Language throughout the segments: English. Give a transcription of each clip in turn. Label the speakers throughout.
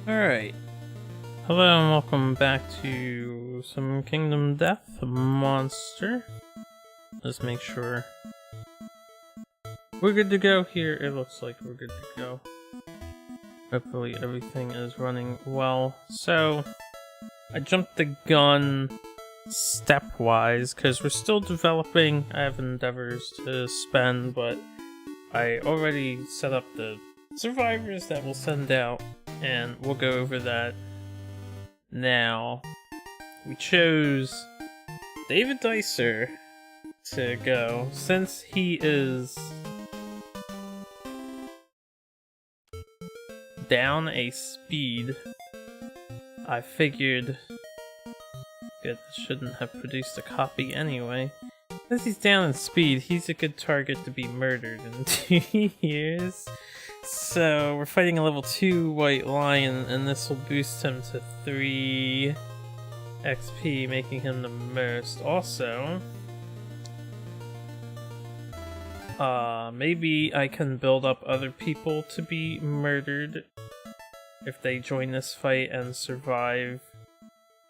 Speaker 1: Alright. Hello and welcome back to some Kingdom Death Monster. Let's make sure we're good to go here. It looks like we're good to go. Hopefully everything is running well. So, I jumped the gun stepwise because we're still developing. I have endeavors to spend, but I already set up the survivors that we'll send out, and we'll go over that now. We chose David Dicer to go since he is down a speed. I figured it shouldn't have produced a copy anyway. Since he's down in speed, he's a good target to be murdered in 2 years. So we're fighting a level 2 White Lion, and this will boost him to 3 XP, making him the most. Also, maybe I can build up other people to be murdered if they join this fight and survive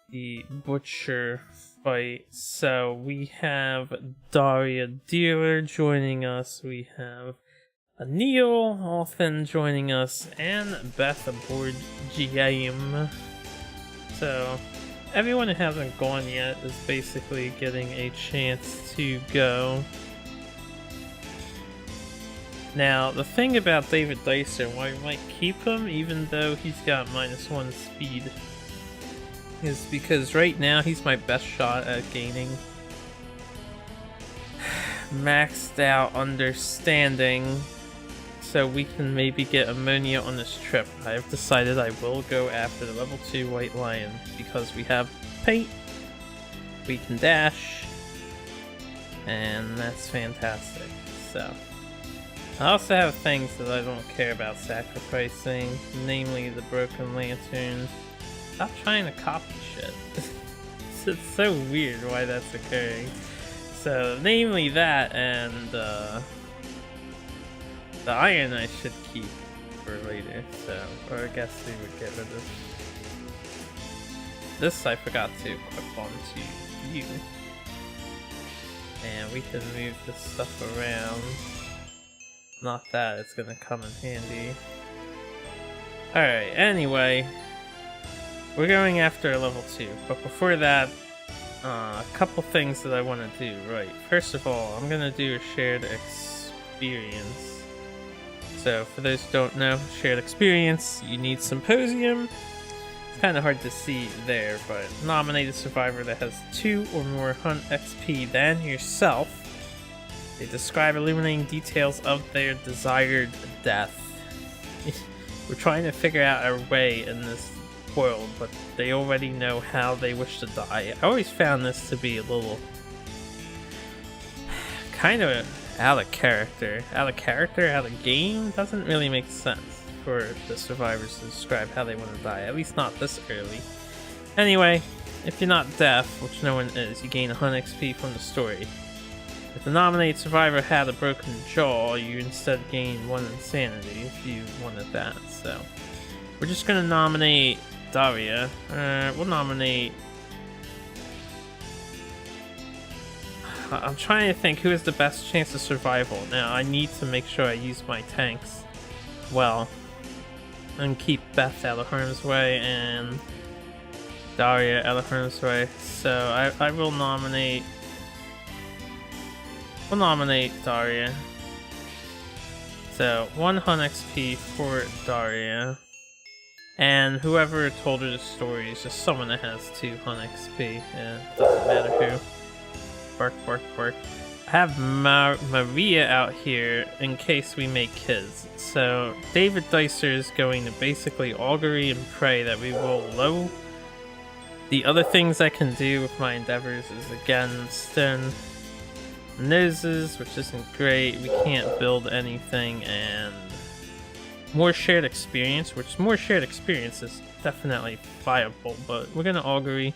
Speaker 1: the Butcher fight. So we have Daria Dealer joining us, we have Neil often joining us, and Beth aboard GM. So everyone who hasn't gone yet is basically getting a chance to go. Now, the thing about David Dicer, why we might keep him even though he's got -1 speed, is because right now he's my best shot at gaining maxed out understanding, so we can maybe get ammonia on this trip. I have decided I will go after the level 2 White Lion because we have paint, we can dash, and that's fantastic. So I also have things that I don't care about sacrificing, namely the Broken Lantern. Stop trying to copy shit. It's so weird why that's occurring. So, namely that, and the iron I should keep for later. So, or I guess we would get rid of this. I forgot to equip onto you, and we can move this stuff around. Not that it's gonna come in handy. Alright, anyway, we're going after a level 2, but before that, a couple things that I want to do. Right, first of all, I'm gonna do a shared experience. So, for those who don't know, shared experience, you need Symposium. It's kind of hard to see there, but nominate a survivor that has 2 or more hunt XP than yourself. They describe illuminating details of their desired death. We're trying to figure out our way in this world, but they already know how they wish to die. I always found this to be a little kind of out of character. Out of game? Doesn't really make sense for the survivors to describe how they want to die, at least not this early. Anyway, if you're not deaf, which no one is, you gain 100 XP from the story. If the nominated survivor had a broken jaw, you instead gain 1 insanity if you wanted that. So we're just gonna nominate Daria. We'll nominate... I'm trying to think who has the best chance of survival. Now, I need to make sure I use my tanks well and keep Beth out of harm's way and Daria out of harm's way. So I will nominate... We'll nominate Daria. So, 1 hunt XP for Daria. And whoever told her the story is just someone that has 2 hunt XP. Yeah, doesn't matter who. Bark, bark, bark. I have Maria out here in case we make kids. So, David Dicer is going to basically augury and pray that we will low. The other things I can do with my endeavors is, again, stone noses, which isn't great. We can't build anything, and more shared experience, which more shared experience is definitely viable, but we're gonna augury.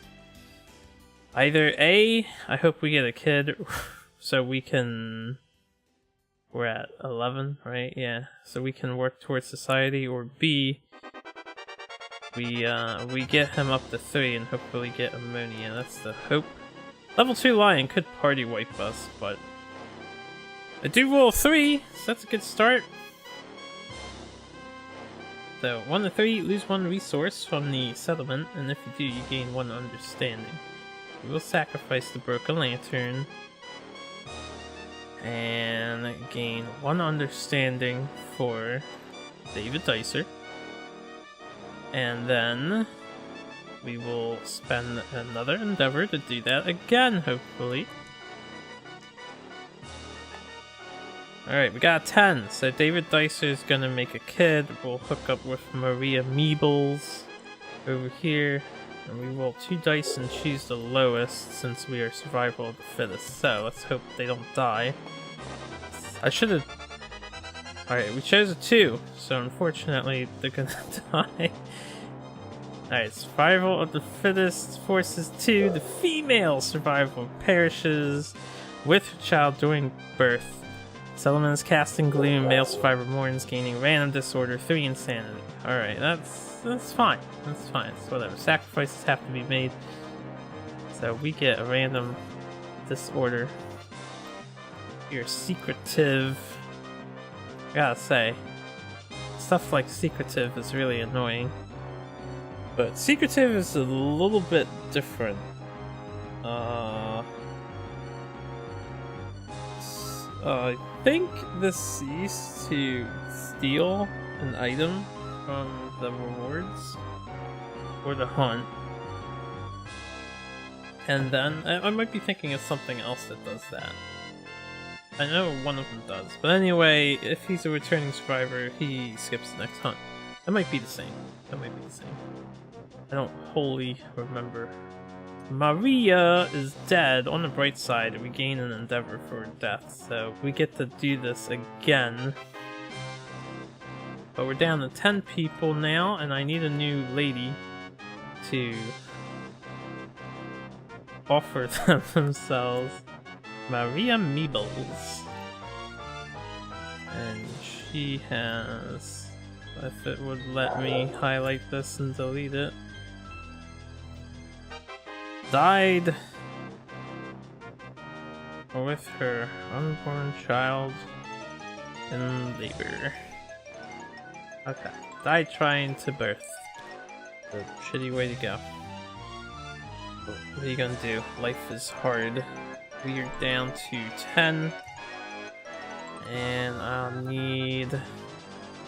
Speaker 1: Either A, I hope we get a kid so we can... We're at 11, right? Yeah. So we can work towards society, or B, we get him up to 3 and hopefully get ammonia. That's the hope. Level 2 lion could party wipe us, but I do roll 3, so that's a good start. So 1 to 3, lose 1 resource from the settlement, and if you do, you gain 1 understanding. We will sacrifice the broken lantern and gain 1 understanding for David Dicer. And then we will spend another endeavor to do that again, hopefully. Alright, we got 10, so David Dicer is gonna make a kid. We'll hook up with Maria Meebles over here. And we roll 2 dice and choose the lowest since we are survival of the fittest. So let's hope they don't die. I should have... Alright, we chose a 2, so unfortunately they're gonna die. Alright, survival of the fittest forces 2. The female survival perishes with her child during birth. Settlement is casting gloom. Male survivor mourns, gaining random disorder, 3 insanity. Alright, that's fine. That's fine. It's whatever. Sacrifices have to be made. So we get a random disorder. You're secretive. I gotta say, stuff like secretive is really annoying. But secretive is a little bit different. I think this used to steal an item from the rewards or the hunt. And then I might be thinking of something else that does that. I know one of them does. But anyway, if he's a returning survivor, he skips the next hunt. That might be the same. That might be the same. I don't wholly remember. Maria is dead. On the bright side, we gain an endeavor for death, so we get to do this again. But we're down to 10 people now, and I need a new lady to offer them themselves. Maria Meebles. And she has... If it would let me highlight this and delete it. Died with her unborn child in labor. Okay. Died trying to birth. A shitty way to go. What are you gonna do? Life is hard. We are down to 10. And I'll need...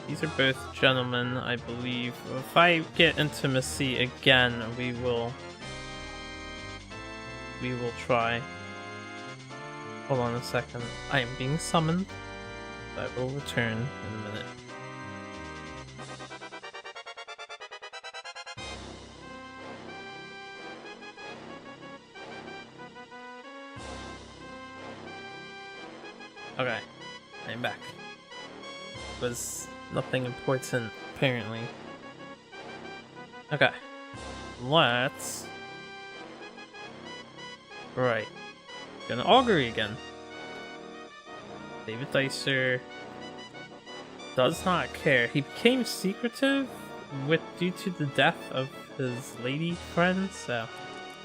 Speaker 1: These are both gentlemen, I believe. If I get intimacy again, we will try. Hold on a second. I am being summoned. I will return in a minute. Okay, I'm back. Was nothing important, apparently. Okay, let's... Right, gonna augury again. David Dicer does not care. He became secretive due to the death of his lady friend, so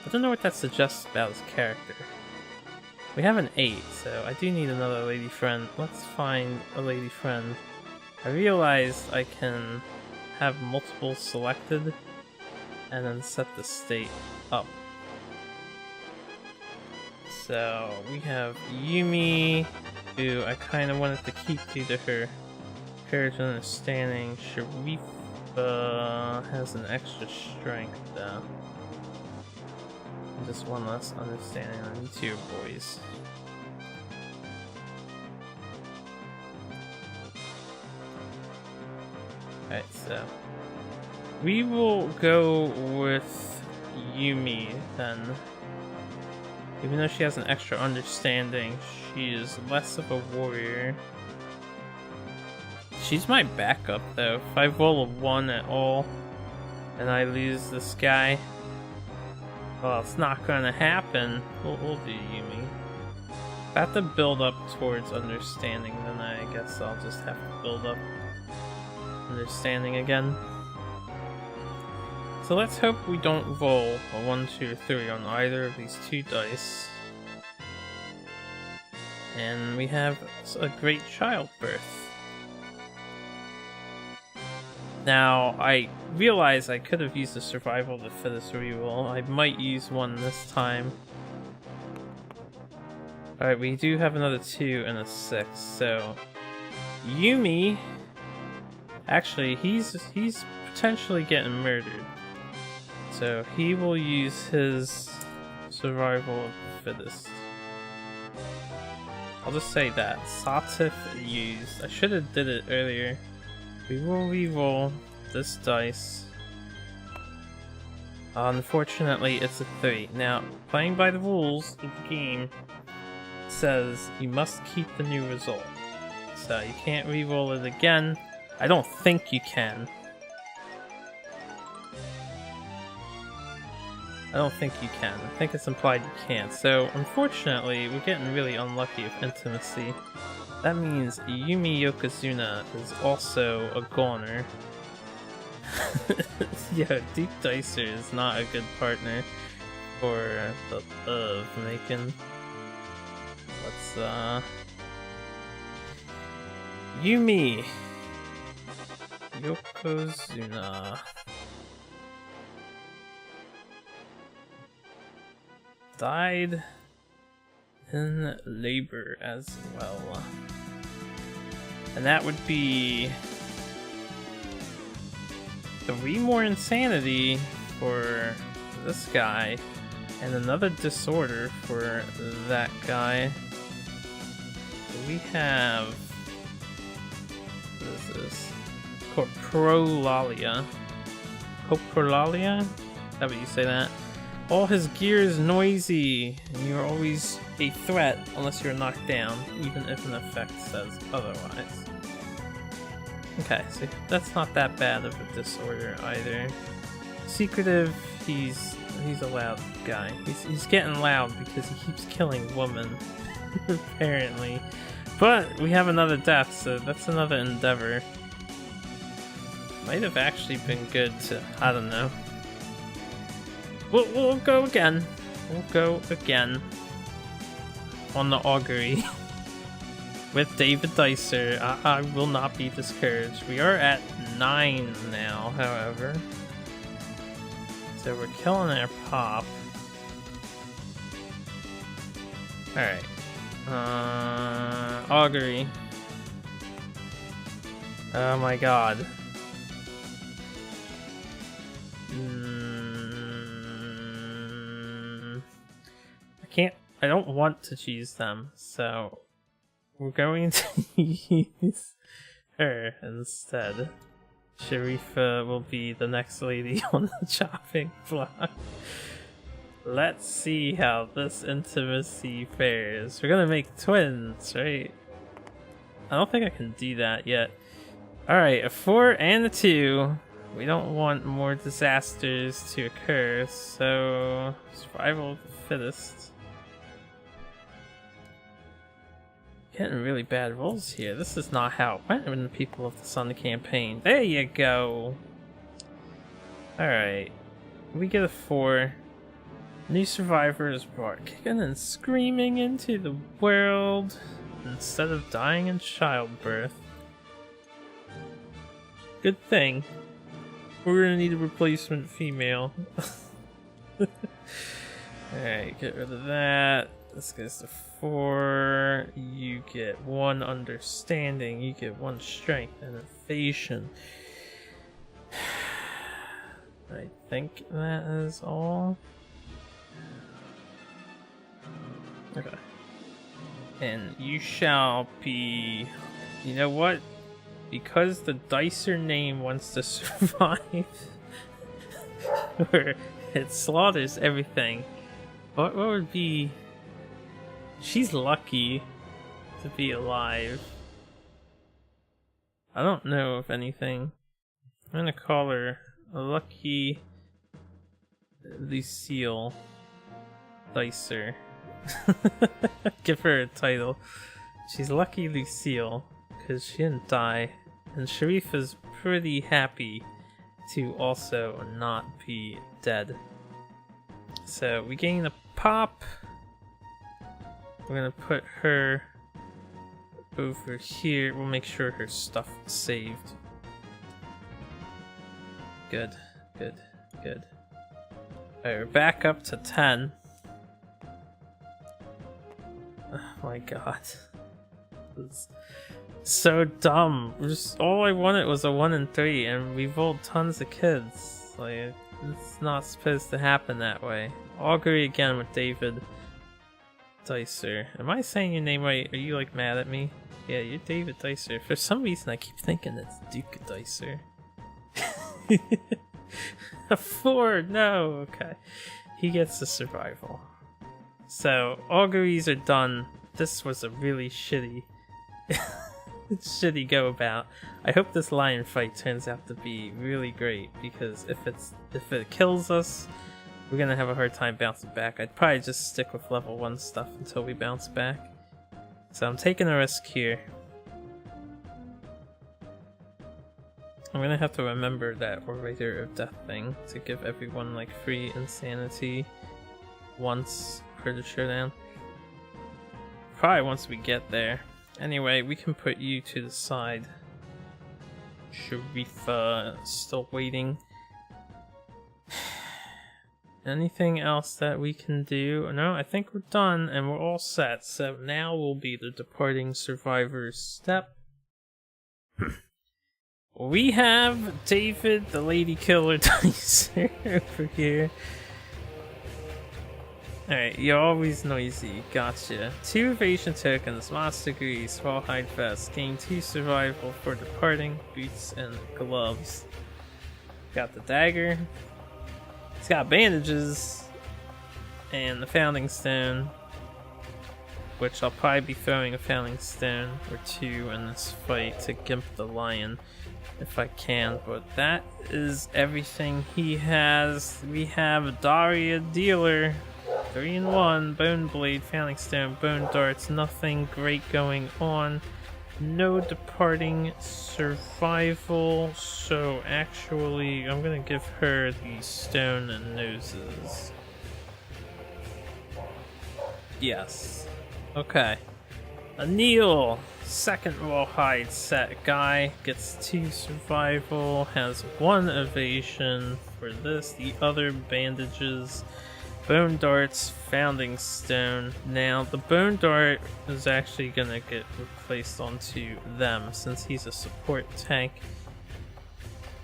Speaker 1: I don't know what that suggests about his character. We have an 8, so I do need another lady friend. Let's find a lady friend. I realized I can have multiple selected and then set the state up. So we have Yumi, who I kind of wanted to keep due to her courage and understanding. Sharifa has an extra strength though. Just one less understanding on you two boys. Alright, so we will go with Yumi then. Even though she has an extra understanding, she is less of a warrior. She's my backup though. If I roll a 1 at all and I lose this guy, well, it's not gonna happen. We'll do Yumi. If I have to build up towards understanding, then I guess I'll just have to build up understanding again. So let's hope we don't roll a 1, 2, or 3 on either of these two dice. And we have a great childbirth. Now, I realize I could have used the survival of the fittest reroll. I might use one this time. Alright, we do have another 2 and a 6, so... Yumi... Actually, he's potentially getting murdered. So he will use his survival of the fittest. I'll just say that. Satif used. I should have did it earlier. We will re-roll this dice. Unfortunately, it's a 3. Now, playing by the rules of the game says you must keep the new result. So you can't re-roll it again. I don't think you can. I don't think you can. I think it's implied you can't. So, unfortunately, we're getting really unlucky with intimacy. That means Yumi Yokozuna is also a goner. Yeah, Deep Dicer is not a good partner for the love making. Let's, Yumi Yokozuna. Died in labor as well. And that would be 3 more insanity for this guy, and another disorder for that guy. We have... what is this? Coprolalia. Coprolalia? Is that what you say that? All his gear is noisy, and you're always a threat unless you're knocked down, even if an effect says otherwise. Okay, so that's not that bad of a disorder either. Secretive, he's a loud guy. He's getting loud because he keeps killing women, apparently. But we have another death, so that's another endeavor. Might have actually been good to, I don't know. We'll go again. We'll go again on the augury with David Dicer. I will not be discouraged. We are at 9 now, however. So we're killing our pop. Alright. Augury. Oh my god. I don't want to choose them, so we're going to use her instead. Sharifa will be the next lady on the chopping block. Let's see how this intimacy fares. We're gonna make twins, right? I don't think I can do that yet. Alright, a 4 and a 2. We don't want more disasters to occur, so survival of the fittest. Getting really bad rolls here. This is not how it went in the People of the Sun campaign. There you go! Alright. We get a 4. New survivor is brought kicking and screaming into the world instead of dying in childbirth. Good thing. We're gonna need a replacement female. Alright, get rid of that. This goes to 4. You get 1 understanding. You get 1 strength and evasion. I think that is all. Okay. And you shall be... You know what? Because the Dicer name wants to survive, where it slaughters everything, what would be... She's lucky to be alive. I don't know of anything. I'm gonna call her a lucky Lucille Dicer. Give her a title. She's lucky Lucille because she didn't die, and Sharif is pretty happy to also not be dead. So we gain a pop. We're gonna put her over here. We'll make sure her stuff is saved. Good, good, good. Alright, we're back up to 10. Oh my god. It's so dumb. All I wanted was a 1 and 3, and we rolled tons of kids. Like, it's not supposed to happen that way. Augury again with David Dicer. Am I saying your name right? Are you like mad at me? Yeah, you're David Dicer. For some reason I keep thinking it's Duke Dicer. A 4, no, okay. He gets the survival. So, auguries are done. This was a really shitty go about. I hope this lion fight turns out to be really great, because if it kills us, we're gonna have a hard time bouncing back. I'd probably just stick with level 1 stuff until we bounce back. So I'm taking a risk here. I'm gonna have to remember that Orator of Death thing to give everyone like free insanity once for the showdown. Probably once we get there. Anyway, we can put you to the side. Sharifa still waiting. Anything else that we can do? No, I think we're done and we're all set. So now will be the departing survivors step. We have David, the lady killer Dicer over here. Alright, you're always noisy. Gotcha. 2 evasion tokens, Moss Degree, Swallowhide Vest. Gain 2 survival for departing, boots, and gloves. Got the dagger. He's got bandages. And the Founding Stone. Which I'll probably be throwing a Founding Stone or 2 in this fight to gimp the lion. If I can, but that is everything he has. We have Daria Dealer, 3 in 1, Bone Blade, Founding Stone, Bone Darts, nothing great going on. No departing survival, so actually I'm gonna give her the stone and noses. Yes. Okay. Anil, second rawhide set guy, gets 2 survival, has 1 evasion for this, the other bandages, bone darts, founding stone. Now the bone dart is actually gonna get replaced onto them since he's a support tank,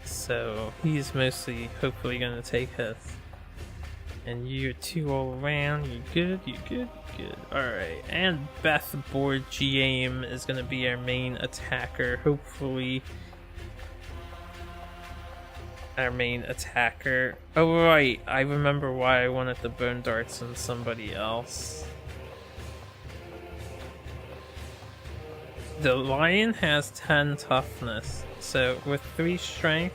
Speaker 1: so he's mostly hopefully gonna take hits. And you're 2 all around, you're good, you're good, you're good. Alright, and Beth Board GAM is going to be our main attacker, hopefully. Our main attacker. Oh right, I remember why I wanted the bone darts on somebody else. The lion has 10 toughness, so with 3 strength,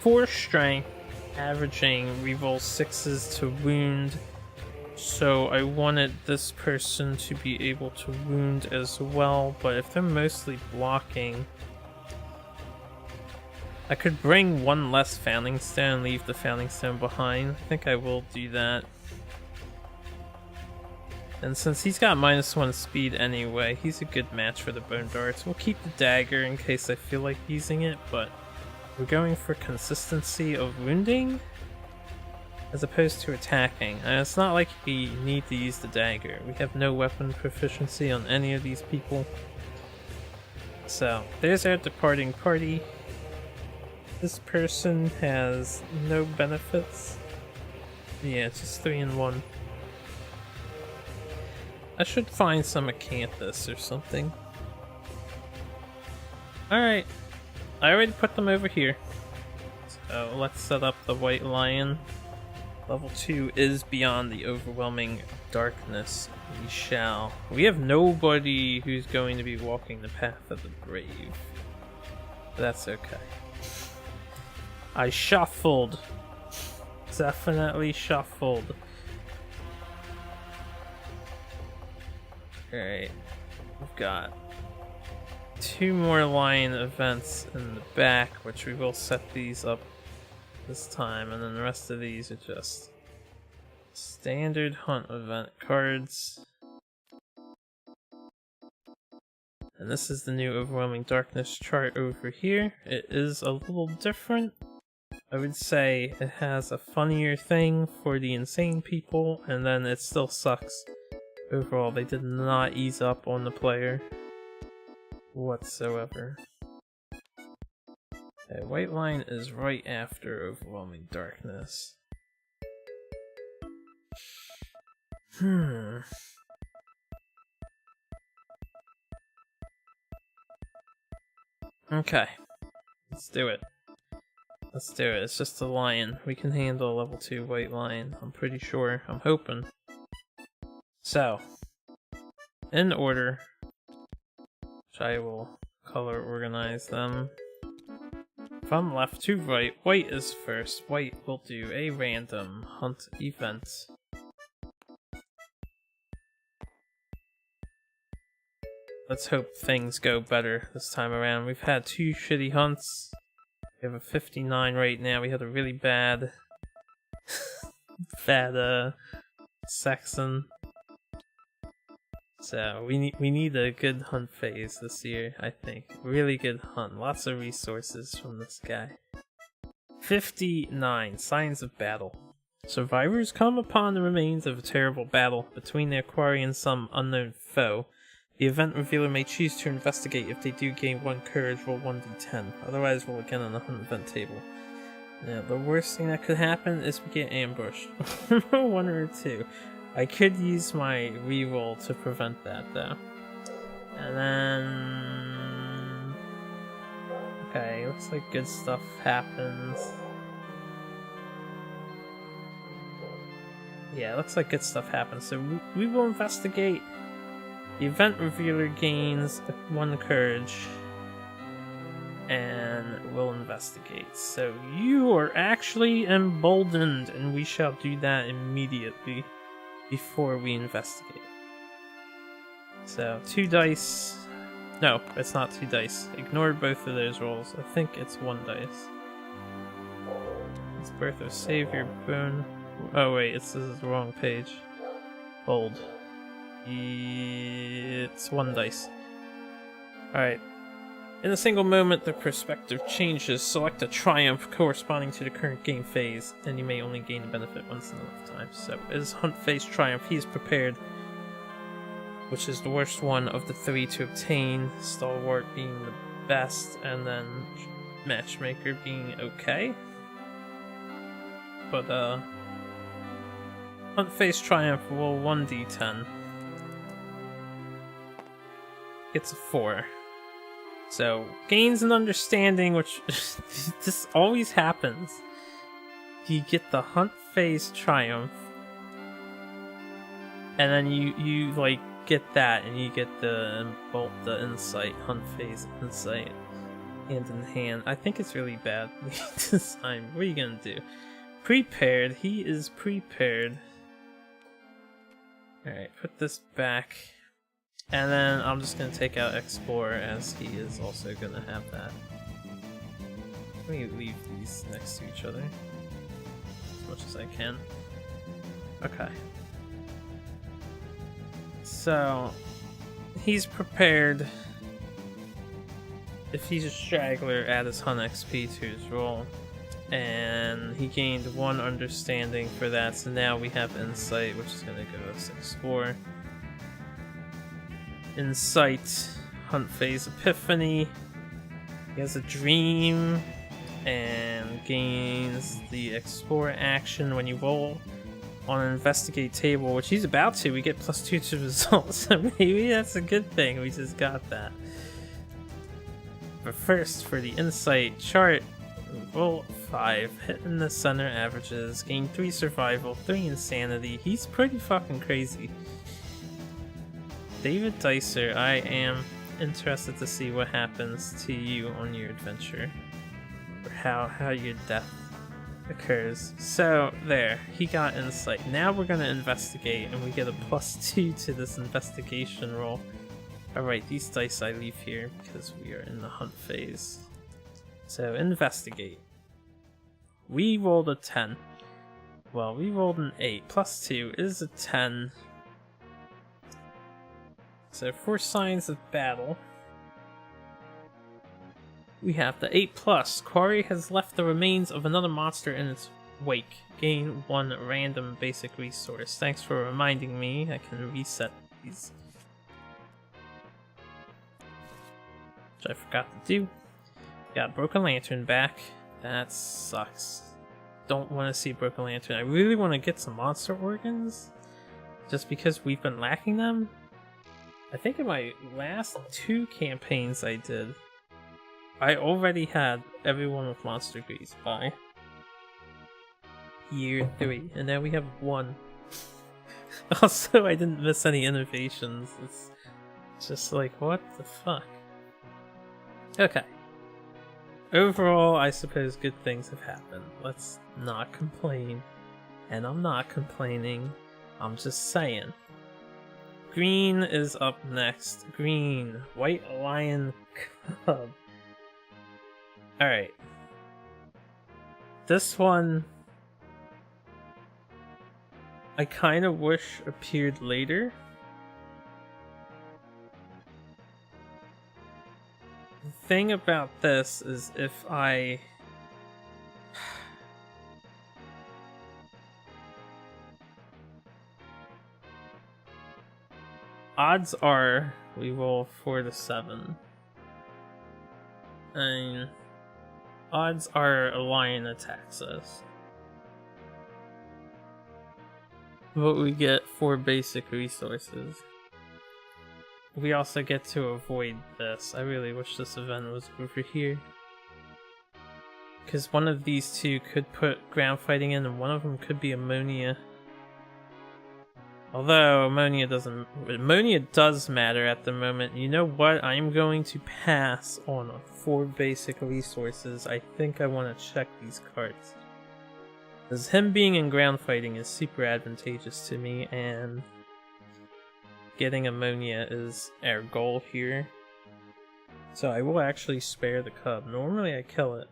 Speaker 1: 4 strength, averaging, we roll 6s to wound, so I wanted this person to be able to wound as well, but if they're mostly blocking, I could bring 1 less Founding Stone, leave the Founding Stone behind. I think I will do that. And since he's got -1 speed anyway, he's a good match for the Bone Darts. We'll keep the dagger in case I feel like using it, but we're going for consistency of wounding as opposed to attacking. And it's not like we need to use the dagger. We have no weapon proficiency on any of these people. So, there's our departing party. This person has no benefits. Yeah, it's just 3 in 1. I should find some acanthus or something. Alright. I already put them over here. So let's set up the White Lion. Level 2 is beyond the overwhelming darkness. We shall. We have nobody who's going to be walking the path of the brave. But that's okay. I shuffled. Definitely shuffled. Alright. We've got 2 more lion events in the back, which we will set these up this time, and then the rest of these are just standard hunt event cards. And this is the new Overwhelming Darkness chart over here. It is a little different. I would say it has a funnier thing for the insane people, and then it still sucks. Overall, they did not ease up on the player whatsoever. Okay, White Line is right after Overwhelming Darkness. Okay, let's do it. Let's do it. It's just a lion. We can handle level 2 White Lion, I'm pretty sure. I'm hoping. So, in order, which I will color organize them. From left to right, white is first. White will do a random hunt event. Let's hope things go better this time around. We've had 2 shitty hunts. We have a 59 right now. We had a really bad Saxon. So we need a good hunt phase this year, I think. Really good hunt. Lots of resources from this guy. 59. Signs of battle. Survivors come upon the remains of a terrible battle between their quarry and some unknown foe. The event revealer may choose to investigate. If they do gain 1 courage, roll 1d10. Otherwise, roll again on the hunt event table. Now, the worst thing that could happen is we get ambushed. 1 or 2. I could use my reroll to prevent that, though. And then... okay, looks like good stuff happens. Yeah, looks like good stuff happens. So we will investigate. The event revealer gains 1 courage. And we'll investigate. So you are actually emboldened, and we shall do that immediately before we investigate. So 2 dice. No, it's not 2 dice. Ignore both of those rolls. I think it's 1 dice. It's Birth of Savior Boon. Oh wait, this is the wrong page. Bold. It's 1 dice. Alright. In a single moment, the perspective changes. Select a triumph corresponding to the current game phase, and you may only gain the benefit once in a lifetime. So, it is Hunt Phase Triumph. He is prepared, which is the worst one of the 3 to obtain. Stalwart being the best, and then Matchmaker being okay. But, Hunt Phase Triumph will 1d10. Gets a 4. So, gains an understanding, which this always happens. You get the Hunt Phase Triumph, and then you like get that, and you get the Insight, Hunt Phase Insight, hand in hand. I think it's really badly designed. What are you gonna do? Prepared. He is prepared. Alright, put this back. And then I'm just going to take out Explorer, as he is also going to have that. Let me leave these next to each other as much as I can. Okay. So, he's prepared. If he's a straggler, add his Hunt XP to his roll. And he gained 1 understanding for that, so now we have Insight, which is going to go to 6-4. Insight, Hunt Phase Epiphany. He has a dream and gains the Explore action when you roll on an Investigate table, which he's about to. We get +2 to results, so maybe that's a good thing. We just got that. But first, for the Insight chart, roll 5, hit in the center averages, gain 3 survival, 3 insanity. He's pretty fucking crazy. David Dicer, I am interested to see what happens to you on your adventure, or how your death occurs. So there, he got Insight. Now we're gonna investigate, and we get a +2 to this investigation roll. Alright, these dice I leave here because we are in the hunt phase. So investigate. We rolled a 10. Well, we rolled an 8. Plus 2 is a 10. So 4 signs of battle. We have the 8+. Quarry has left the remains of another monster in its wake. Gain 1 random basic resource. Thanks for reminding me. I can reset these. Which I forgot to do. Got Broken Lantern back. That sucks. Don't want to see Broken Lantern. I really want to get some monster organs. Just because we've been lacking them. I think in my last 2 campaigns I did, I already had everyone with monster grease by year 3, and now we have 1. Also, I didn't miss any innovations. It's just like, what the fuck? Okay. Overall, I suppose good things have happened. Let's not complain. And I'm not complaining. I'm just saying. Green is up next. Green. White Lion Cub. Alright. This one I kind of wish appeared later. The thing about this is if I... Odds are we roll 4 to 7. And odds are a lion attacks us. But we get 4 basic resources. We also get to avoid this. I really wish this event was over here. Because one of these 2 could put ground fighting in, and one of them could be ammonia. Although ammonia does matter at the moment. You know what? I'm going to pass on 4 basic resources. I think I want to check these cards. Because him being in ground fighting is super advantageous to me, and getting ammonia is our goal here. So I will actually spare the cub. Normally I kill it,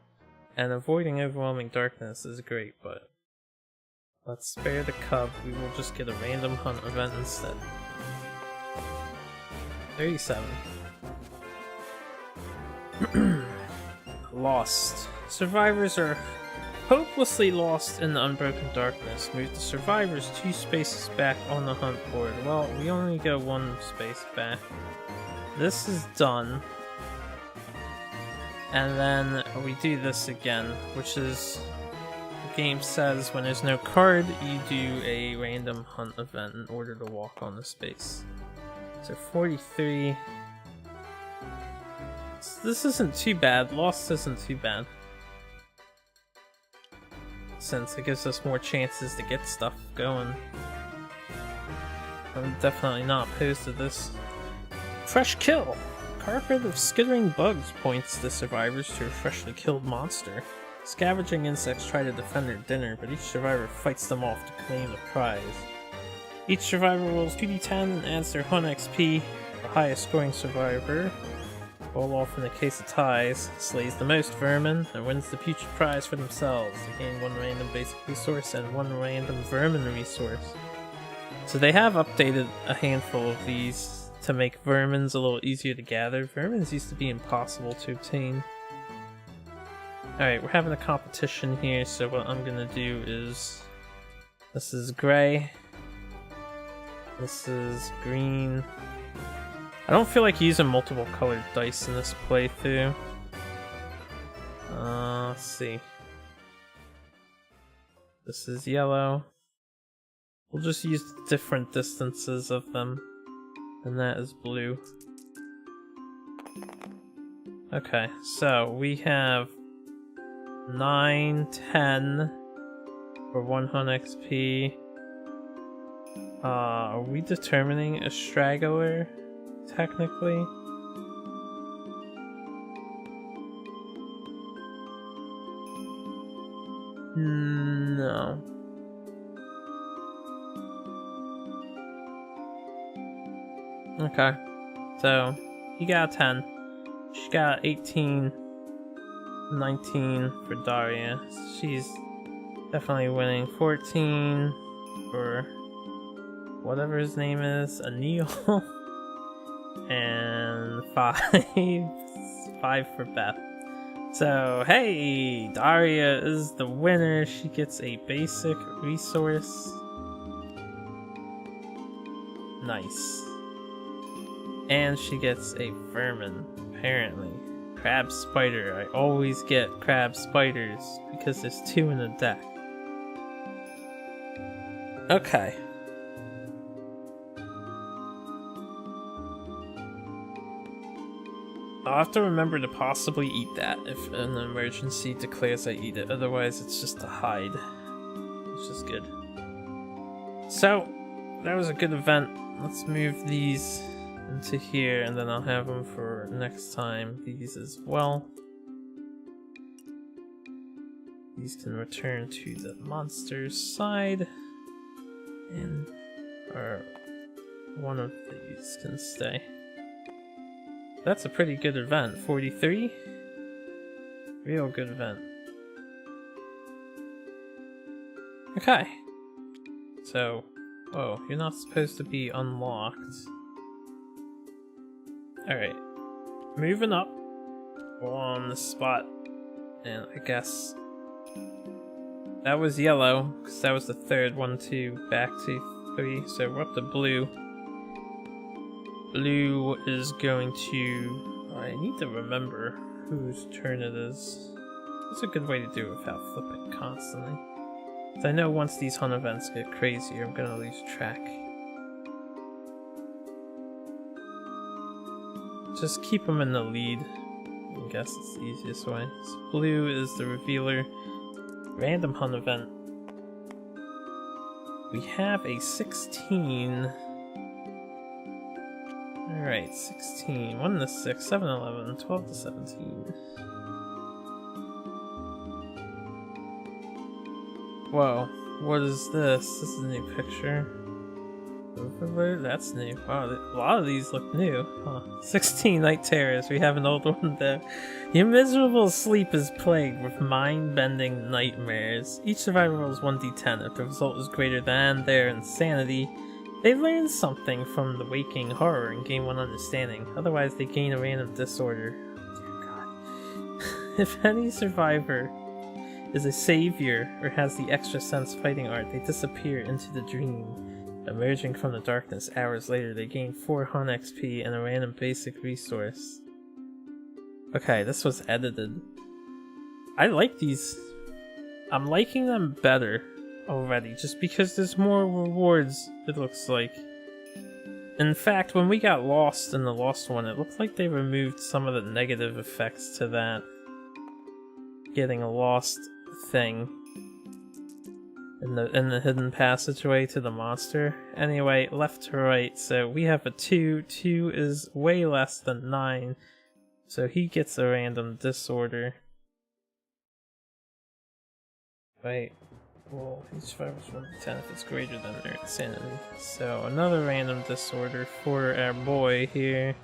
Speaker 1: and avoiding overwhelming darkness is great, but let's spare the cub. We will just get a random hunt event instead. 37. Lost. Survivors are hopelessly lost in the unbroken darkness. Move the survivors 2 spaces back on the hunt board. Well, we only go 1 space back. This is done. And then we do this again, which is... The game says when there's no card, you do a random hunt event in order to walk on the space. So 43... This isn't too bad. Lost isn't too bad. Since it gives us more chances to get stuff going. I'm definitely not opposed to this. Fresh kill! Carpet of skittering bugs points the survivors to a freshly killed monster. Scavenging insects try to defend their dinner, but each survivor fights them off to claim the prize. Each survivor rolls 2d10 and adds their hunt XP. The highest scoring survivor, roll off in the case of ties, slays the most vermin, and wins the future prize for themselves. They gain 1 random basic resource and 1 random vermin resource. So they have updated a handful of these to make vermins a little easier to gather. Vermins used to be impossible to obtain. Alright, we're having a competition here, so what I'm gonna do is... This is gray. This is green. I don't feel like using multiple colored dice in this playthrough. Let's see. This is yellow. We'll just use different distances of them. And that is blue. Okay, so we have 9, 10 for 1 hunt XP. Are we determining a straggler? Technically? No. Okay. So, he got a 10. She got 18, 19 for Daria. She's Definitely winning. 14 for whatever his name is, Anil. And 5 for Beth. So, hey, Daria is the winner. She gets a basic resource. Nice. And she gets a vermin, apparently. Crab spider. I always get crab spiders because there's 2 in the deck. Okay. I'll have to remember to possibly eat that if an emergency declares I eat it. Otherwise, it's just a hide, which is good. So, that was a good event. Let's move these into here, and then I'll have them for next time. These as well. These can return to the monster's side, and or one of these can stay. That's a pretty good event. 43? Real good event. Okay. So, oh, you're not supposed to be unlocked. Alright. Moving up on the spot. And I guess that was yellow, because that was the third 1, 2, back to 3. So we're up to blue. Blue is going to... I need to remember whose turn it is. It's a good way to do it without flipping constantly. Because I know once these hunt events get crazier, I'm going to lose track. Just keep them in the lead. I guess it's the easiest way. So blue is the revealer. Random hunt event. We have a 16... Alright, 16, 1 to 6, 7 to 11, 12 to 17. Whoa, what is this? This is a new picture. Overlord? That's new. Wow, a lot of these look new. Huh. 16 Night Terrors, we have an old one there. Your miserable sleep is plagued with mind-bending nightmares. Each survivor rolls 1d10. If the result is greater than their insanity, they learn something from the waking horror and gain 1 understanding. Otherwise, they gain a random disorder. Oh, dear God. If any survivor is a savior or has the extra sense fighting art, they disappear into the dream. Emerging from the darkness hours later, they gain 4 Hun XP and a random basic resource. Okay, this was edited. I like these. I'm liking them better already, just because there's more rewards, it looks like. In fact, when we got lost in the Lost one, it looked like they removed some of the negative effects to that. Getting a lost thing in the hidden passageway to the monster. Anyway, left to right, so we have a 2. 2 is way less than 9, so he gets a random disorder. Wait. Well, each survivor's 1 to 10 if it's greater than their insanity. So another random disorder for our boy here.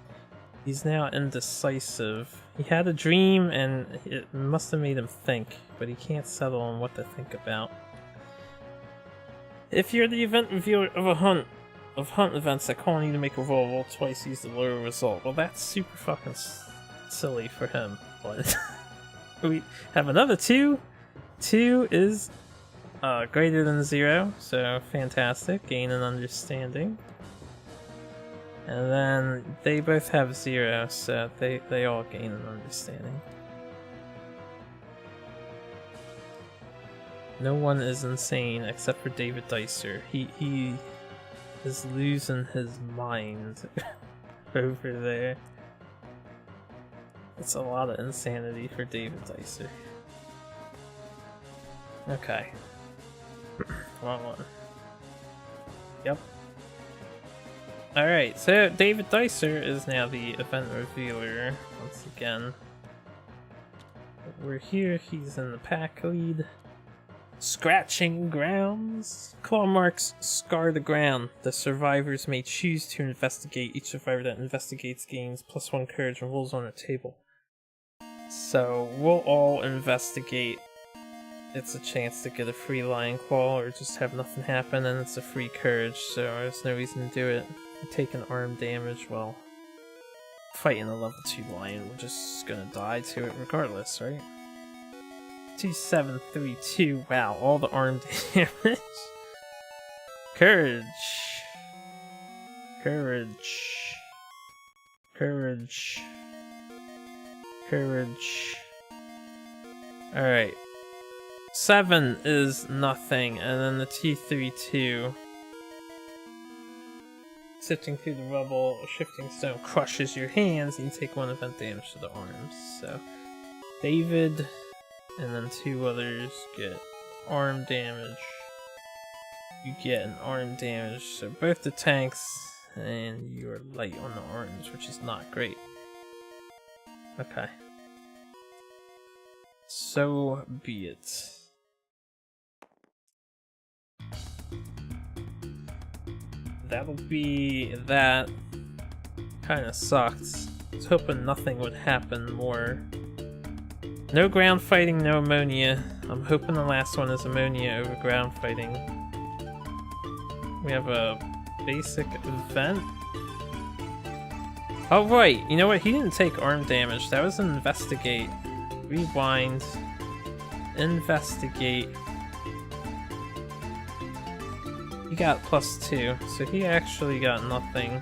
Speaker 1: He's now indecisive. He had a dream and it must have made him think, but he can't settle on what to think about. If you're the event revealer of hunt events that call on you to make a roll twice, use the lower result. Well, that's super fucking silly for him. But we have another 2. 2 is greater than 0, so fantastic. Gain an understanding. And then they both have 0, so they all gain an understanding. No one is insane except for David Dicer. He is losing his mind over there. It's a lot of insanity for David Dicer. Okay. Wrong one. Yep. Alright, so David Dicer is now the event revealer once again. We're here, he's in the pack lead. Scratching grounds. Claw marks scar the ground. The survivors may choose to investigate. Each survivor that investigates gains +1 courage and rolls on a table. So we'll all investigate it's a chance to get a free Lion Claw or just have nothing happen, and it's a free Courage, so there's no reason to do it. Taking arm damage, well, fighting a level 2 Lion, we're just gonna die to it regardless, right? 2732, wow, all the arm damage. Courage. Courage. Courage. Courage. Alright. 7 is nothing, and then the T32. Sifting through the rubble, a shifting stone crushes your hands, and you take 1 event damage to the arms. So, David, and then 2 others get arm damage. You get an arm damage, so both the tanks, and you are light on the arms, which is not great. Okay. So be it. That'll be that. Kinda sucked. I was hoping nothing would happen more. No ground fighting, no ammonia. I'm hoping the last one is ammonia over ground fighting. We have a basic event. Oh right, you know what? He didn't take arm damage. That was an investigate. Rewind. Investigate. He got +2, so he actually got nothing.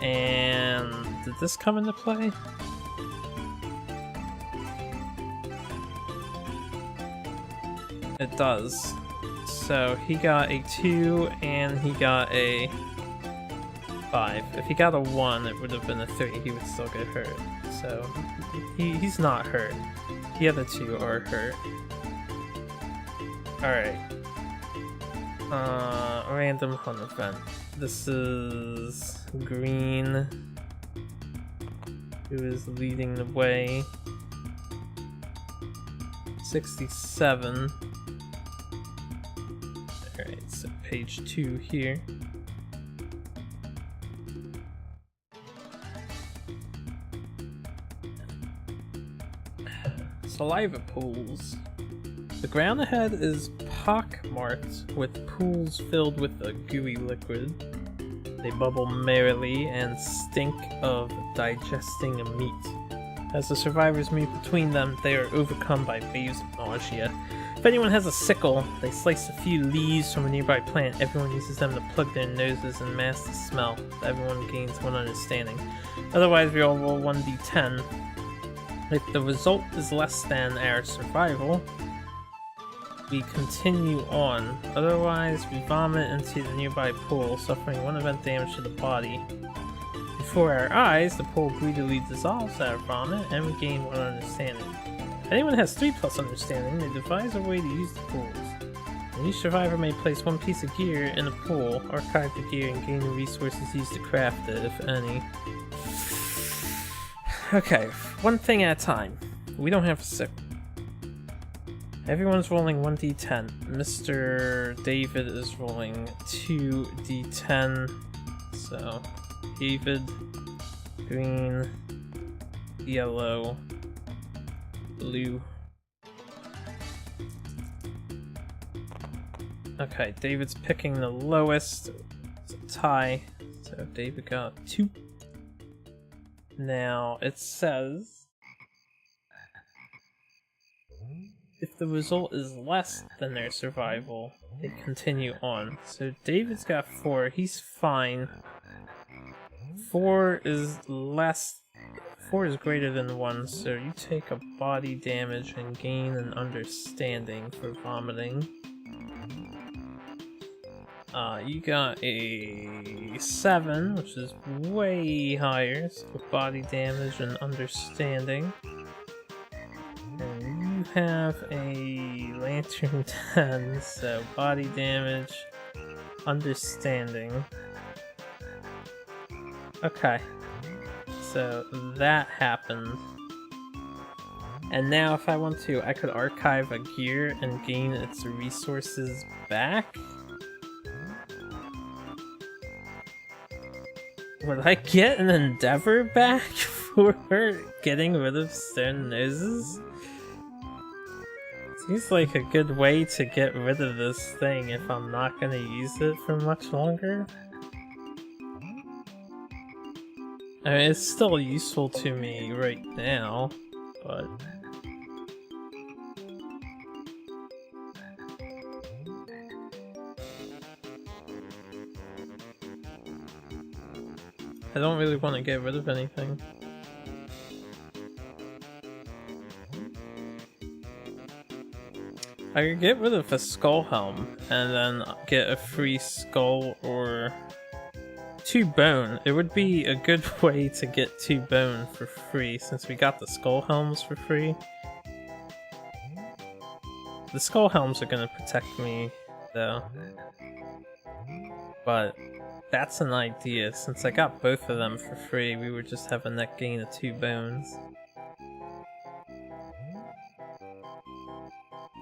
Speaker 1: And did this come into play? It does. So he got a 2 and he got a 5. If he got a 1, it would have been a 3. He would still get hurt. So he's not hurt. The other 2 are hurt. Alright. Random hunt event. This is Green, who is leading the way. 67. Alright, so page 2 here. Saliva pools. The ground ahead is pockmarked with pools filled with a gooey liquid. They bubble merrily and stink of digesting meat. As the survivors move between them, they are overcome by waves of nausea. If anyone has a sickle, they slice a few leaves from a nearby plant. Everyone uses them to plug their noses and mask the smell. Everyone gains 1 understanding. Otherwise, we all roll 1d10. If the result is less than our survival, we continue on. Otherwise, we vomit into the nearby pool, suffering 1 event damage to the body. Before our eyes, the pool greedily dissolves our vomit, and we gain 1 understanding. If anyone has 3+ understanding, they devise a way to use the pools. And each survivor may place 1 piece of gear in a pool, archive the gear, and gain the resources used to craft it, if any. Okay, 1 thing at a time. We don't have a sickle. Everyone's rolling 1d10. Mr. David is rolling 2d10. So, David, green, yellow, blue. Okay, David's picking the lowest. It's a tie. So David got 2. Now, it says if the result is less than their survival, they continue on. So David's got 4, he's fine. 4 is greater than 1, so you take a body damage and gain an understanding for vomiting. You got a 7, which is way higher, so body damage and understanding. And you have a lantern 10, so body damage, understanding. Okay, so that happened. And now if I want to, I could archive a gear and gain its resources back. Would I get an endeavor back for getting rid of stone noses? Seems like a good way to get rid of this thing if I'm not gonna use it for much longer. I mean, it's still useful to me right now, but... I don't really want to get rid of anything. I could get rid of a skull helm and then get a free skull or 2 bone. It would be a good way to get 2 bone for free since we got the skull helms for free. The skull helms are gonna protect me though. But that's an idea. Since I got both of them for free, we would just have a net gain of 2 bones.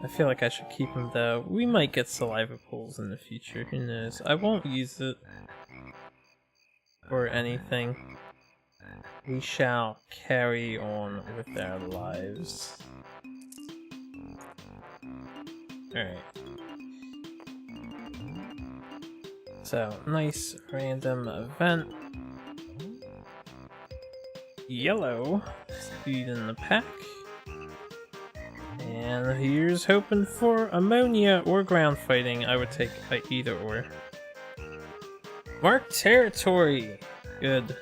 Speaker 1: I feel like I should keep them though. We might get saliva pools in the future, who knows. I won't use it or anything. We shall carry on with our lives. Alright. So, nice random event. Yellow. Speed in the pack. And here's hoping for ammonia or ground fighting. I would take either or. Mark territory! Good.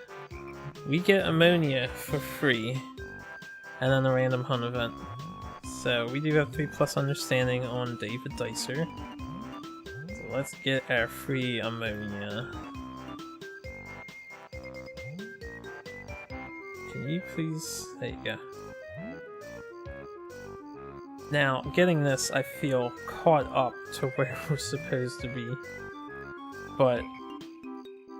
Speaker 1: We get ammonia for free. And then a random hunt event. So we do have 3+ understanding on David Dicer. So let's get our free ammonia. Can you please... There you go. Now, getting this, I feel caught up to where we're supposed to be. But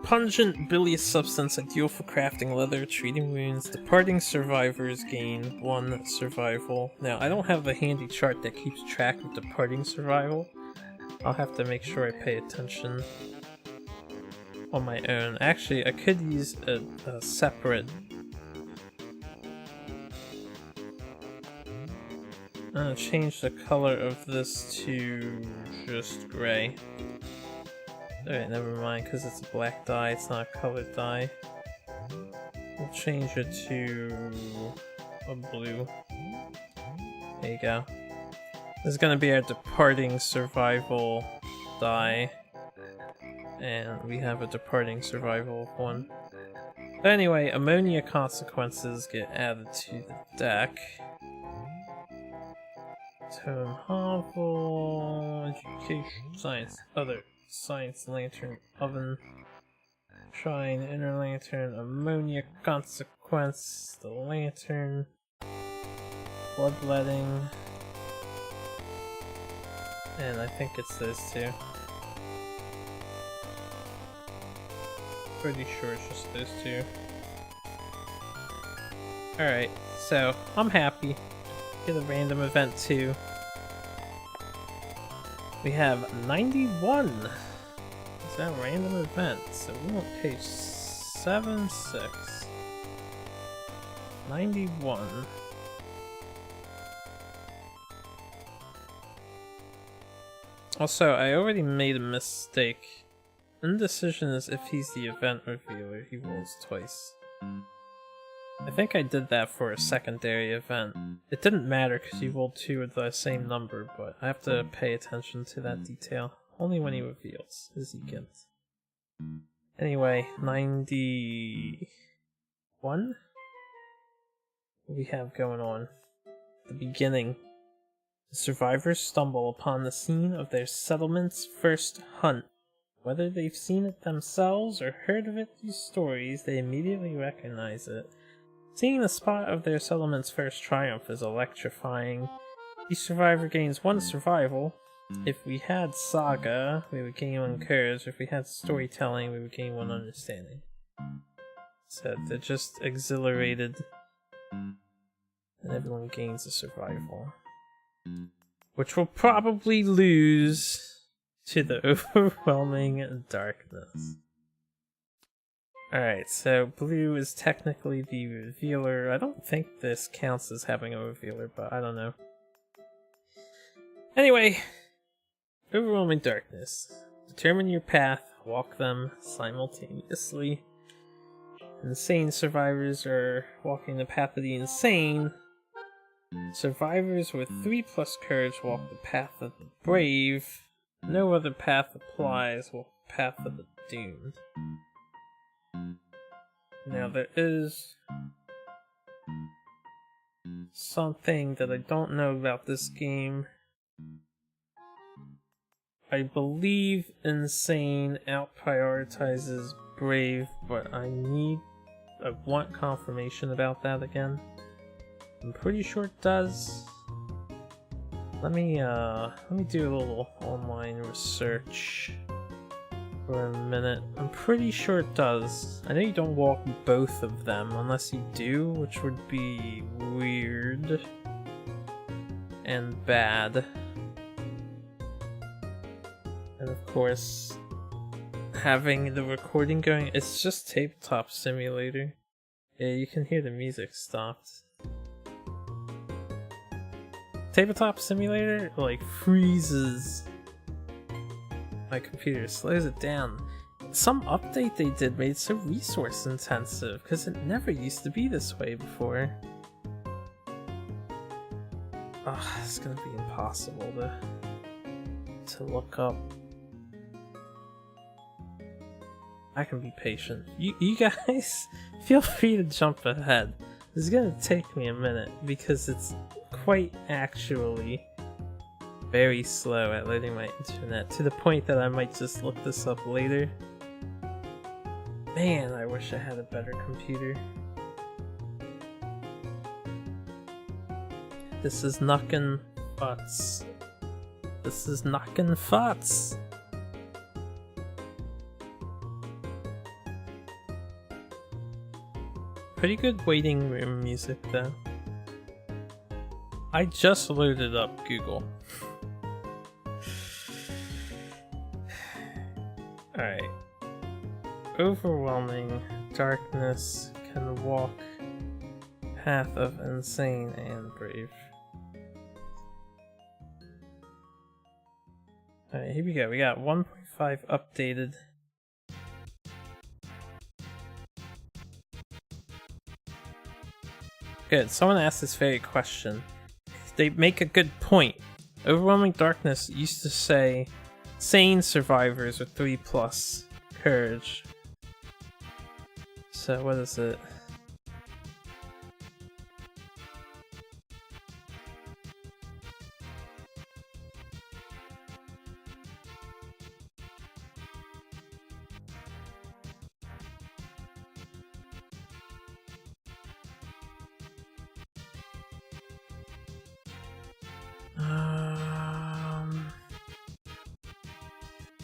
Speaker 1: pungent bilious substance ideal for crafting leather, treating wounds, departing survivors gain 1 survival. Now, I don't have a handy chart that keeps track of departing survival. I'll have to make sure I pay attention on my own. Actually, I could use a separate... I'm gonna change the color of this to just gray. Alright, never mind, because it's a black dye, it's not a colored dye. We'll change it to a blue. There you go. This is gonna be our departing survival dye. And we have a departing survival of 1. But anyway, ammonia consequences get added to the deck. Tone Hovel, Education, Science, Other, Science, Lantern, Oven, Shrine, Inner Lantern, Ammonia Consequence, the Lantern, Bloodletting, and I think it's those 2. Pretty sure it's just those 2. Alright, so I'm happy. Get a random event too. We have 91. Is that a random event? So we want page 76. 91. Also, I already made a mistake. Indecision is if he's the event revealer, he rolls twice. I think I did that for a secondary event. It didn't matter because you rolled 2 with the same number, but I have to pay attention to that detail. Only when he reveals his Ekins. Anyway, 91? What do we have going on? The beginning. The survivors stumble upon the scene of their settlement's first hunt. Whether they've seen it themselves or heard of it through stories, they immediately recognize it. Seeing the spot of their settlement's first triumph is electrifying. Each survivor gains 1 survival. If we had saga, we would gain 1 curse. If we had storytelling, we would gain 1 understanding. So they're just exhilarated. And everyone gains a survival. Which will probably lose to the overwhelming darkness. Alright, so blue is technically the revealer. I don't think this counts as having a revealer, but I don't know. Anyway, overwhelming darkness. Determine your path, walk them simultaneously. Insane survivors are walking the path of the insane. Survivors with 3+ courage walk the path of the brave. No other path applies, walk the path of the doomed. Now there is something that I don't know about this game. I believe Insane out-prioritizes Brave, but I want confirmation about that again. I'm pretty sure it does. Let me do a little online research for a minute. I'm pretty sure it does. I know you don't walk both of them unless you do, which would be weird and bad. And of course, having the recording going, it's just Tabletop Simulator. Yeah, you can hear the music stopped. Tabletop Simulator, like, freezes my computer, slows it down. Some update they did made it so resource intensive, because it never used to be this way before. Ugh, it's gonna be impossible to look up. I can be patient. You guys, feel free to jump ahead. It's gonna take me a minute, because it's quite actually very slow at loading my internet, to the point that I might just look this up later. Man, I wish I had a better computer. This is knockin' futs. This is knockin' futs. Pretty good waiting room music though. I just loaded up Google. Alright. Overwhelming darkness can walk path of insane and brave. Alright, here we go. We got 1.5 updated. Good. Someone asked this very question. They make a good point. Overwhelming Darkness used to say sane survivors with 3+ courage. So what is it?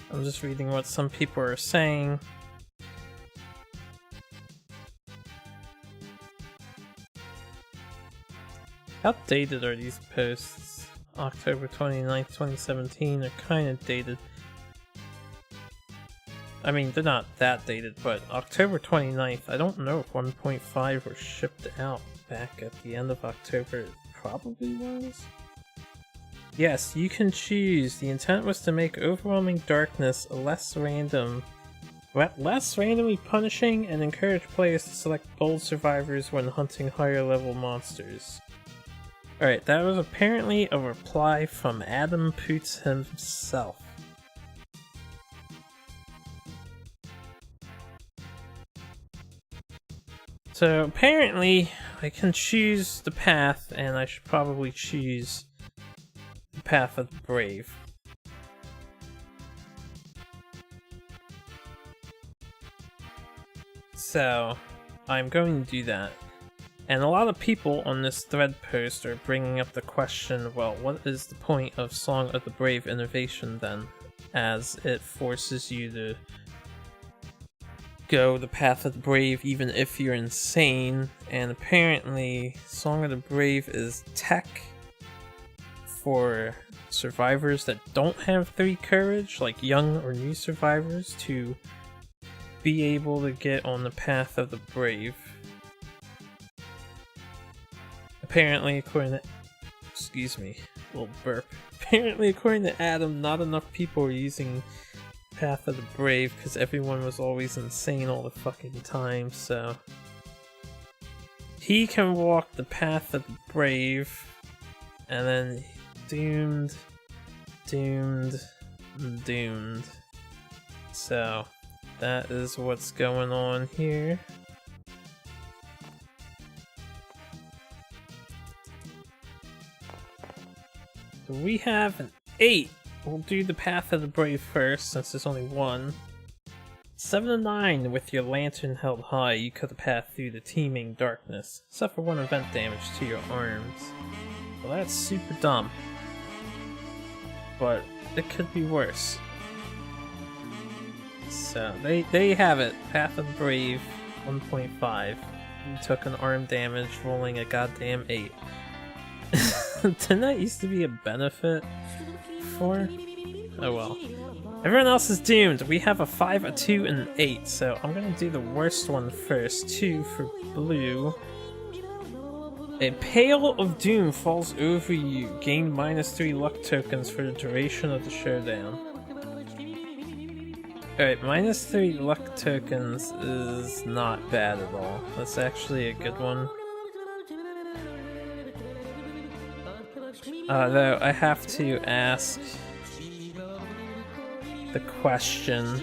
Speaker 1: I'm just reading what some people are saying. How dated are these posts? October 29th, 2017 are kind of dated. I mean, they're not that dated, but October 29th, I don't know if 1.5 were shipped out back at the end of October. It probably was. Yes, you can choose. The intent was to make Overwhelming Darkness less randomly punishing and encourage players to select bold survivors when hunting higher level monsters. Alright, that was apparently a reply from Adam Poots himself. So apparently I can choose the path, and I should probably choose the path of the brave. So I'm going to do that. And a lot of people on this thread post are bringing up the question, well, what is the point of Song of the Brave innovation then? As it forces you to go the path of the brave even if you're insane, and apparently Song of the Brave is tech for survivors that don't have 3 courage, like young or new survivors, to be able to get on the path of the brave. Apparently, according to, excuse me, little burp. Apparently, according to Adam, not enough people were using Path of the Brave because everyone was always insane all the fucking time, so... He can walk the Path of the Brave, and then doomed, doomed, doomed. So, that is what's going on here. So we have an 8. We'll do the Path of the Brave first, since there's only one. 7 and 9, with your lantern held high, you cut a path through the teeming darkness. Suffer 1 event damage to your arms. Well, that's super dumb. But it could be worse. So, there you have it. Path of the Brave, 1.5. You took an arm damage, rolling a goddamn 8. Didn't that used to be a benefit for? Oh well. Everyone else is doomed. We have a 5, a 2, and an 8, so I'm gonna do the worst one first. 2 for blue. A Pail of Doom falls over you. Gain -3 luck tokens for the duration of the showdown. Alright, -3 luck tokens is not bad at all. That's actually a good one. Though I have to ask the question.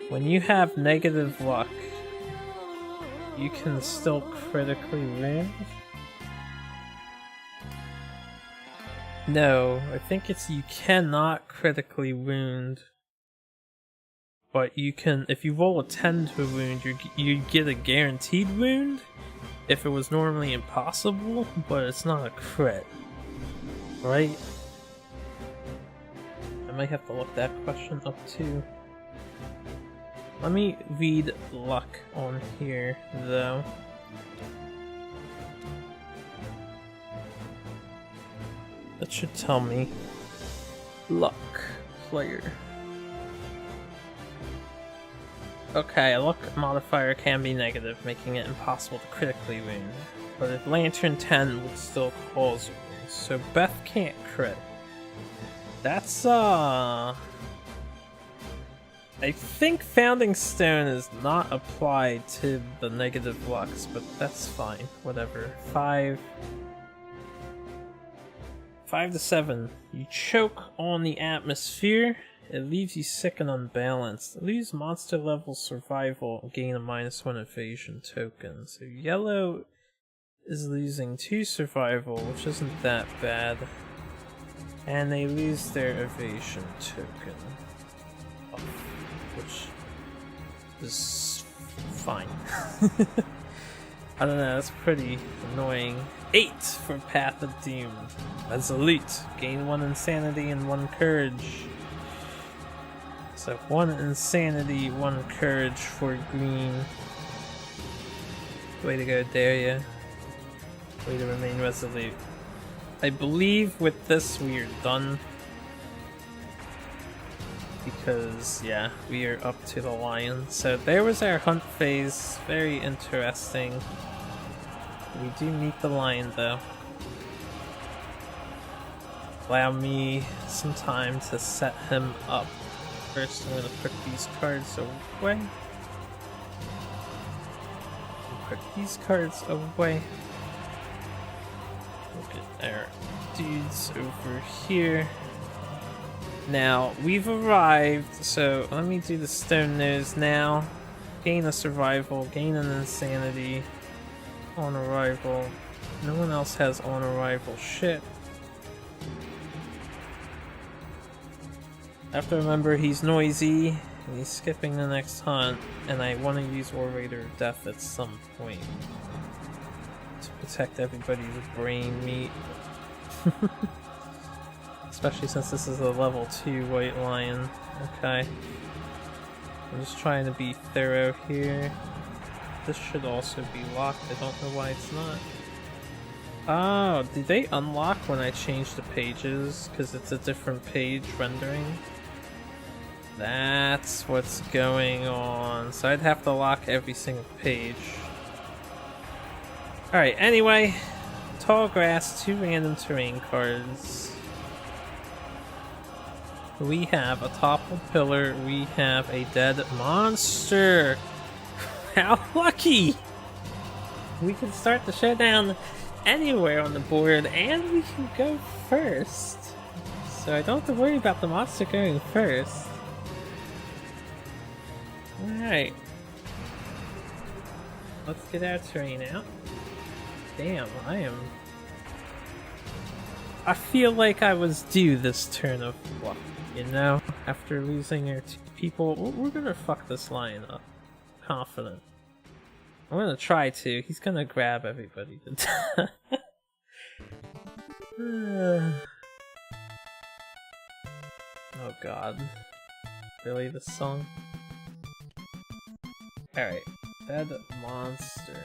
Speaker 1: When you have negative luck, you can still critically wound? No, I think it's you cannot critically wound. But you can, if you roll a 10 to wound, you get a guaranteed wound? If it was normally impossible, but it's not a crit. Right? I might have to look that question up too. Let me read luck on here, though. That should tell me. Luck. Player. Okay, a luck modifier can be negative, making it impossible to critically wound. But if Lantern 10 would still cause wounds, so Beth can't crit. That's, I think Founding Stone is not applied to the negative lucks, but that's fine. Whatever. 5 to 7. You choke on the atmosphere. It leaves you sick and unbalanced. Lose monster level survival. Gain a -1 evasion token. So yellow is losing 2 survival, which isn't that bad. And they lose their evasion token. Which is fine. I don't know, that's pretty annoying. 8 for Path of Doom. Resolute. Gain 1 insanity and 1 courage. So 1 insanity, 1 courage for green. Way to go, Daria. Way to remain resolute. I believe with this we are done. Because, yeah, we are up to the lion. So there was our hunt phase. Very interesting. We do meet the lion, though. Allow me some time to set him up. First, I'm going to put these cards away. Put these cards away. Look at our dudes over here. Now, we've arrived, so let me do the stone nose now. Gain a survival, gain an insanity. On arrival. No one else has on arrival shit. I have to remember he's noisy, and he's skipping the next hunt, and I want to use Orator of Death at some point. To protect everybody's brain meat. Especially since this is a level 2 white lion. Okay. I'm just trying to be thorough here. This should also be locked. I don't know why it's not. Oh, did they unlock when I changed the pages? Because it's a different page rendering? That's what's going on. So I'd have to lock every single page. Alright, anyway. tall grass, 2 random terrain cards. We have a toppled pillar, we have a dead monster. How lucky! We can start the showdown anywhere on the board, and we can go first. So I don't have to worry about the monster going first. Alright. Let's get our terrain out. Damn, I feel like I was due this turn of luck, you know? After losing our 2 people, we're gonna fuck this lion up. Confident. I'm gonna try to. He's gonna grab everybody to death. Oh god. Really, this song? Alright. Dead monster.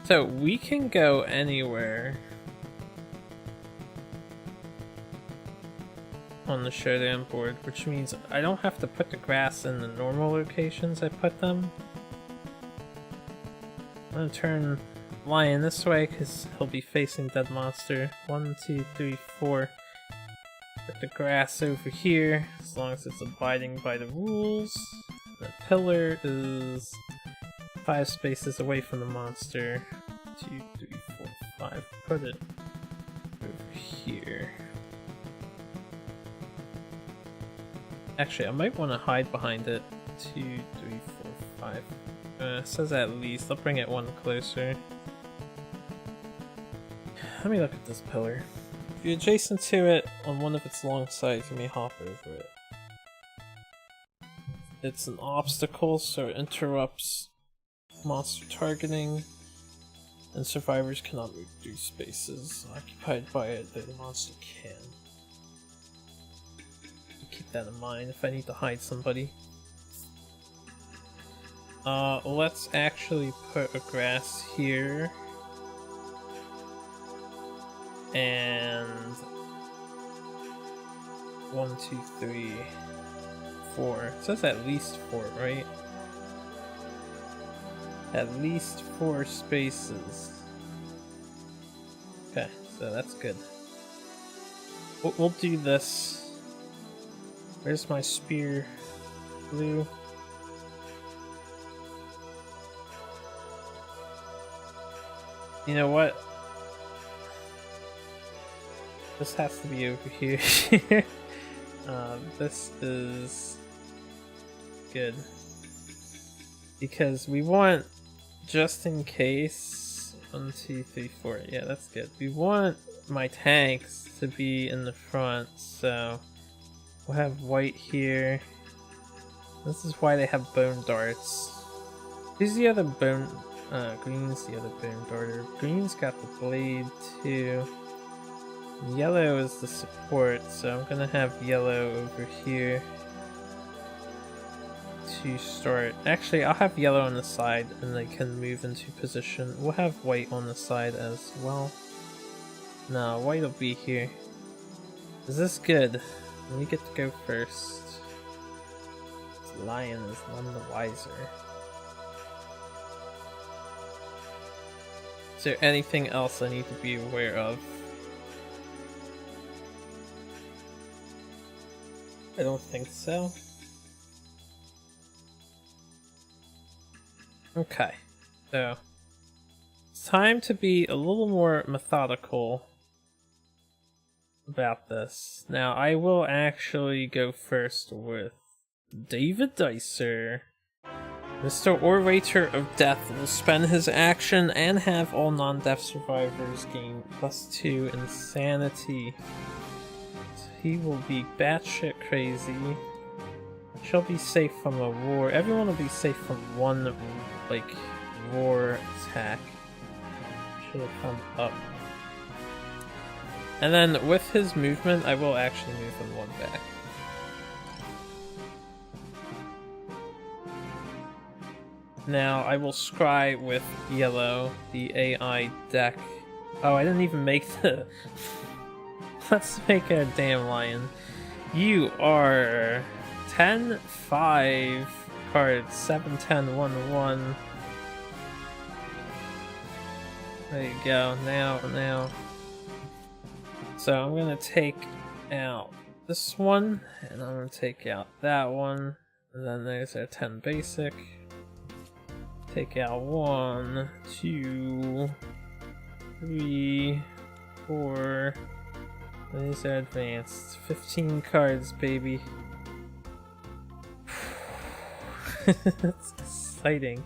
Speaker 1: So, we can go anywhere on the showdown board, which means I don't have to put the grass in the normal locations I put them. I'm gonna turn Lion this way because he'll be facing dead monster. 1, 2, 3, 4. Put the grass over here as long as it's abiding by the rules. The pillar is 5 spaces away from the monster. 2, 3, 4, 5. Put it over here. Actually, I might want to hide behind it. 2, 3, 4, 5. It says at least. I'll bring it 1 closer. Let me look at this pillar. If you're adjacent to it on one of its long sides, you may hop over it. It's an obstacle, so it interrupts monster targeting, and survivors cannot move through spaces occupied by it that the monster can. Keep that in mind if I need to hide somebody. Let's actually put a grass here. And 1, 2, 3, 4. It says at least 4, right? At least 4 spaces. Okay, so that's good. We'll do this. Where's my spear? Blue. You know what? This has to be over here. This is good. Because we want, just in case, 1, 2, 3, 4. Yeah, that's good. We want my tanks to be in the front, so we'll have white here. This is why they have bone darts. Who's the other bone? Green's the other bone darter. Green's got the blade too. Yellow is the support, so I'm gonna have yellow over here to start. Actually, I'll have yellow on the side and they can move into position. We'll have white on the side as well. No, white will be here. Is this good? We get to go first. This lion is none the wiser. Is there anything else I need to be aware of? I don't think so. Okay, so it's time to be a little more methodical about this. Now, I will actually go first with David Dicer. Mr. Orator of Death will spend his action and have all non-death survivors gain +2 insanity. He will be batshit crazy. She'll be safe from a roar. Everyone will be safe from one, like, roar attack. She'll come up. And then with his movement, I will actually move him 1 back. Now, I will scry with yellow, the AI deck. Oh, I didn't even make the... Let's make a damn lion. You are 10, 5, cards. 7, 10, 1, 1. There you go. Now. So I'm gonna take out this one, and I'm gonna take out that one. And then there's our 10 basic. Take out 1, 2, 3, 4. These are advanced. 15 cards, baby. That's exciting.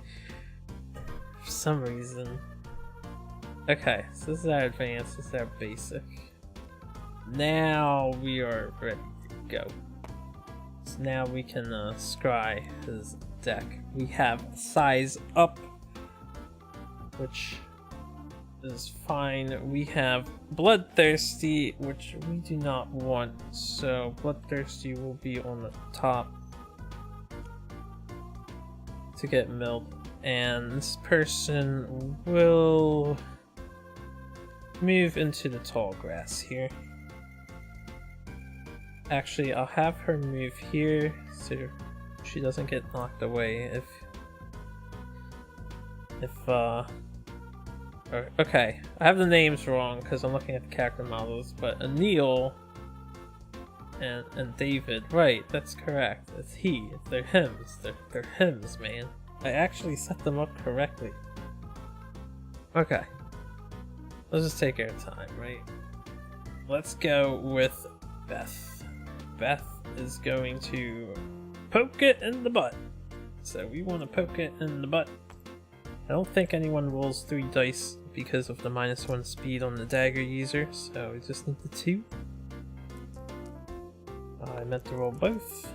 Speaker 1: For some reason. Okay, so this is our advanced, this is our basic. Now we are ready to go. So now we can scry his deck. We have size up, which is fine. We have bloodthirsty, which we do not want, so bloodthirsty will be on the top to get milled, and this person will move into the tall grass here. Actually, I'll have her move here so she doesn't get knocked away okay, I have the names wrong because I'm looking at the character models, but Anil and David, right, that's correct. It's he, they're hymns, they're hymns, man. I actually set them up correctly. Okay. Let's just take our time, right? Let's go with Beth. Beth is going to poke it in the butt. So we want to poke it in the butt. I don't think anyone rolls 3 dice because of the -1 speed on the dagger user, so we just need the 2. I meant to roll both.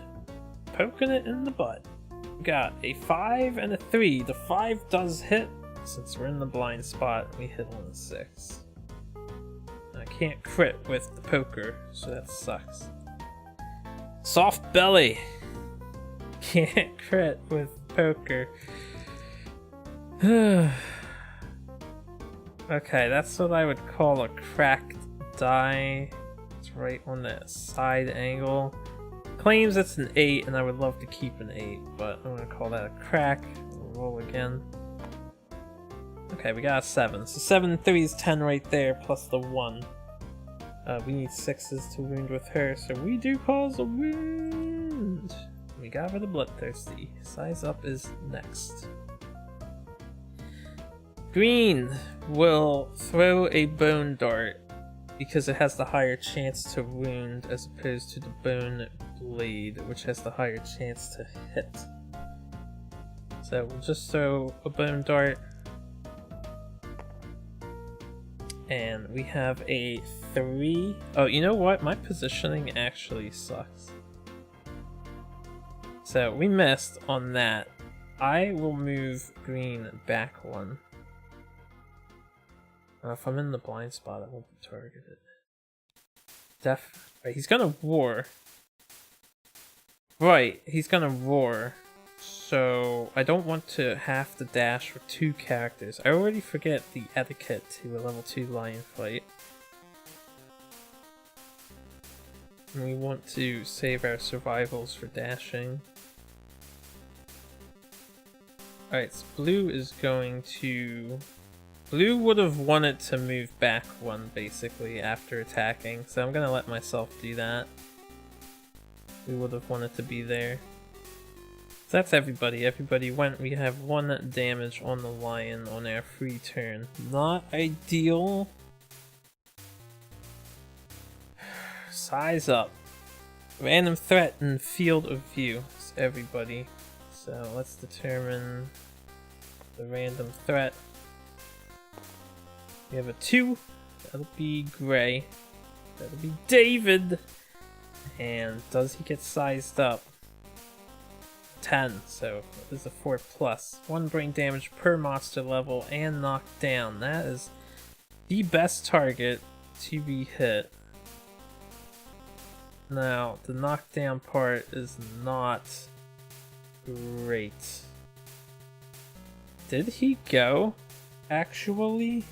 Speaker 1: Poking it in the butt. We got a 5 and a 3. The 5 does hit. Since we're in the blind spot, we hit on a 6. I can't crit with the poker, so that sucks. Soft belly! Can't crit with poker. Okay, that's what I would call a cracked die. It's right on that side angle. Claims it's an 8, and I would love to keep an 8, but I'm gonna call that a crack. Roll again. Okay, we got a 7. So 7, 3 is 10 right there, plus the 1. We need 6s to wound with her, so we do cause a wound. We got rid of bloodthirsty. Size up is next. Green will throw a bone dart because it has the higher chance to wound as opposed to the bone blade, which has the higher chance to hit. So we'll just throw a bone dart. And we have a 3. Oh, you know what? My positioning actually sucks. So we missed on that. I will move green back 1. If I'm in the blind spot, I won't be targeted. Right, he's gonna roar. Right, he's gonna roar. So I don't want to have to dash for 2 characters. I already forget the etiquette to a level 2 lion fight. And we want to save our survivals for dashing. Alright, so blue is going to... Blue would have wanted to move back 1 basically after attacking, so I'm gonna let myself do that. We would have wanted to be there. So that's everybody. Everybody went. We have 1 damage on the lion on our free turn. Not ideal. Size up. Random threat and field of view. It's everybody. So let's determine the random threat. We have a 2. That'll be Gray. That'll be David. And does he get sized up? 10, so this is a 4+. 1 brain damage per monster level and knocked down. That is the best target to be hit. Now, the knockdown part is not great. Did he go, actually,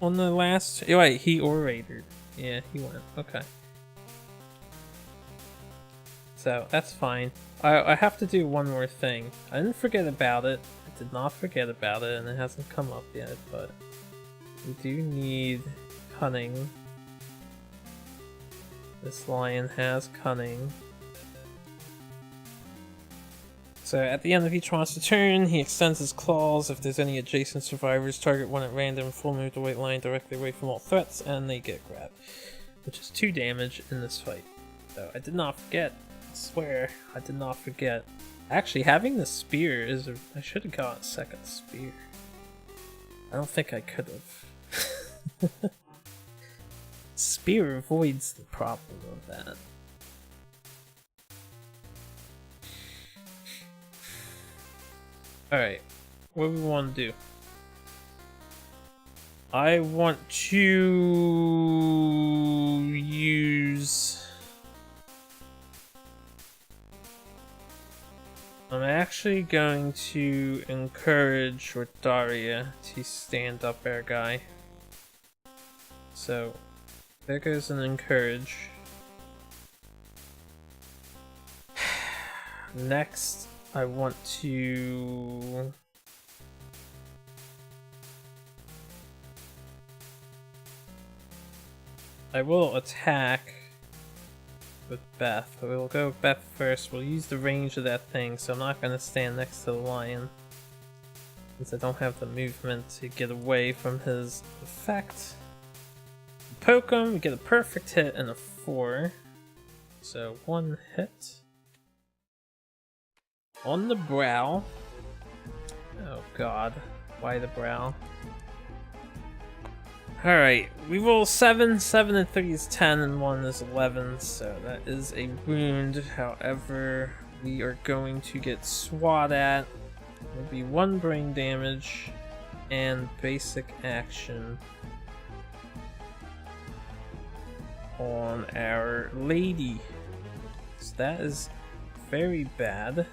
Speaker 1: on the last... Oh, wait, he orated. Yeah, he went. Okay. So that's fine. I have to do one more thing. I didn't forget about it. I did not forget about it, and it hasn't come up yet, but we do need cunning. This lion has cunning. So at the end of each monster turn, he extends his claws. If there's any adjacent survivors, target one at random, full move the white lion directly away from all threats, and they get grabbed. Which is 2 damage in this fight. So I did not forget. I swear, I did not forget. Actually, having the spear is I should have got a second spear. I don't think I could have. Spear avoids the problem of that. Alright, what do we want to do? I want to use... I'm actually going to encourage Daria to stand up our guy. So, there goes an encourage. Next, I want to... I will attack with Beth. We'll go with Beth first. We'll use the range of that thing, so I'm not going to stand next to the lion, since I don't have the movement to get away from his effect. Poke him, we get a perfect hit and a 4. So 1 hit. On the brow. Oh god, why the brow? Alright, we roll 7, 7 and 3 is 10, and 1 is 11, so that is a wound. However, we are going to get swat at. It'll be 1 brain damage, and basic action on our lady. So that is very bad.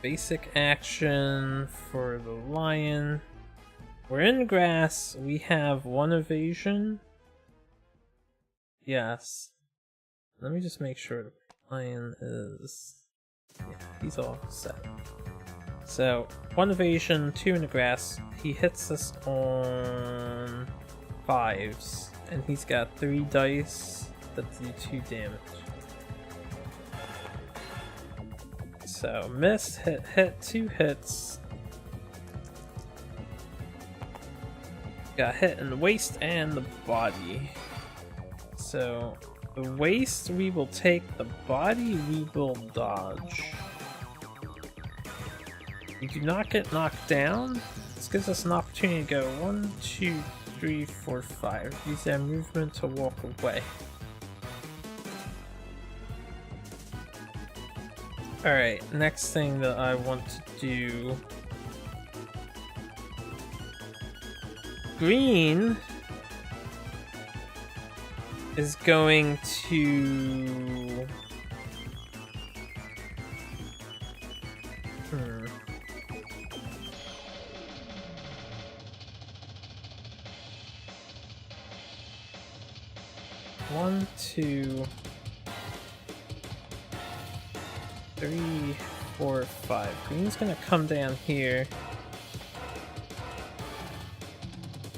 Speaker 1: Basic action for the lion. We're in grass. We have 1 evasion. Yes. Let me just make sure the lion is... yeah, he's all set. So, 1 evasion, 2 in the grass. He hits us on 5s. And he's got 3 dice that do 2 damage. So, miss, hit, hit, 2 hits. Got hit in the waist and the body. So, the waist we will take, the body we will dodge. We do not get knocked down. This gives us an opportunity to go 1, 2, 3, 4, 5. Use that movement to walk away. Alright, next thing that I want to do... Green is going to... One, 2, 3, 4, 5. Green's gonna come down here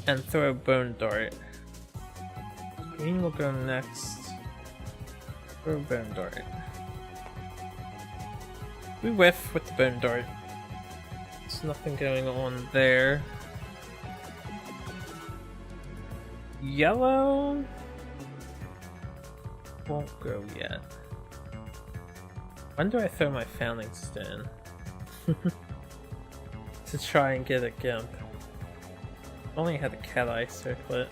Speaker 1: and throw a bone dart. Green will go next. Throw a bone dart. We whiff with the bone dart. There's nothing going on there. Yellow won't go yet. When do I throw my founding stone? To try and get a gimp. Only had a cat eye circlet.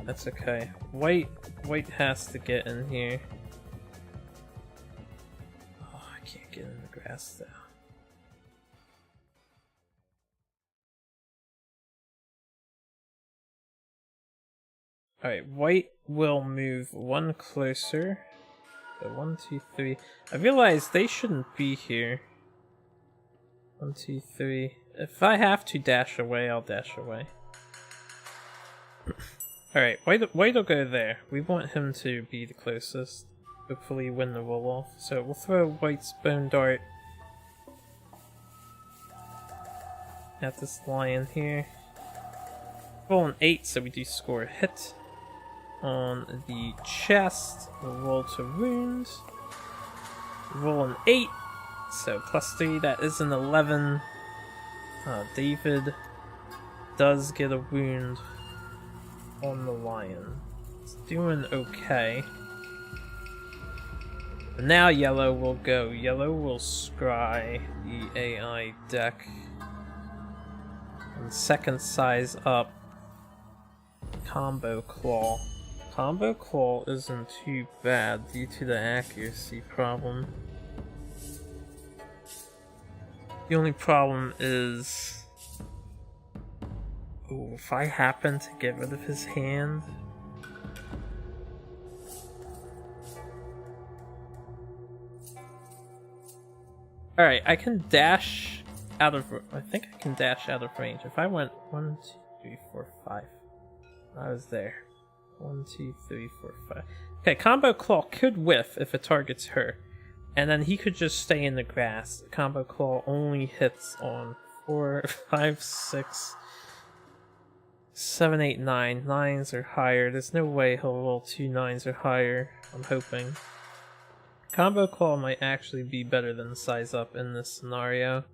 Speaker 1: That's okay. White has to get in here. Oh, I can't get in the grass though. Alright, white will move 1 closer. So 1, 2, 3. I realize they shouldn't be here. 1, 2, 3. If I have to dash away, I'll dash away. Alright, White'll go there. We want him to be the closest. Hopefully win the roll-off. So we'll throw White's Bone Dart at this lion here. Roll an 8, so we do score a hit. On the chest, we'll roll to wound. Roll an 8, so +3, that is an 11. David does get a wound on the lion. It's doing okay. But now Yellow will go. Yellow will scry the AI deck. And second size up, Combo Claw. Combo Claw isn't too bad due to the accuracy problem. The only problem is... ooh, if I happen to get rid of his hand... Alright, I can dash out of... I think I can dash out of range. If I went 1, 2, 3, 4, 5... I was there. 1, 2, 3, 4, 5... Okay, Combo Claw could whiff if it targets her. And then he could just stay in the grass. Combo Claw only hits on 4, 5, 6, 7, 8, 9. 9s or higher. There's no way he'll roll 2 9s or higher, I'm hoping. Combo Claw might actually be better than Size Up in this scenario.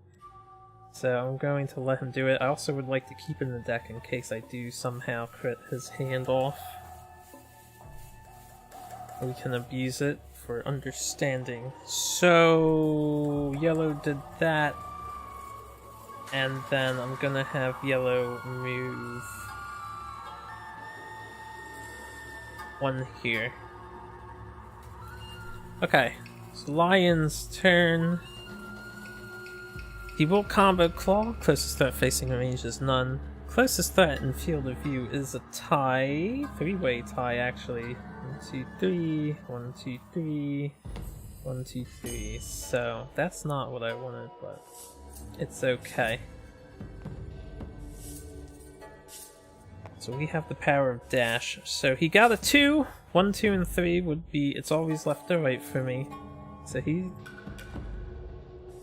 Speaker 1: So I'm going to let him do it. I also would like to keep in the deck in case I do somehow crit his hand off. We can abuse it for understanding. So Yellow did that, and then I'm gonna have Yellow move 1 here. Okay, so Lion's turn. He will Combo Claw. Closest threat facing range is none. Closest threat in field of view is a tie. 3-way tie, actually. 1, 2, 3. 1, 2, 3. 1, 2, 3. So that's not what I wanted, but it's okay. So we have the power of dash. So he got a 2. 1, 2, and 3 would be. It's always left or right for me. So he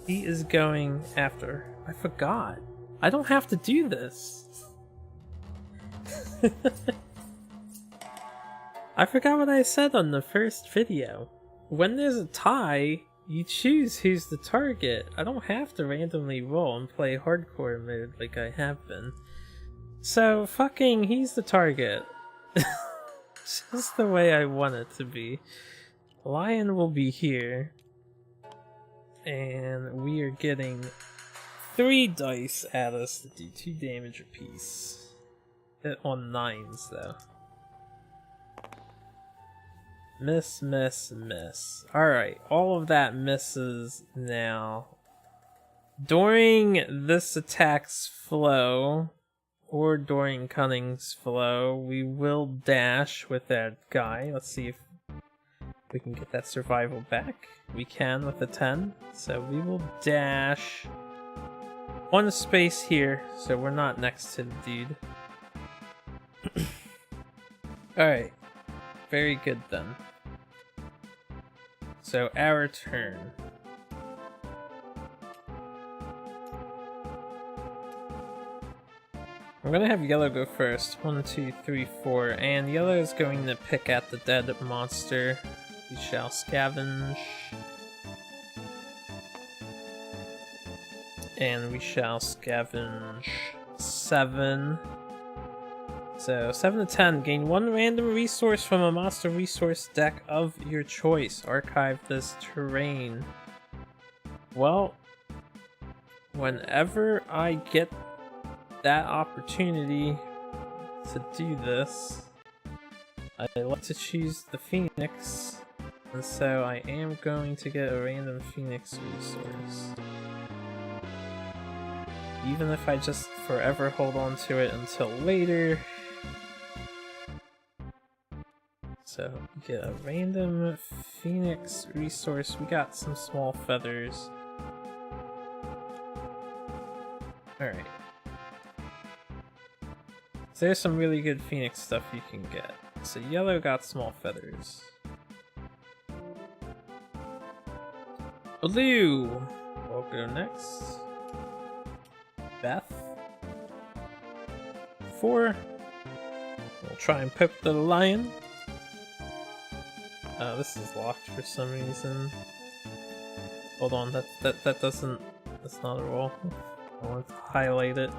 Speaker 1: is going after. I forgot. I don't have to do this. I forgot what I said on the first video. When there's a tie, you choose who's the target. I don't have to randomly roll and play hardcore mode like I have been. So fucking he's the target. Just the way I want it to be. Lion will be here. And we are getting 3 dice at us to do 2 damage apiece. Hit on 9s though. Miss, miss, miss. Alright, all of that misses now. During this attack's flow, or during Cunning's flow, we will dash with that guy. Let's see if we can get that survival back. We can with a 10. So we will dash 1 space here, so we're not next to the dude. Alright. Very good then. So our turn. I'm gonna have Yellow go first. 1, 2, 3, 4, and Yellow is going to pick at the dead monster. We shall scavenge. And we shall scavenge 7. So 7 to 10, gain 1 random resource from a monster resource deck of your choice. Archive this terrain. Well, whenever I get that opportunity to do this, I like to choose the Phoenix, and so I am going to get a random Phoenix resource. Even if I just forever hold on to it until later. So, get a random Phoenix resource. We got some small feathers. Alright. So there's some really good Phoenix stuff you can get. So yellow got small feathers. Blue will go next. Beth. 4. We'll try and poke the lion. This is locked for some reason. Hold on, that doesn't. That's not a roll. I want to highlight it.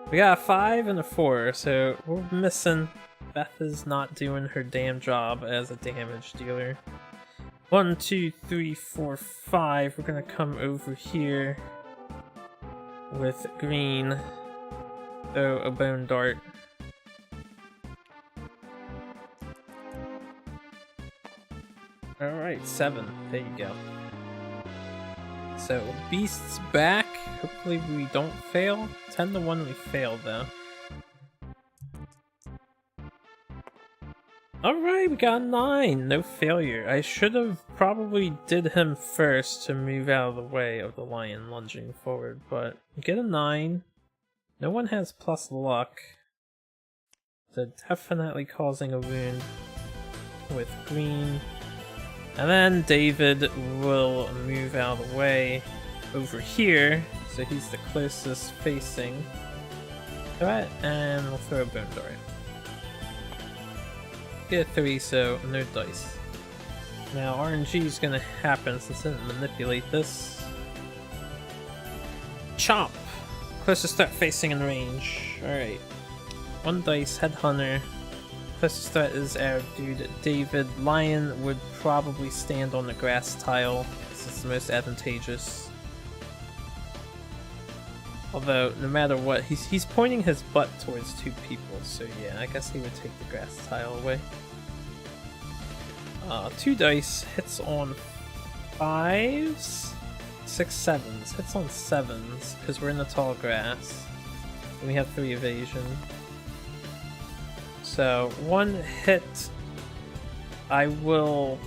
Speaker 1: We got a 5 and a 4, so we're missing. Beth is not doing her damn job as a damage dealer. 1, 2, 3, 4, 5. We're gonna come over here with green. Throw a bone dart. Alright, 7. There you go. So, beast's back. Hopefully we don't fail. 10 to 1 we failed though. Alright, we got a 9. No failure. I should have probably did him first to move out of the way of the lion lunging forward, but get a 9. No one has plus luck. So definitely causing a wound with green. And then David will move out of the way over here, so he's the closest facing. Alright, and we'll throw a bone dart. Get a 3, so no dice. Now RNG is gonna happen since I didn't manipulate this. Chomp! Closest threat facing in range. Alright. 1 dice, headhunter. Closest threat is our dude David. Lion would probably stand on the grass tile. This is the most advantageous. Although, no matter what, he's pointing his butt towards 2 people, so yeah, I guess he would take the grass tile away. 2 dice, hits on 5s, 6 7s, hits on 7s, because we're in the tall grass. And we have 3 evasion. So, 1 hit, I will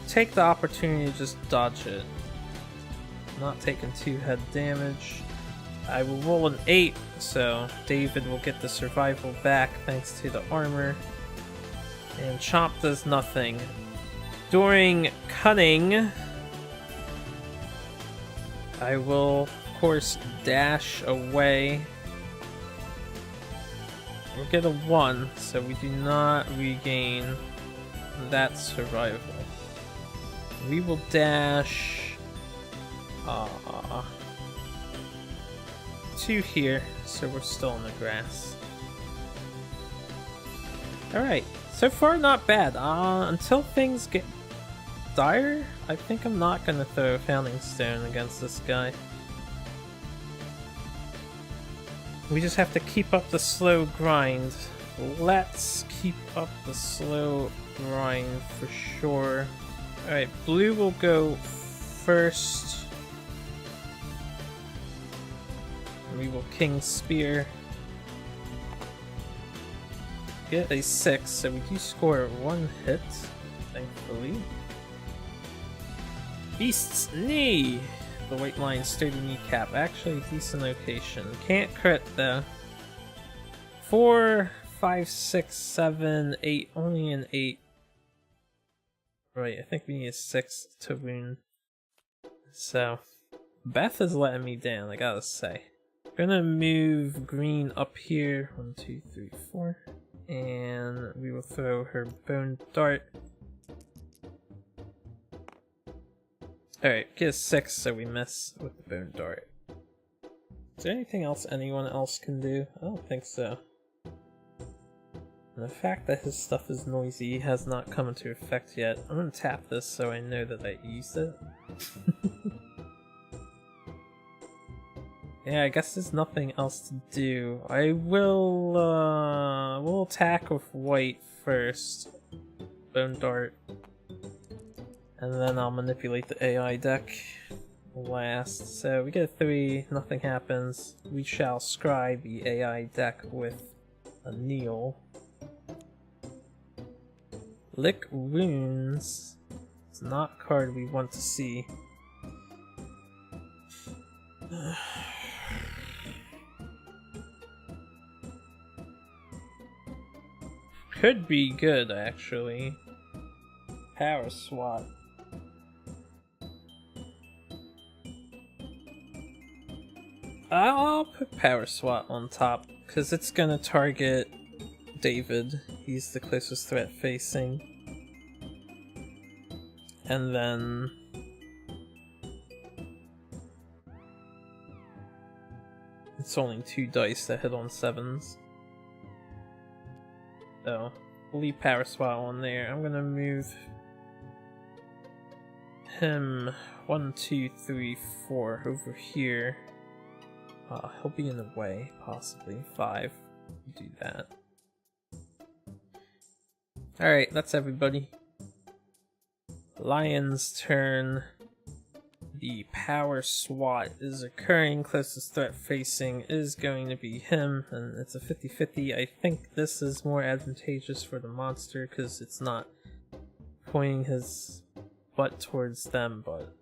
Speaker 1: take the opportunity to just dodge it. Not taking 2 head damage. I will roll an 8, so David will get the survival back thanks to the armor. And Chomp does nothing. During cutting, I will, of course, dash away. We'll get a 1, so we do not regain that survival. We will dash 2 here, so we're still in the grass. Alright, so far not bad. Until things get dire, I think I'm not gonna throw a Founding Stone against this guy. We just have to keep up the slow grind. Let's keep up the slow grind for sure. Alright, blue will go first. We will King Spear. Get a 6, so we do score 1 hit, thankfully. Beast's Knee! The white line sturdy kneecap. Actually, decent location. Can't crit though. 4, 5, 6, 7, 8. Only an 8. Right, I think we need a 6 to wound. So, Beth is letting me down, I gotta say. Gonna move green up here. 1, 2, 3, 4. And we will throw her bone dart. Alright, get a 6 so we miss with the bone dart. Is there anything else anyone else can do? I don't think so. And the fact that his stuff is noisy has not come into effect yet. I'm gonna tap this so I know that I used it. Yeah, I guess there's nothing else to do. I will, we'll attack with white first. Bone dart. And then I'll manipulate the AI deck last. So we get a 3, nothing happens. We shall scry the AI deck with a kneel. Lick Wounds. It's not a card we want to see. could be good, actually. Power SWAT. I'll put Power SWAT on top, because it's gonna target David. He's the closest threat facing. And then... it's only 2 dice that hit on 7s. So, we'll leave Power SWAT on there. I'm gonna move him 1, 2, 3, 4 over here. He'll be in the way, possibly. 5. Do that. Alright, that's everybody. Lion's turn. The power SWAT is occurring. Closest threat facing is going to be him, and it's a 50-50. I think this is more advantageous for the monster because it's not pointing his butt towards them, but...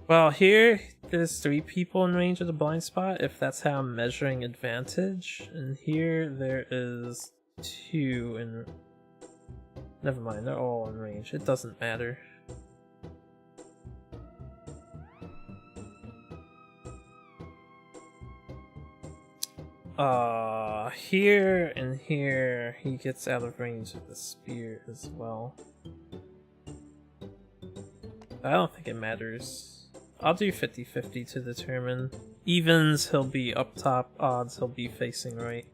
Speaker 1: well, here, there's 3 people in range of the blind spot, if that's how I'm measuring advantage. And here, there is 2 in... never mind, they're all in range. It doesn't matter. Here and here, he gets out of range of the spear as well. I don't think it matters. I'll do 50-50 to determine. Evens, he'll be up top. Odds, he'll be facing right.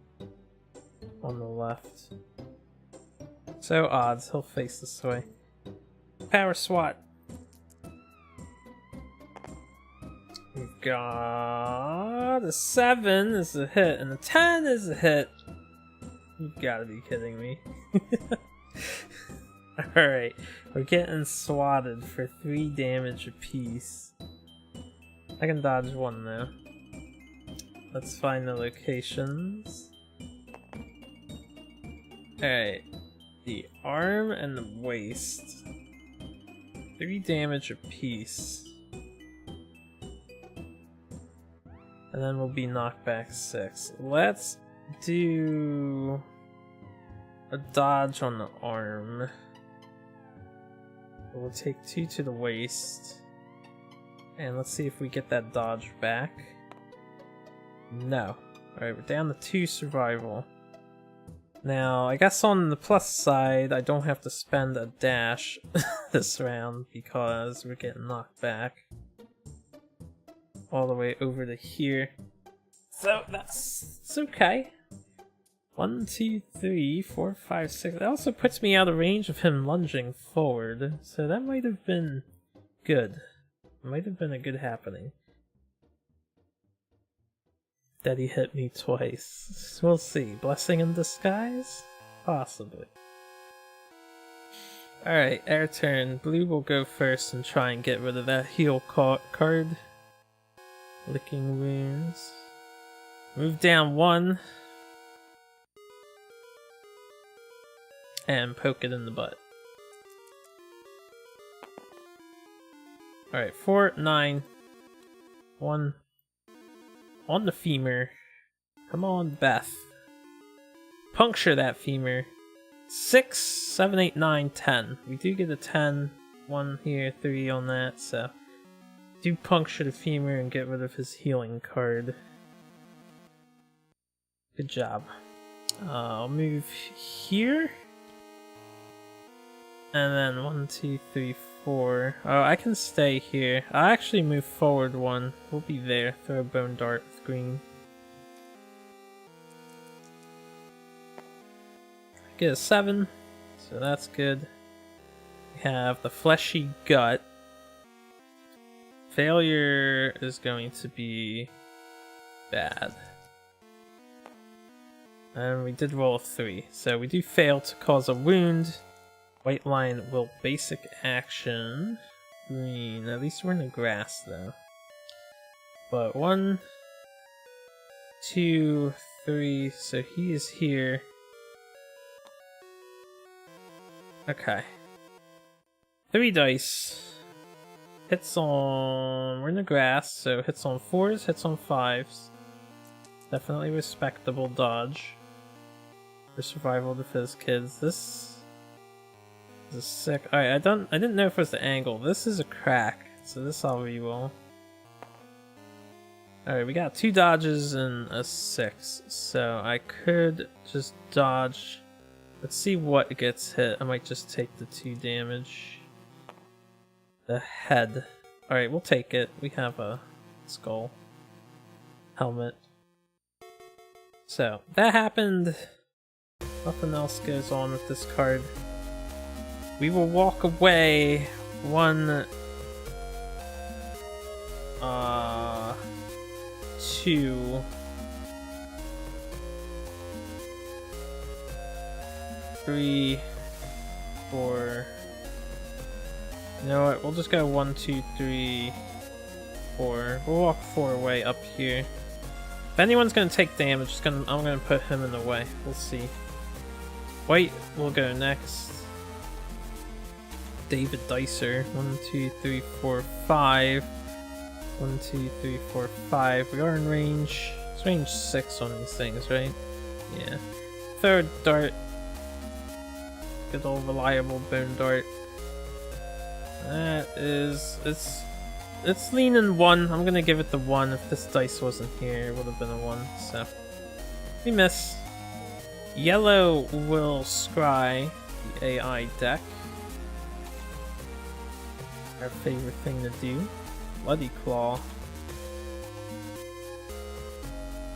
Speaker 1: On the left. So odds, he'll face this way. Power SWAT. We've got a 7 is a hit, and a 10 is a hit. You've gotta be kidding me. Alright, we're getting swatted for 3 damage apiece. I can dodge 1 now. Let's find the locations. Alright, the arm and the waist. 3 damage apiece. And then we'll be knocked back 6. Let's do a dodge on the arm. We'll take 2 to the waist. And let's see if we get that dodge back. No. Alright, we're down to 2 survival. Now, I guess on the plus side, I don't have to spend a dash this round because we're getting knocked back all the way over to here. So it's okay. 1, 2, 3, 4, 5, 6. It also puts me out of range of him lunging forward, so that might have been good. It might have been a good happening. That he hit me twice. We'll see. Blessing in disguise? Possibly. Alright, our turn. Blue will go first and try and get rid of that heal card. Licking wounds. Move down 1. And poke it in the butt. Alright, 4, 9, 1. On the femur. Come on, Beth. Puncture that femur. 6, 7, 8, 9, 10. We do get a 10. 1 here, 3 on that, so... do puncture the femur and get rid of his healing card. Good job. I'll move here. And then 1, 2, 3, 4. Oh, I can stay here. I'll actually move forward 1. We'll be there. Throw a bone dart with green. Get a 7. So that's good. We have the fleshy gut. Failure is going to be bad. And we did roll a 3. So we do fail to cause a wound. White line will basic action. Green. At least we're in the grass though. But 1, 2, 3. So he is here. Okay. 3 dice. Hits on... we're in the grass, so hits on 4s, hits on 5s. Definitely respectable dodge for survival of the Fizz kids. This is sick. Alright, I didn't know if it was the angle. This is a crack, so this I'll reroll. Alright, we got 2 dodges and a 6, so I could just dodge. Let's see what gets hit. I might just take the 2 damage. The head. Alright, we'll take it. We have a skull helmet. So, that happened. Nothing else goes on with this card. We will walk away 1, 2, 3, 4. You know what? We'll just go 1, 2, 3, 4. We'll walk 4 away up here. If anyone's gonna take damage, I'm gonna put him in the way. We'll see. White will go next. David Dicer. 1, 2, 3, 4, 5. 1, 2, 3, 4, 5. We are in range. It's range 6 on these things, right? Yeah. Third dart. Good old reliable bone dart. That is... It's leaning 1. I'm gonna give it the 1. If this dice wasn't here, it would have been a 1. So we miss. Yellow will scry the AI deck. Our favorite thing to do. Bloody Claw.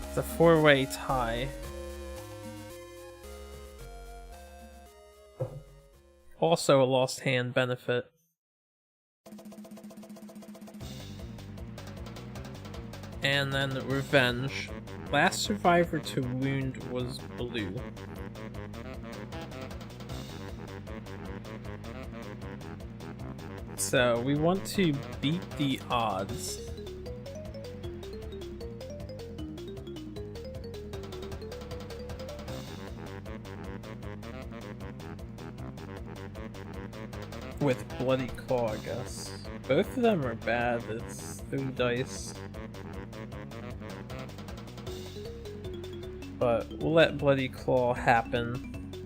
Speaker 1: It's a 4-way tie. Also a lost hand benefit. And then Revenge. Last survivor to wound was blue. So we want to beat the odds. With Bloody Claw, I guess. Both of them are bad. It's 3 dice. But we'll let Bloody Claw happen.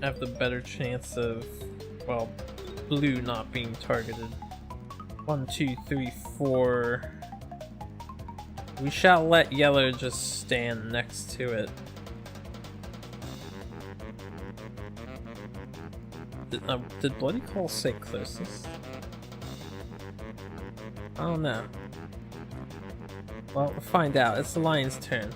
Speaker 1: Have the better chance of, well, blue not being targeted. 1, 2, 3, 4. We shall let yellow just stand next to it. Did Bloody Claw say closest? I don't know. Well, we'll find out. It's the lion's turn.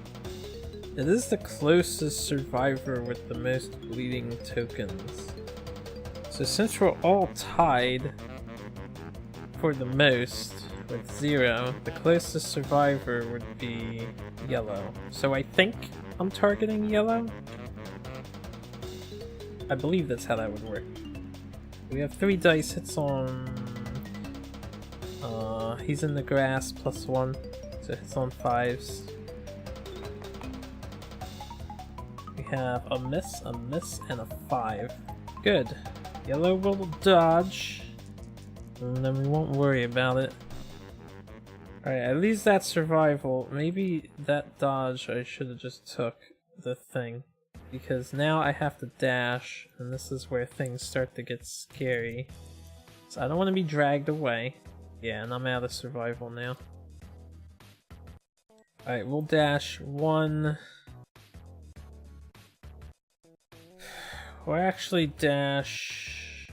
Speaker 1: It is the closest survivor with the most bleeding tokens. So since we're all tied for the most with 0, the closest survivor would be yellow. So I think I'm targeting yellow. I believe that's how that would work. We have 3 dice hits on... he's in the grass, +1. So hits on 5s. We have a miss, and a 5. Good. Yellow will dodge. And then we won't worry about it. Alright, at least that's survival. Maybe that dodge I should have just took the thing. Because now I have to dash, and this is where things start to get scary. So I don't want to be dragged away. Yeah, and I'm out of survival now. Alright, we'll dash 1. We'll actually dash...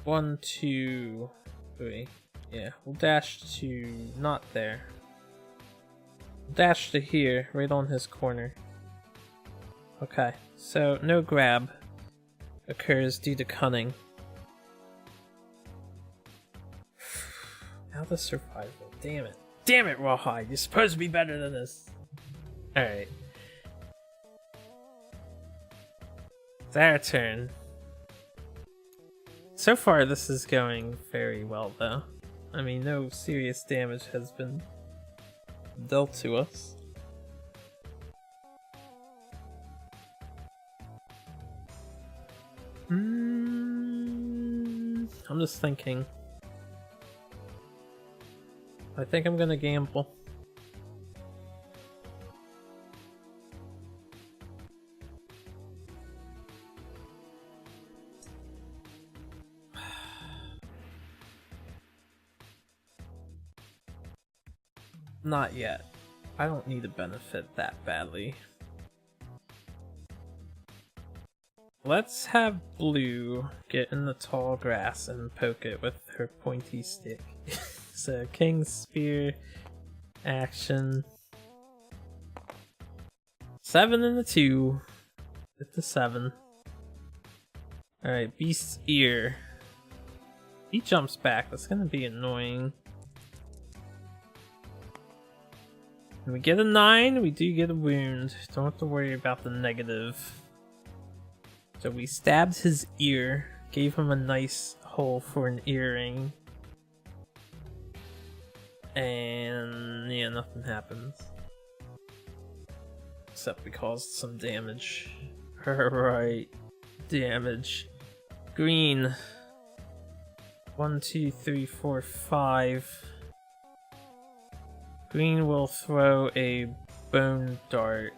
Speaker 1: 1, 2, 3. Yeah, we'll dash to not there. Dash to here, right on his corner. Okay, so no grab occurs due to cunning. Now the survival. Damn it. Damn it, Rawhide. You're supposed to be better than this. Alright. It's our turn. So far, this is going very well, though. I mean, no serious damage has been dealt to us. I'm just thinking. I think I'm gonna gamble. Not yet. I don't need a benefit that badly. Let's have Blue get in the tall grass and poke it with her pointy stick. So, King's Spear, action. 7 and a 2. With the 7. Alright, Beast's Ear. He jumps back, that's gonna be annoying. When we get a 9, we do get a wound. Don't have to worry about the negative. So we stabbed his ear, gave him a nice hole for an earring. And yeah, nothing happens. Except we caused some damage. Alright, damage. Green. 1, 2, 3, 4, 5. Green will throw a bone dart.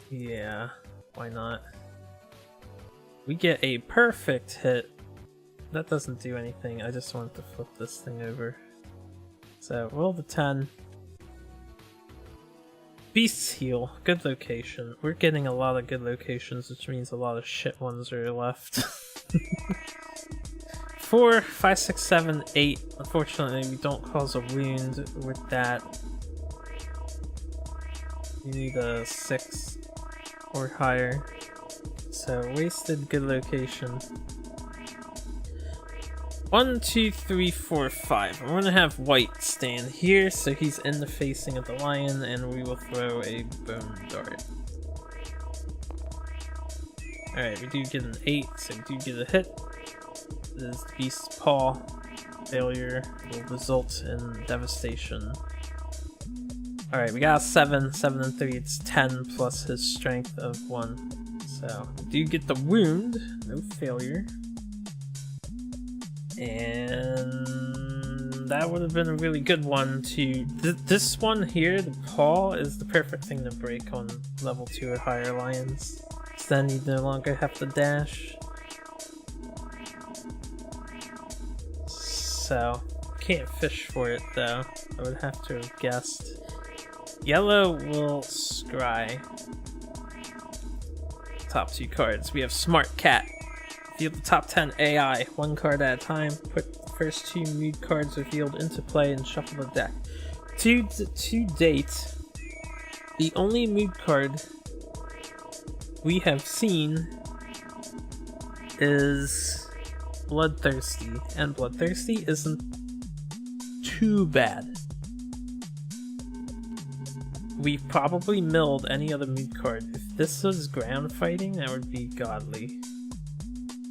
Speaker 1: Yeah, why not? We get a perfect hit. That doesn't do anything, I just want to flip this thing over. So, roll the 10. Beast's Heal, good location. We're getting a lot of good locations, which means a lot of shit ones are left. 4, 5, 6, 7, 8. Unfortunately, we don't cause a wound with that. We need a 6 or higher. So, wasted good location. 1, 2, 3, 4, 5. I'm gonna have White stand here, so he's in the facing of the lion, and we will throw a bone dart. Alright, we do get an 8, so we do get a hit. This is the Beast's Paw. Failure will result in devastation. Alright, we got a 7. 7 and 3, it's 10 plus his strength of 1. So, we do get the wound, no failure. And that would have been a really good one to... This one here, the paw, is the perfect thing to break on level 2 or higher lions. So then you no longer have to dash. So, can't fish for it though. I would have to have guessed. Yellow will scry. Top 2 cards. We have Smart Cat. Reveal the top 10 AI, 1 card at a time. Put the first 2 mood cards revealed into play and shuffle the deck. To date, the only mood card we have seen is Bloodthirsty, and Bloodthirsty isn't too bad. We probably milled any other mood card. If this was ground fighting, that would be godly.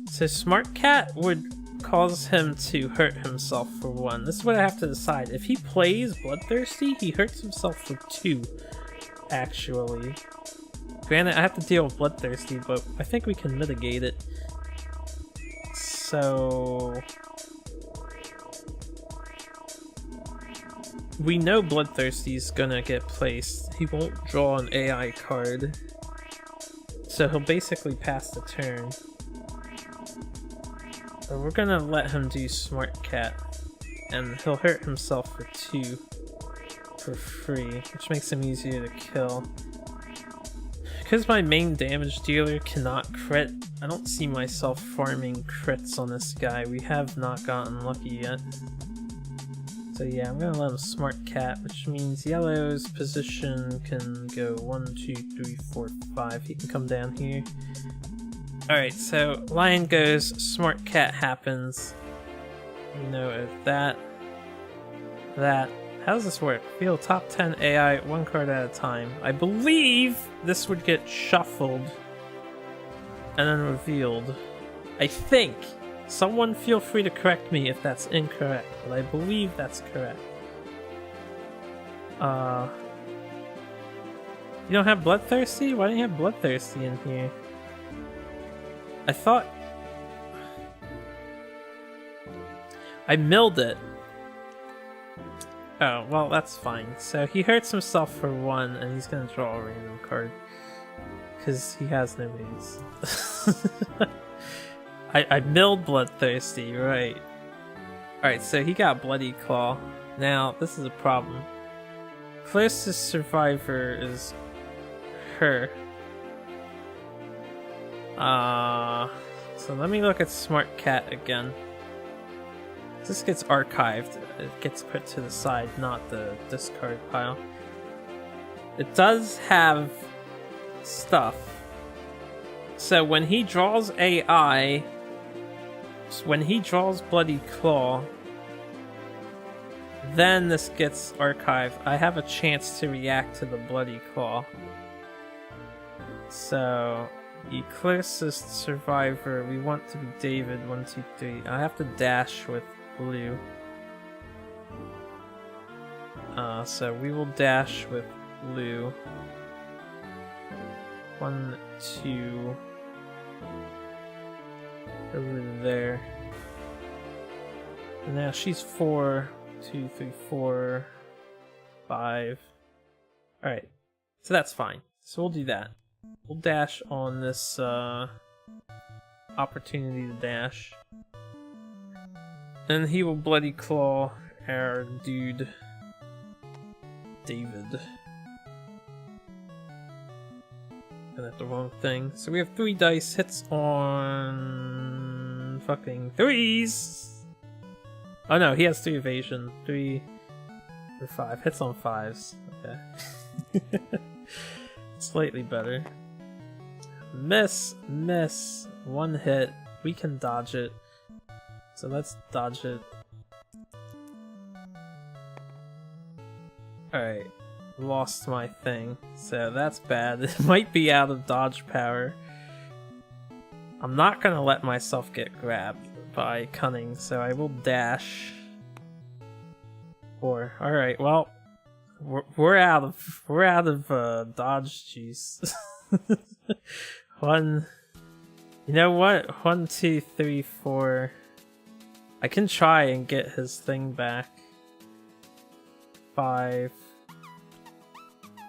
Speaker 1: So Smart Cat would cause him to hurt himself for 1. This is what I have to decide. If he plays Bloodthirsty, he hurts himself for 2, actually. Granted, I have to deal with Bloodthirsty, but I think we can mitigate it. So... we know Bloodthirsty's gonna get placed. He won't draw an AI card. So he'll basically pass the turn. So we're gonna let him do Smart Cat. And he'll hurt himself for 2 for free, which makes him easier to kill. Because my main damage dealer cannot crit, I don't see myself farming crits on this guy. We have not gotten lucky yet. So yeah, I'm gonna let him Smart Cat, which means Yellow's position can go 1, 2, 3, 4, 5. He can come down here. Alright, so Lion goes, Smart Cat happens. You know, if that. How does this work? Reveal top 10 AI, 1 card at a time. I believe this would get shuffled and then revealed. I think. Someone feel free to correct me if that's incorrect, but I believe that's correct. You don't have Bloodthirsty? Why don't you have Bloodthirsty in here? I thought... I milled it. Oh, well, that's fine. So he hurts himself for 1, and he's gonna draw a random card. Because he has no moves. I milled Bloodthirsty, right. Alright, so he got Bloody Claw. Now, this is a problem. Closest survivor is her. So let me look at Smart Cat again. This gets archived. It gets put to the side, not the discard pile. It does have stuff. So when he draws AI, when he draws Bloody Claw, then this gets archived. I have a chance to react to the Bloody Claw. So the closest survivor we want to be David. 1, 2, 3. I have to dash with blue. So we will dash with blue. 1, 2. Over there. And now she's 4, 2, 3, 4, 5. Alright. So that's fine. So we'll do that. We'll dash on this opportunity to dash. And he will Bloody Claw our dude David. And at the wrong thing. So we have 3 dice, hits on fucking 3s. Oh no, he has 3 evasion. 3 or 5. Hits on 5s. Okay. Slightly better. Miss, miss. 1 hit. We can dodge it. So let's dodge it. Alright. Lost my thing. So that's bad. It might be out of dodge power. I'm not gonna let myself get grabbed by cunning, so I will dash. 4. Alright, well. We're out of dodge juice. 1. You know what? 1, 2, 3, 4. I can try and get his thing back. 5.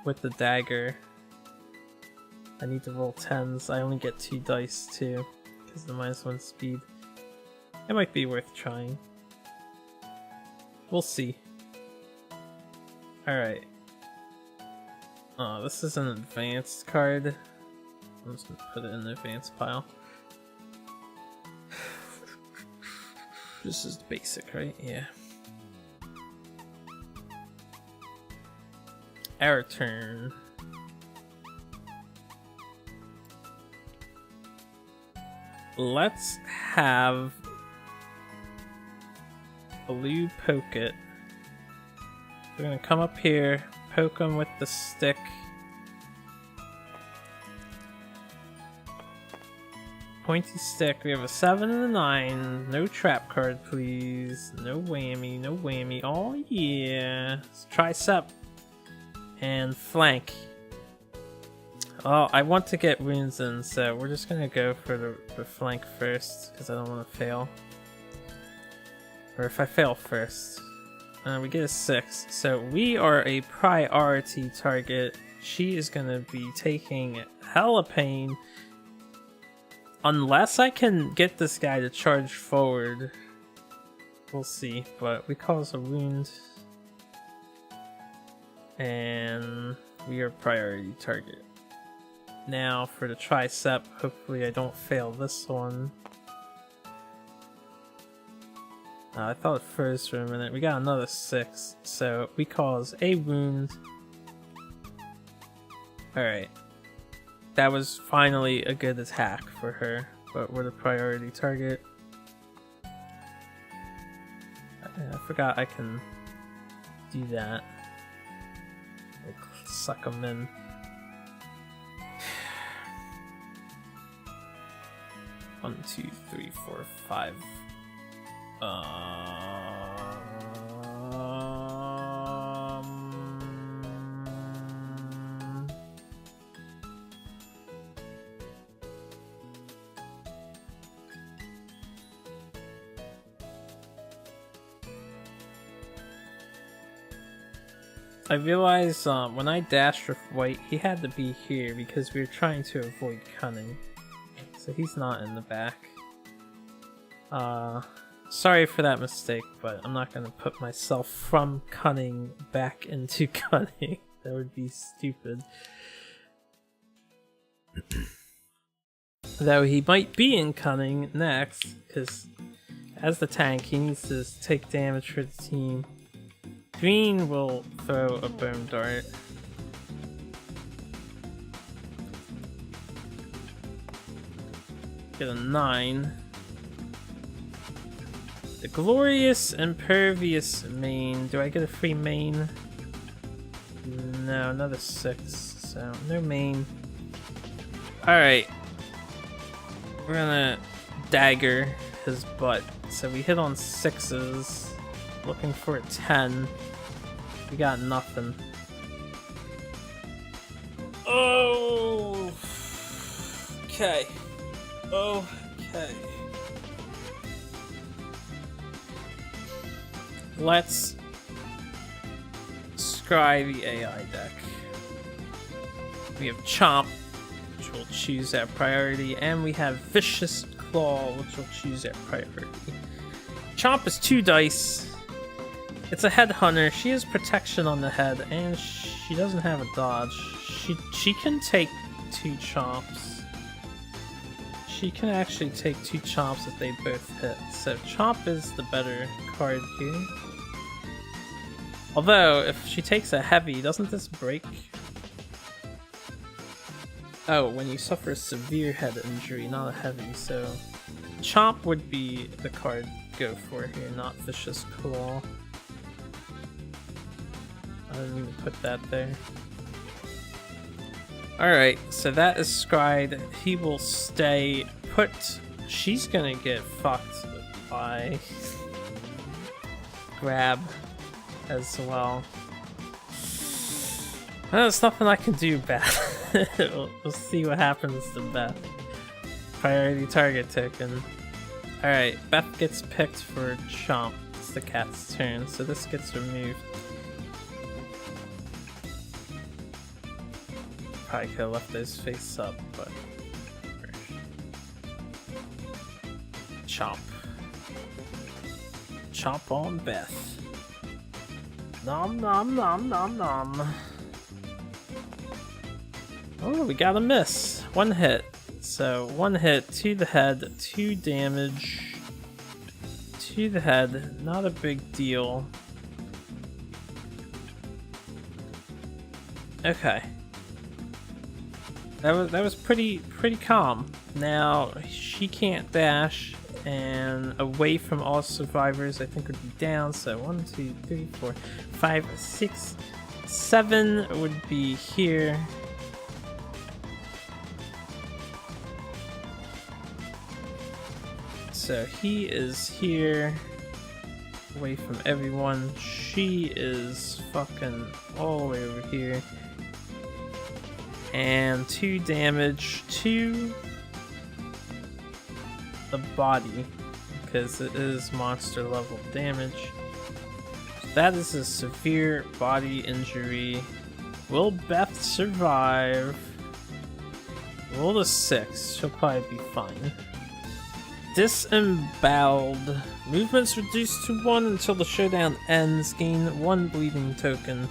Speaker 1: With the dagger. I need to roll 10s. I only get 2 dice too, because of the -1 speed. It might be worth trying. We'll see. Alright. Oh, this is an advanced card. I'm just gonna put it in the advanced pile. This is basic, right? Yeah. Our turn. Let's have Blue poke it. We're gonna come up here, poke him with the stick. Pointy stick. We have a 7 and a 9. No trap card, please. No whammy, no whammy. Oh yeah. Let's tricep and flank. Oh, I want to get wounds in, so we're just gonna go for the flank first, because I don't want to fail. Or if I fail first. We get a 6, so we are a priority target. She is gonna be taking hella pain. Unless I can get this guy to charge forward. We'll see, but we cause a wound. And we are priority target. Now for the tricep, hopefully I don't fail this one. I thought it froze for a minute. We got another 6, so we cause a wound. Alright. That was finally a good attack for her, but we're the priority target. I forgot I can do that. Like, suck them in. One, 2, 3, 4, 5. I realized when I dashed with white, he had to be here because we were trying to avoid cunning. So he's not in the back. Sorry for that mistake, but I'm not gonna put myself from cunning back into cunning. That would be stupid. Though he might be in cunning next, because as the tank, he needs to take damage for the team. Green will throw a boom dart. Get a 9. The glorious impervious main. Do I get a free main? No, another 6. So no main. Alright. We're gonna dagger his butt. So we hit on 6s. Looking for a 10. We got nothing. Oh. Okay. Okay. Let's scry the AI deck. We have Chomp, which will choose our priority, and we have Vicious Claw, which will choose our priority. Chomp is 2 dice. It's a headhunter. She has protection on the head, and she doesn't have a dodge. She can take 2 chomps. She can actually take 2 chomps if they both hit. So Chomp is the better card here. Although, if she takes a heavy, doesn't this break? Oh, when you suffer a severe head injury, not a heavy, so... Chomp would be the card to go for here, not Vicious Claw. I didn't even put that there. Alright, so that is scried. He will stay put. She's gonna get fucked by grab as well. There's nothing I can do, Beth. we'll see what happens to Beth. Priority target token. Alright, Beth gets picked for Chomp. It's the cat's turn, so this gets removed. Probably could have left those face up, but... Chomp. Chomp on Beth. Nom nom nom nom nom. Oh, we got a miss. 1 hit. So 1 hit to the head, 2 damage to the head. Not a big deal. Okay. That was pretty calm. Now she can't dash, and away from all survivors I think would be down. So 1, 2, 3, 4, 5, 6, 7 would be here. So he is here, away from everyone. She is fucking all the way over here. And 2 damage to the body, because it is monster level damage. That is a severe body injury. Will Beth survive? Roll a 6. She'll probably be fine. Disemboweled. Movement's reduced to 1 until the showdown ends. Gain 1 bleeding token.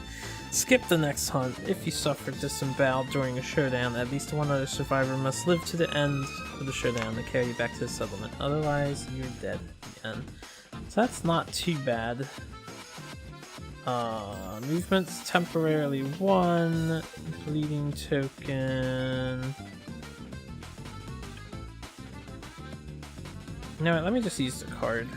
Speaker 1: Skip the next hunt. If you suffer disemboweled during a showdown, at least 1 other survivor must live to the end of the showdown to carry you back to the settlement. Otherwise, you're dead at the end. So that's not too bad. Movement's temporarily 1. Bleeding token. You know what, let me just use the card.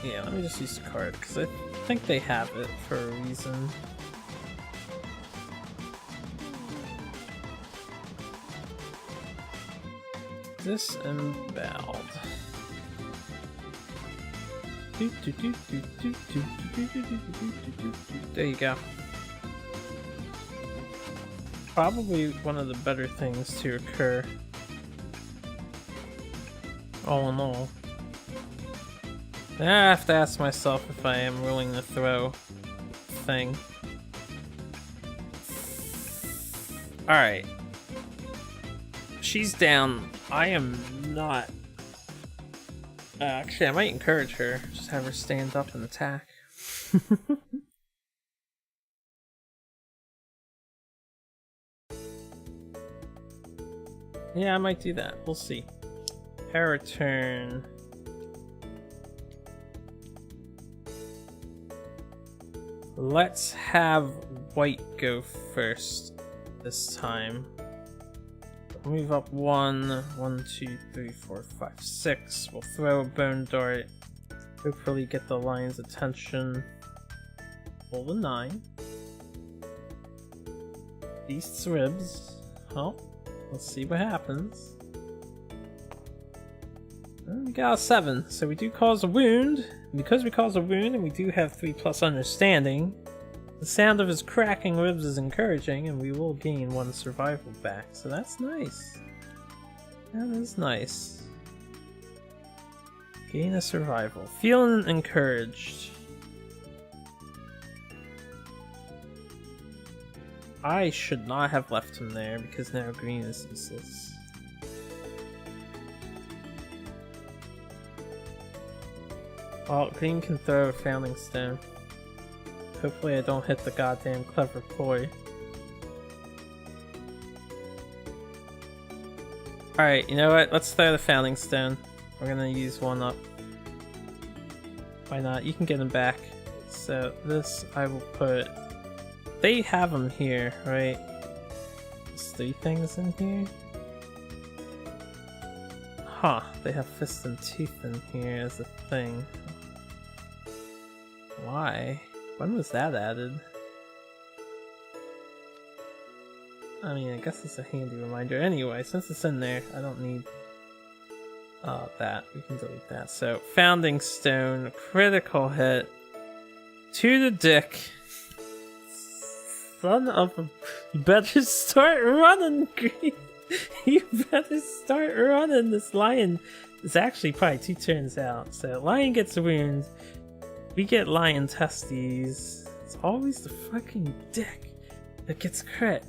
Speaker 1: Yeah, let me just use the card, because I think they have it for a reason. Disemboweled. There you go. Probably one of the better things to occur. all in all. I have to ask myself if I am willing to throw thing. Alright. She's down. I am not. Actually, I might encourage her. Just have her stand up and attack. Yeah, I might do that. We'll see. Her turn. Let's have white go first this time. Move up 1, 1, 2, 3, 4, 5, 6. We'll throw a bone dart. Hopefully get the lion's attention. Roll the 9. Beast's ribs. Oh, let's see what happens. We got a 7, so we do cause a wound. Because we cause a wound and we do have 3+ understanding, the sound of his cracking ribs is encouraging, and we will gain 1 survival back, so that's nice. That is nice. Gain a survival. Feeling encouraged. I should not have left him there, because now green is useless. Well, green can throw a founding stone. Hopefully I don't hit the goddamn clever ploy. Alright, you know what? Let's throw the founding stone. We're gonna use 1 up. Why not? You can get him back. So this I will put... They have them here, right? There's 3 things in here? Huh, they have fist and teeth in here as a thing. Why? When was that added? I mean, I guess it's a handy reminder. Anyway, since it's in there, I don't need that. We can delete that. So, founding stone, critical hit to the dick. Son of a... You better start running, Green! You better start running! This lion is actually probably 2 turns out. So, lion gets a wound. We get lion testes. It's always the fucking dick that gets crit.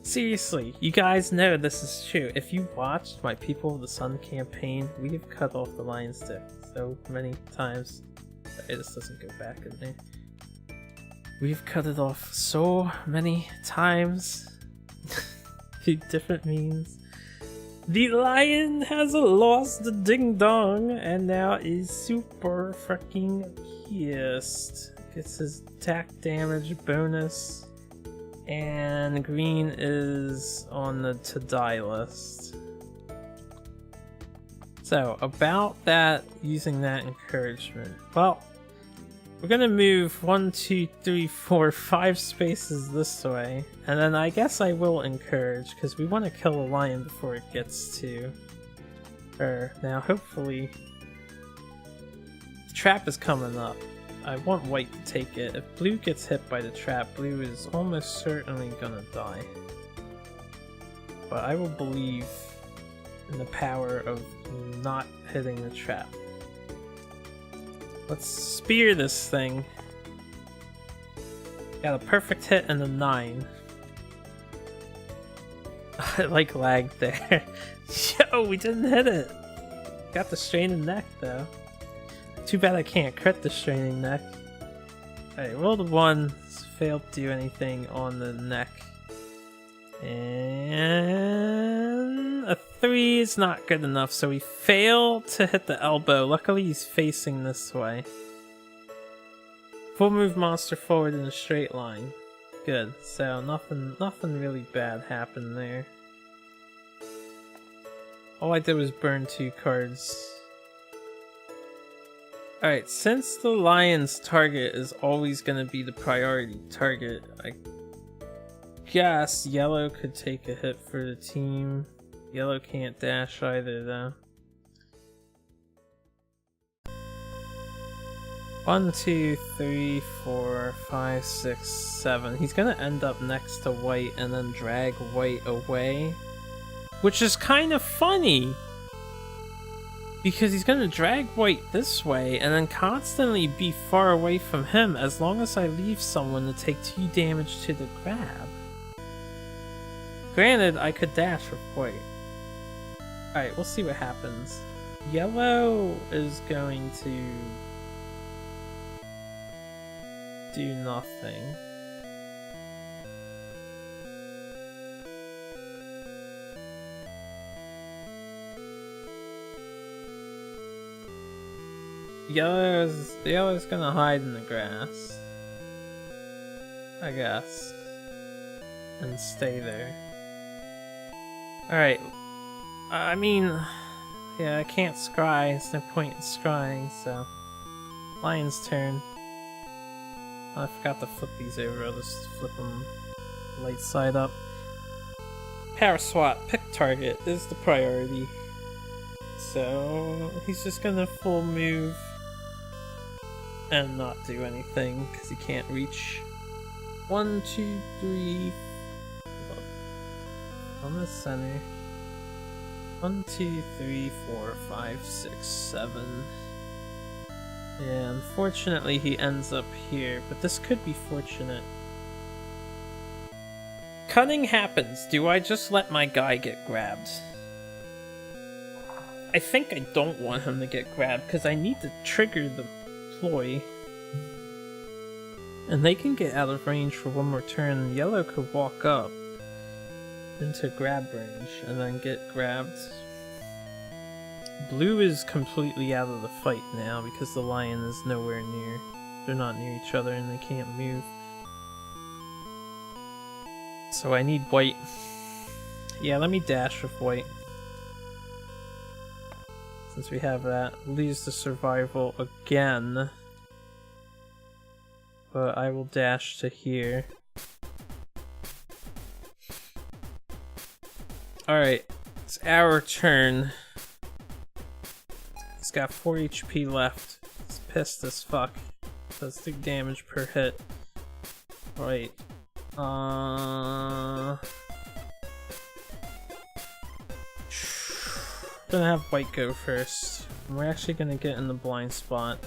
Speaker 1: Seriously, you guys know this is true. If you watched my People of the Sun campaign, we have cut off the lion's dick so many times. Sorry, this doesn't go back in there. We've cut it off so many times. Through different means. The lion has lost the ding dong and now is super fucking pissed. Gets his attack damage bonus. And green is on the to die list. So, about that, using that encouragement. Well, we're gonna move 1, 2, 3, 4, 5 spaces this way, and then I guess I will encourage, because we want to kill a lion before it gets to her. Now, hopefully, the trap is coming up. I want white to take it. If blue gets hit by the trap, blue is almost certainly gonna die. But I will believe in the power of not hitting the trap. Let's spear this thing. Got a perfect hit and a 9. I like lagged there. Yo, we didn't hit it. Got the straining neck though. Too bad I can't crit the straining neck. Alright, rolled a 1. Failed to do anything on the neck. And a 3 is not good enough, so we fail to hit the elbow. Luckily he's facing this way. Full move monster forward in a straight line. Good. So nothing really bad happened there. All I did was burn 2 cards. Alright, since the lion's target is always going to be the priority target, I guess yellow could take a hit for the team. Yellow can't dash either though. 1, 2, 3, 4, 5, 6, 7. He's gonna end up next to white and then drag white away. Which is kind of funny. Because he's gonna drag white this way and then constantly be far away from him as long as I leave someone to take 2 damage to the grab. Granted, I could dash with white. Alright, we'll see what happens. Yellow is going to do nothing. Yellow's gonna hide in the grass, I guess, and stay there. Alright, I mean, yeah, I can't scry, there's no point in scrying, so Lion's turn. Oh, I forgot to flip these over, I'll just flip them light side up. Power swap, pick target is the priority. So he's just gonna full move and not do anything because he can't reach. 1, 2, 3. On the center. 1, 2, 3, 4, 5, 6, 7. Yeah, unfortunately he ends up here, but this could be fortunate. Cutting happens. Do I just let my guy get grabbed? I think I don't want him to get grabbed because I need to trigger the ploy. And they can get out of range for 1 more turn. Yellow could walk up into grab range and then get grabbed. Blue is completely out of the fight now because the lion is nowhere near. They're not near each other and they can't move. So I need white. Yeah, let me dash with white. Since we have that, lose the survival again. But I will dash to here. Alright, it's our turn. He's got 4 HP left. He's pissed as fuck. Does 3 damage per hit. Alright. Gonna have white go first. We're actually gonna get in the blind spot.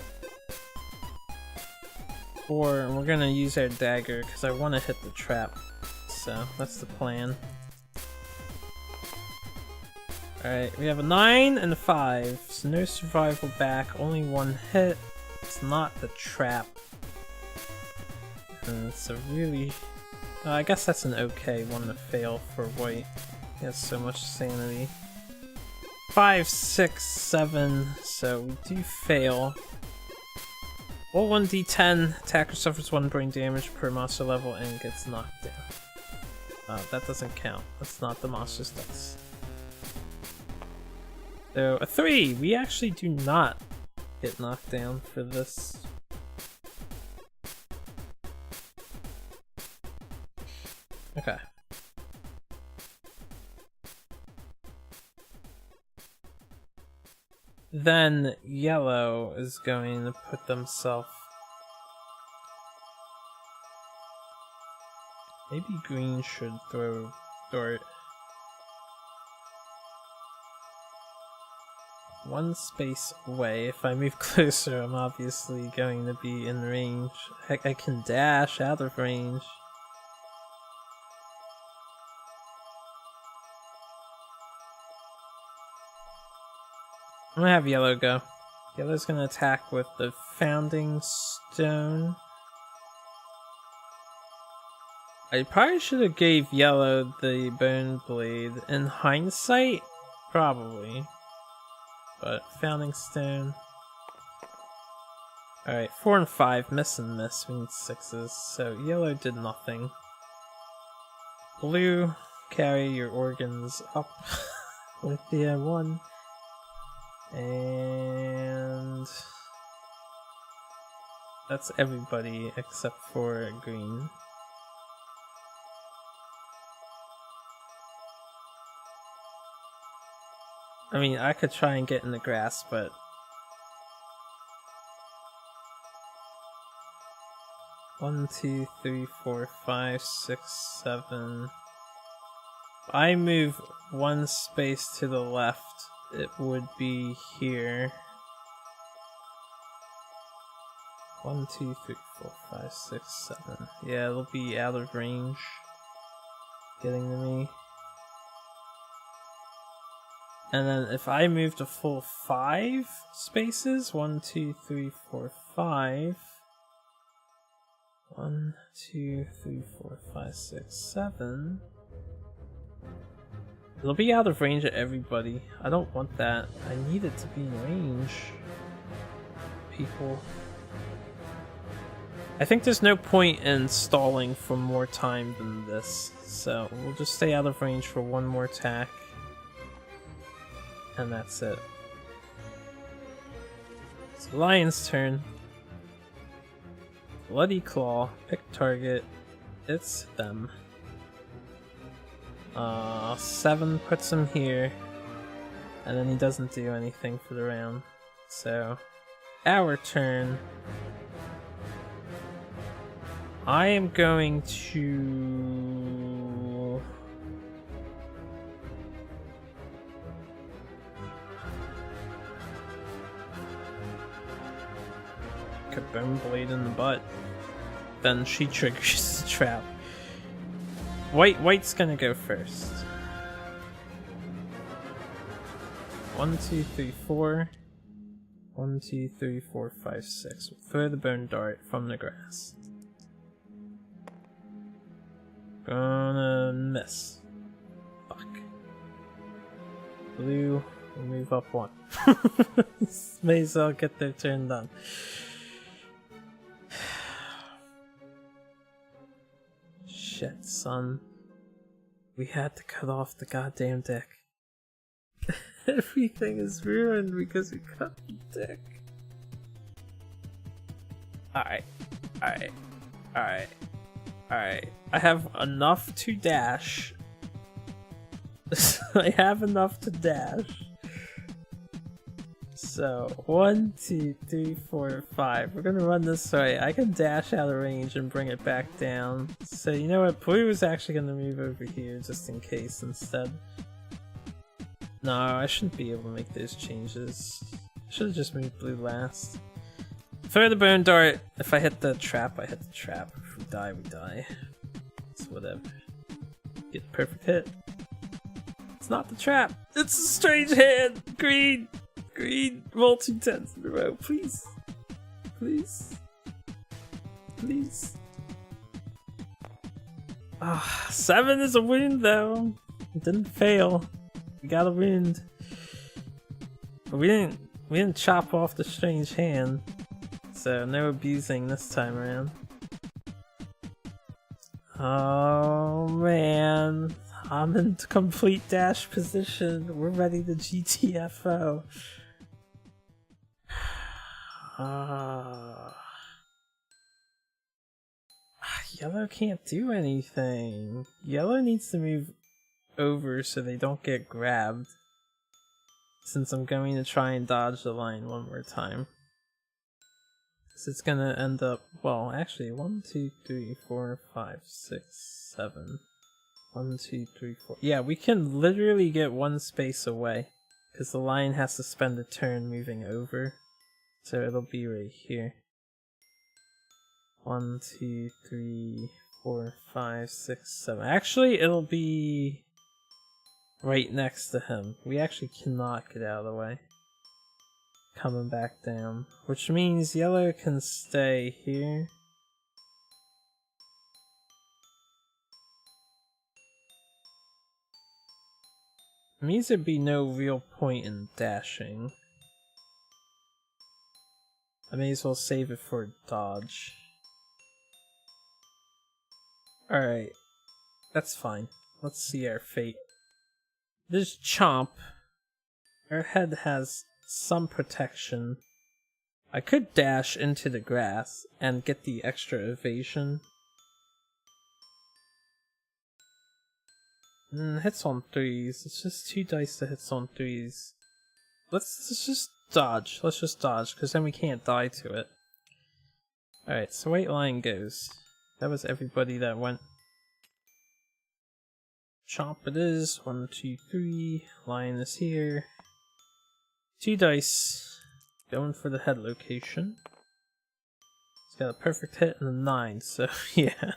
Speaker 1: Or we're gonna use our dagger because I want to hit the trap. So that's the plan. Alright, we have a 9 and a 5. So no survival back, only 1 hit. It's not the trap. And it's a really... I guess that's an okay one to fail for white. He has so much sanity. 5, 6, 7, so we do fail. Roll 1d10, attacker suffers 1 brain damage per monster level and gets knocked down. That doesn't count, that's not the monster's dice. So, a 3! We actually do not get knocked down for this. Okay. Then yellow is going to put themselves... Maybe green should throw Dart. 1 space away. If I move closer, I'm obviously going to be in range. Heck, I can dash out of range. I'm gonna have yellow go. Yellow's gonna attack with the founding stone. I probably should have gave yellow the bone blade. In hindsight, probably. But founding stone. Alright, 4 and 5, miss and miss. We need 6s. So yellow did nothing. Blue, carry your organs up with the 1. And that's everybody except for green. I mean, I could try and get in the grass, but one, 2, 3, 4, 5, 6, 7. I move 1 space to the left. it would be here. 1, 2, 3, 4, 5, 6, 7. Yeah, it'll be out of range. Getting to me. And then if I moved a full 5 spaces, 1, 2, 3, 4, 5. 1, 2, 3, 4, 5, 6, 7. It'll be out of range of everybody. I don't want that. I need it to be in range. People. I think there's no point in stalling for more time than this. So we'll just stay out of range for one more attack. And that's it. It's the Lion's turn. Bloody Claw, pick target. It's them. 7 puts him here. And then he doesn't do anything for the round. So, our turn. I am going to... Kabone Blade in the butt. Then she triggers the trap. White's gonna go first. 1, 2, 3, 4. 1, 2, 3, 4, 5, 6. We'll throw the bone dart from the grass. Gonna miss. Fuck. Blue will move up 1. May as well get their turn done. Shit, son. We had to cut off the goddamn deck. Everything is ruined because we cut the deck. Alright. I have enough to dash. I have enough to dash. So, 1, 2, 3, 4, 5. We're gonna run this way. I can dash out of range and bring it back down. So, you know what? Blue is actually gonna move over here just in case instead. No, I shouldn't be able to make those changes. I should have just moved blue last. Throw the bone dart. If I hit the trap, I hit the trap. If we die, we die. It's whatever. Get the perfect hit. It's not the trap. It's a strange hand. Green. Green. Roll 2 10s in a row. Please. Please. Please. 7 is a wound though. It didn't fail. We got a wound. But we didn't chop off the strange hand. So no abusing this time around. Oh man. I'm in complete dash position. We're ready to GTFO. Yellow can't do anything. Yellow needs to move over so they don't get grabbed. Since I'm going to try and dodge the line one more time. So it's gonna end up, well, actually, 1, 2, 3, 4, 5, 6, 7. 1, 2, 3, 4. Yeah, we can literally get 1 space away. Because the line has to spend a turn moving over. So it'll be right here. 1, 2, 3, 4, 5, 6, 7. Actually, it'll be right next to him. We actually cannot get out of the way. Coming back down. Which means yellow can stay here. It means there'd be no real point in dashing. I may as well save it for dodge. Alright. That's fine. Let's see our fate. This Chomp. Our head has some protection. I could dash into the grass and get the extra evasion. Hits on 3s. It's just 2 dice that hits on 3s. Let's just dodge. Let's just dodge, because then we can't die to it. Alright, so white line goes. That was everybody that went. Chomp it is. 1, 2, 3. Lion is here. 2 dice. Going for the head location. He's got a perfect hit and a 9, so yeah.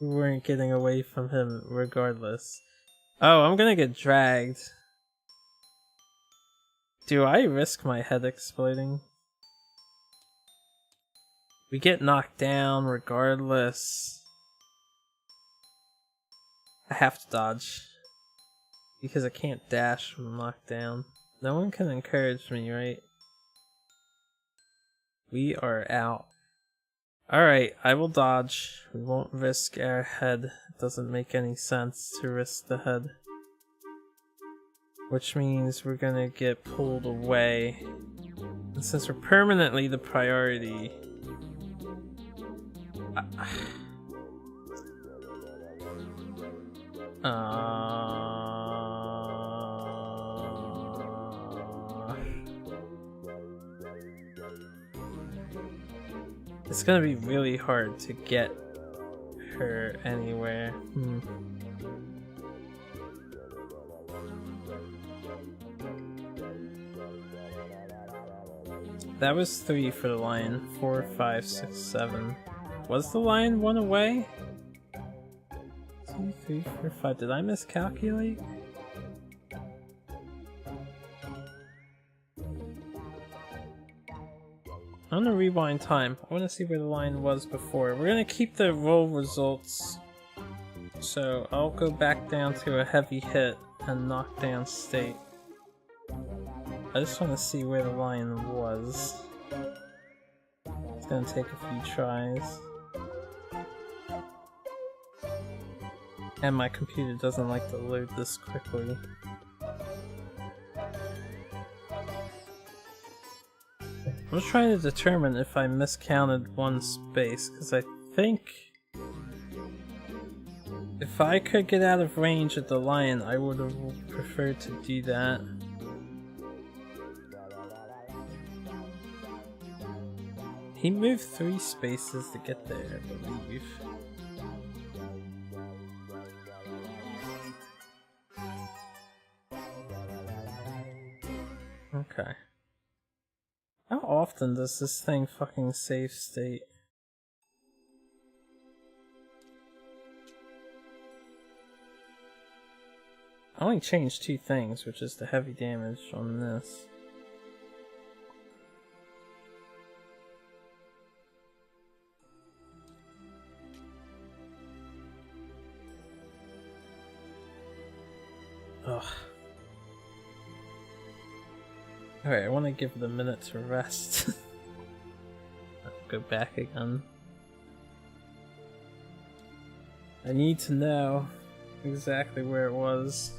Speaker 1: We weren't getting away from him regardless. Oh, I'm gonna get dragged. Do I risk my head exploding? We get knocked down regardless. I have to dodge. Because I can't dash from knocked down. No one can encourage me, right? We are out. Alright, I will dodge. We won't risk our head. It doesn't make any sense to risk the head. Which means we're gonna get pulled away. And since we're permanently the priority... It's gonna be really hard to get her anywhere. That was 3 for the lion. 4, 5, 6, 7. Was the lion 1 away? 2, 3, 4, 5. Did I miscalculate? I'm gonna rewind time. I wanna see where the lion was before. We're gonna keep the roll results. So I'll go back down to a heavy hit and knockdown state. I just want to see where the lion was. It's gonna take a few tries. And my computer doesn't like to load this quickly. I'm just trying to determine if I miscounted one space, because I think if I could get out of range of the lion, I would have preferred to do that. He moved 3 spaces to get there, I believe. Okay. How often does this thing fucking save state? I only changed 2 things, which is the heavy damage on this. Ugh. Alright, I want to give it a minute to rest. I'll go back again. I need to know exactly where it was.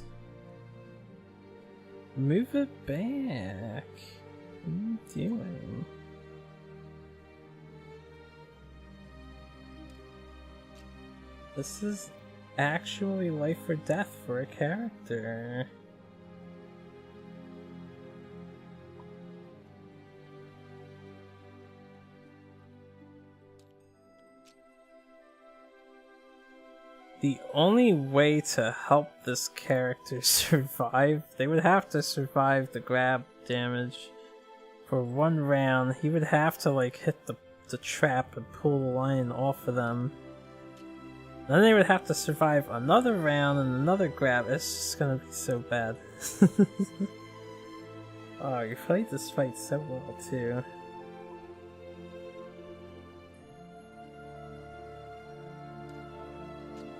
Speaker 1: Move it back. What are you doing? This is actually life or death for a character. The only way to help this character survive, they would have to survive the grab damage for 1 round. He would have to like hit the trap and pull the lion off of them. Then they would have to survive another round and another grab. It's just gonna be so bad. Oh, you played this fight so well too.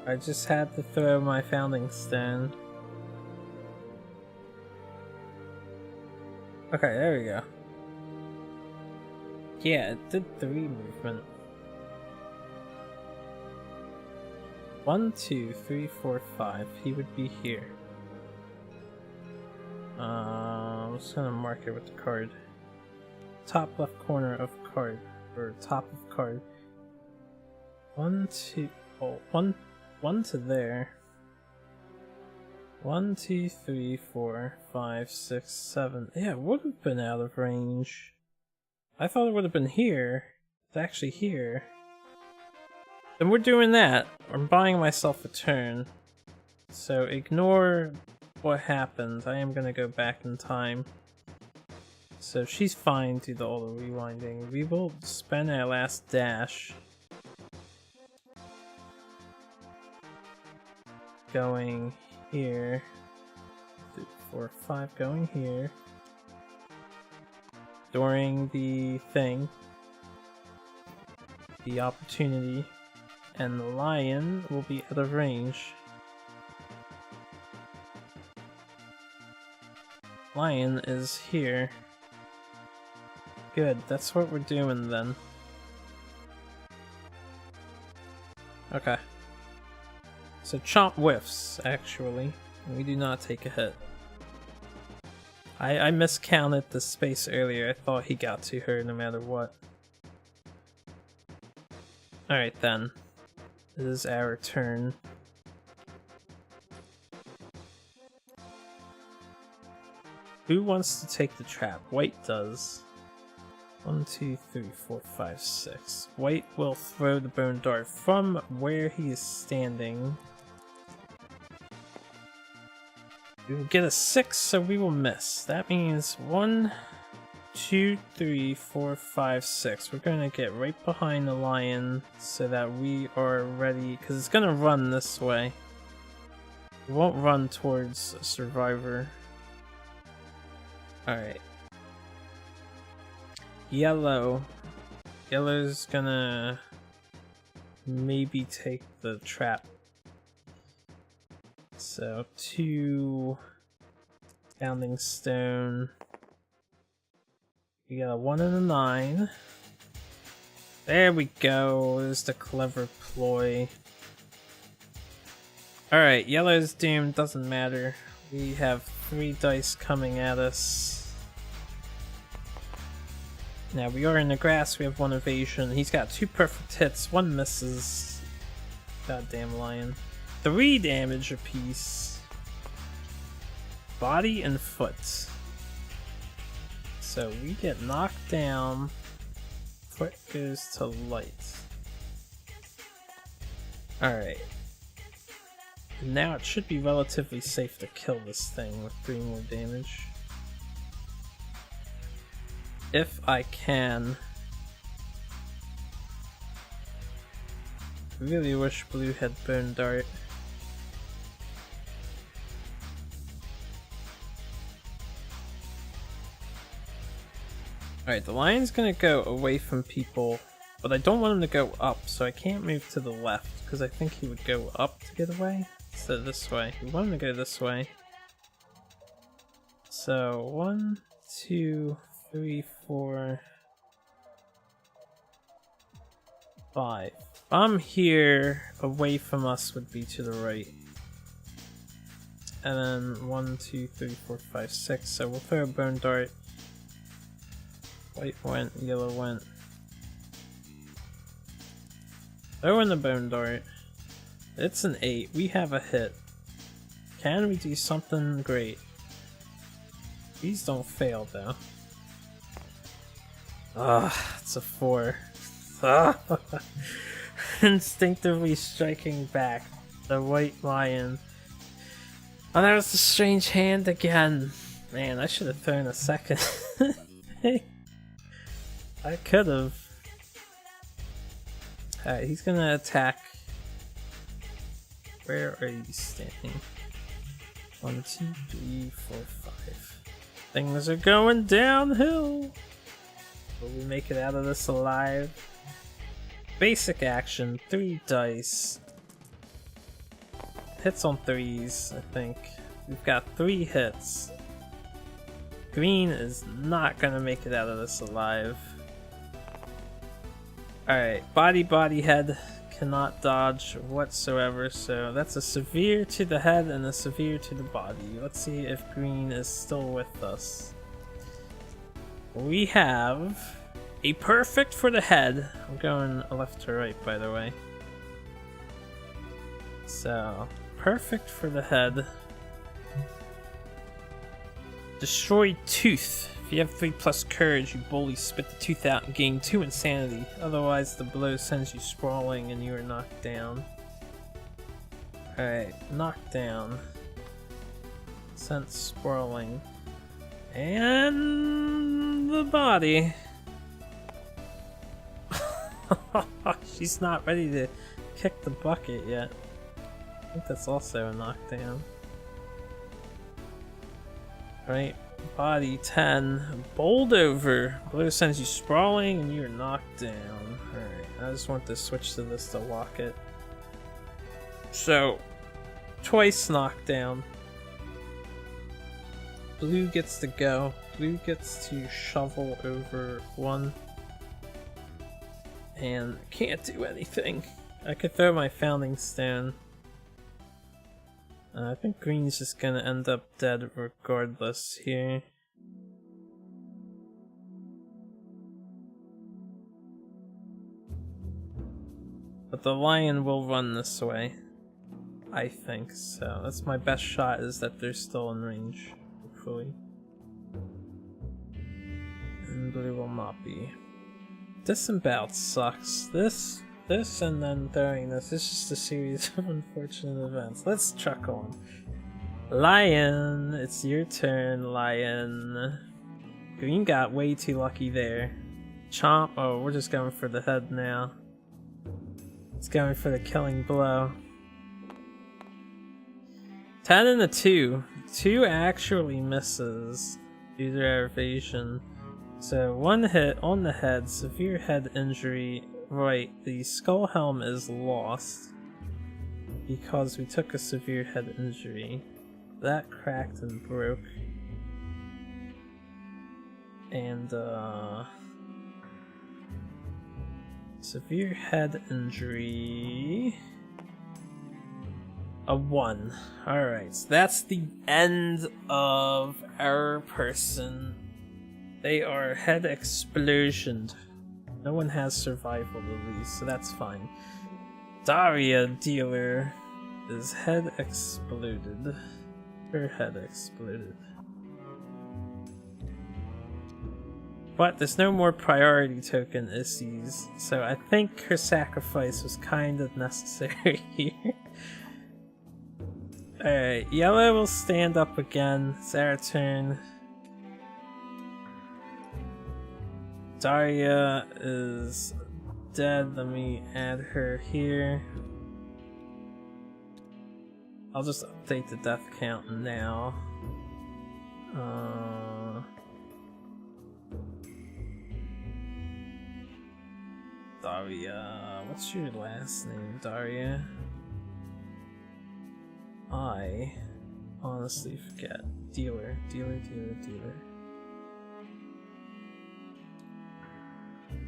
Speaker 1: I just had to throw my founding stone. Okay, there we go. Yeah, it did 3 movement. 1, 2, 3, 4, 5. He would be here. I'm just gonna mark it with the card. Top left corner of card. Or top of card. 1, 2. Oh, 1 to there. 1, 2, 3, 4, 5, 6, 7. Yeah, it would have been out of range. I thought it would have been here. It's actually here. Then we're doing that. I'm buying myself a turn. So ignore what happened. I am gonna go back in time. So she's fine to the auto rewinding. We will spend our last dash going here. 3, 4, 5 going here. During the thing. The opportunity. And the lion will be out of range. Lion is here. Good, that's what we're doing then. Okay. So Chomp whiffs, actually. We do not take a hit. I miscounted the space earlier. I thought he got to her no matter what. Alright then. It is our turn. Who wants to take the trap? White does. 1, 2, 3, 4, 5, 6. White will throw the bone dart from where he is standing. We will get a 6, so we will miss. That means 1, 2, 3, 4, 5, 6. We're gonna get right behind the lion so that we are ready, because it's gonna run this way. It won't run towards a survivor. Alright. Yellow. Yellow's gonna maybe take the trap. So 2 Bounding Stone. We got a 1 and a 9. There we go. There's the clever ploy. Alright, yellow's doomed. Doesn't matter. We have 3 dice coming at us. Now we are in the grass. We have 1 evasion. He's got 2 perfect hits. 1 misses. Goddamn lion. 3 damage apiece. Body and foot. So we get knocked down. Foot goes to light. Alright. Now it should be relatively safe to kill this thing with 3 more damage. If I can. Really wish blue had bone dart. Alright, the lion's gonna go away from people, but I don't want him to go up, so I can't move to the left, because I think he would go up to get away. So this way. We want him to go this way. So 1, 2, 3, 4, 5. If I'm here, away from us would be to the right. And then 1, 2, 3, 4, 5, 6. So we'll throw a bone dart. White went, yellow went. Throw in the bone dart. It's an 8. We have a hit. Can we do something great? These don't fail though. It's a 4. Instinctively striking back. The white lion. Oh, that was the strange hand again. Man, I should have thrown a second. I could have. Alright, he's gonna attack. Where are you standing? 1, 2, 3, 4, 5. Things are going downhill. Will we make it out of this alive? Basic action, 3 dice. Hits on 3s, I think. We've got 3 hits. Green is not gonna make it out of this alive. Alright, body, head. Cannot dodge whatsoever, so that's a severe to the head and a severe to the body. Let's see if green is still with us. We have a perfect for the head. I'm going left to right, by the way. So, perfect for the head. Destroyed tooth. If you have 3+ courage, you boldly spit the tooth out and gain 2 insanity. Otherwise, the blow sends you sprawling and you are knocked down. Alright, knocked down. Sent sprawling. And in the body. She's not ready to kick the bucket yet. I think that's also a knockdown. Right, body 10, bowled over. Blow sends you sprawling and you're knocked down. Alright, I just want to switch to this to lock it. So, twice knockdown. Blue gets to go. Blue gets to shovel over one. And can't do anything. I could throw my founding stone. I think green's just gonna end up dead regardless here. But the lion will run this way. I think so. That's my best shot, is that they're still in range, hopefully. And blue will not be. Disemboweled sucks. This and then throwing this is just a series of unfortunate events. Let's truck on. Lion, it's your turn, Lion. Green got way too lucky there. Chomp. Oh, we're just going for the head now. It's going for the killing blow. 10 and a 2. 2 actually misses due to our evasion. So 1 hit on the head, severe head injury. Right, the skull helm is lost because we took a severe head injury. That cracked and broke. And severe head injury. A 1. Alright, so that's the end of our person. They are head explosioned. No one has survival at least, so that's fine. Daria Dealer is head exploded. Her head exploded. But there's no more priority token issues, so I think her sacrifice was kind of necessary here. Alright, yellow will stand up again. It's our turn. Daria is dead. Let me add her here. I'll just update the death count now. Daria, what's your last name, Daria? I honestly forget. Dealer.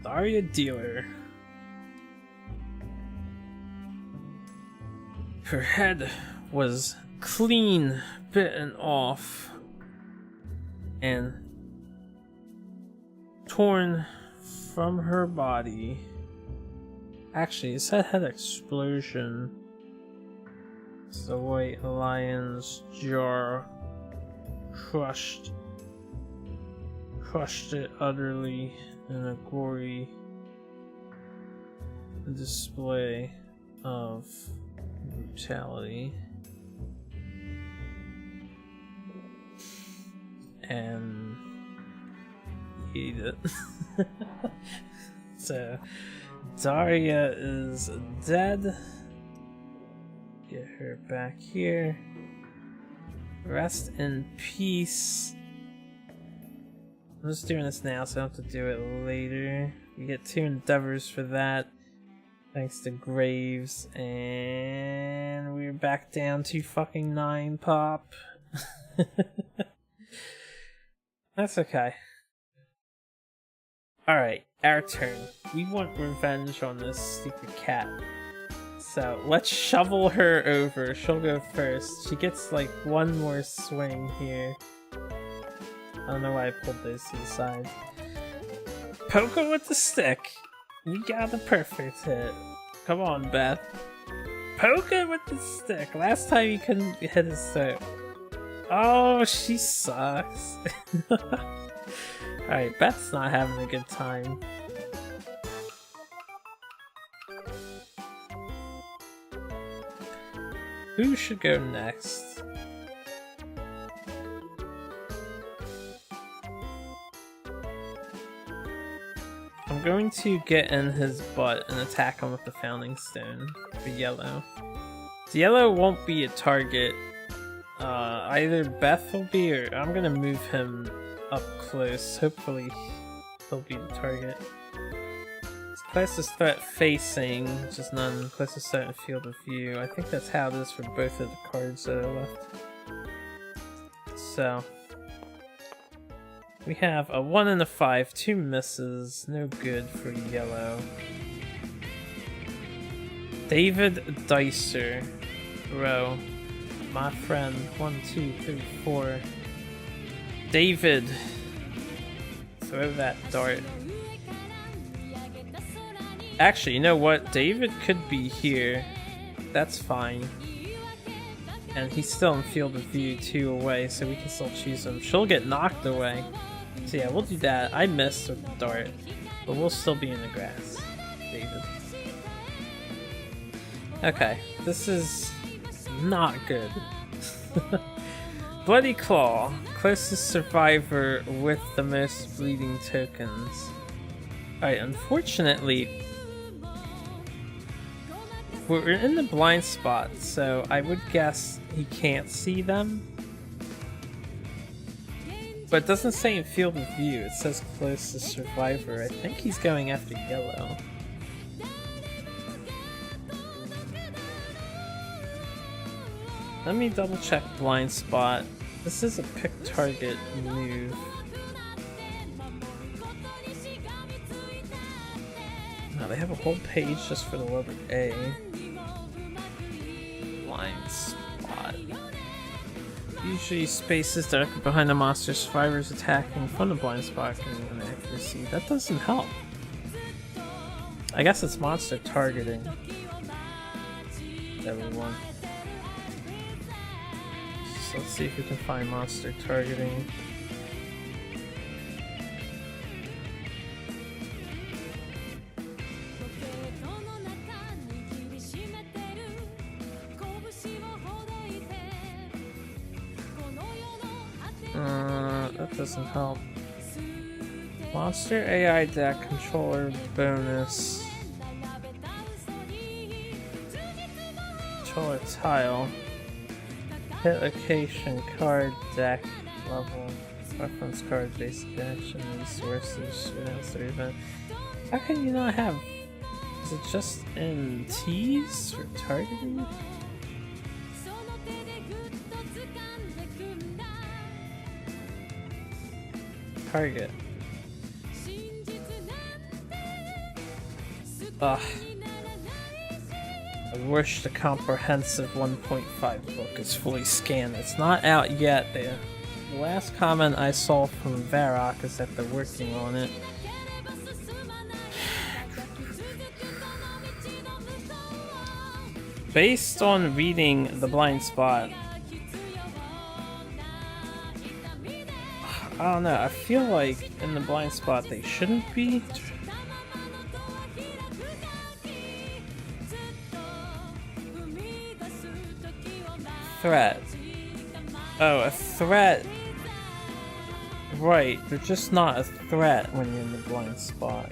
Speaker 1: Daria Dealer. Her head was clean bitten off and torn from her body. Actually, it said head explosion. The white lion's jaw crushed it utterly in a gory display of brutality. And he ate it. So Daria is dead. Get her back here. Rest in peace. I'm just doing this now so I don't have to do it later. We get 2 endeavors for that. Thanks to Graves. And we're back down to fucking 9 pop. That's okay. Alright, our turn. We want revenge on this stupid cat. So let's shovel her over. She'll go first. She gets like 1 more swing here. I don't know why I pulled those to the side. Poke her with the stick. We got the perfect hit. Come on, Beth. Poke her with the stick. Last time you couldn't hit his throat. Oh, she sucks. Alright, Beth's not having a good time. Who should go next? I'm going to get in his butt and attack him with the Founding Stone for yellow. The yellow won't be a target. Either Beth will be, or I'm gonna move him up close. Hopefully he'll be the target. Closest threat facing, which is none. Closest threat in field of view. I think that's how it is for both of the cards that are left. So we have a 1 and a 5, 2 misses, no good for yellow. David Dicer, row. My friend, 1, 2, 3, 4. David, throw that dart. Actually, you know what? David could be here. That's fine. And he's still in field of view 2 away, so we can still choose him. She'll get knocked away. So yeah, we'll do that. I missed with the dart, but we'll still be in the grass. David. Okay, this is not good. Bloody Claw, closest survivor with the most bleeding tokens. Alright, unfortunately, we're in the blind spot, so I would guess he can't see them. But it doesn't say in field of view, it says closest survivor. I think he's going after yellow. Let me double check blind spot. This is a pick target move. Now they have a whole page just for the letter A. Blind spot. Usually spaces directly behind the monster survivors attacking from the blind spot can give an accuracy. That doesn't help. I guess it's monster targeting that we want. So let's see if we can find monster targeting. That doesn't help. Monster AI deck controller bonus. Controller tile. Hit location card deck level. Reference card basic action resources. Answer event. How can you not have? Is it just in T's for targeting? Target. Ugh. I wish the comprehensive 1.5 book is fully scanned. It's not out yet. The last comment I saw from Varrock is that they're working on it. Based on reading the blind spot, I don't know, I feel like in the blind spot they shouldn't be. Threat. Oh, a threat. Right, they're just not a threat when you're in the blind spot.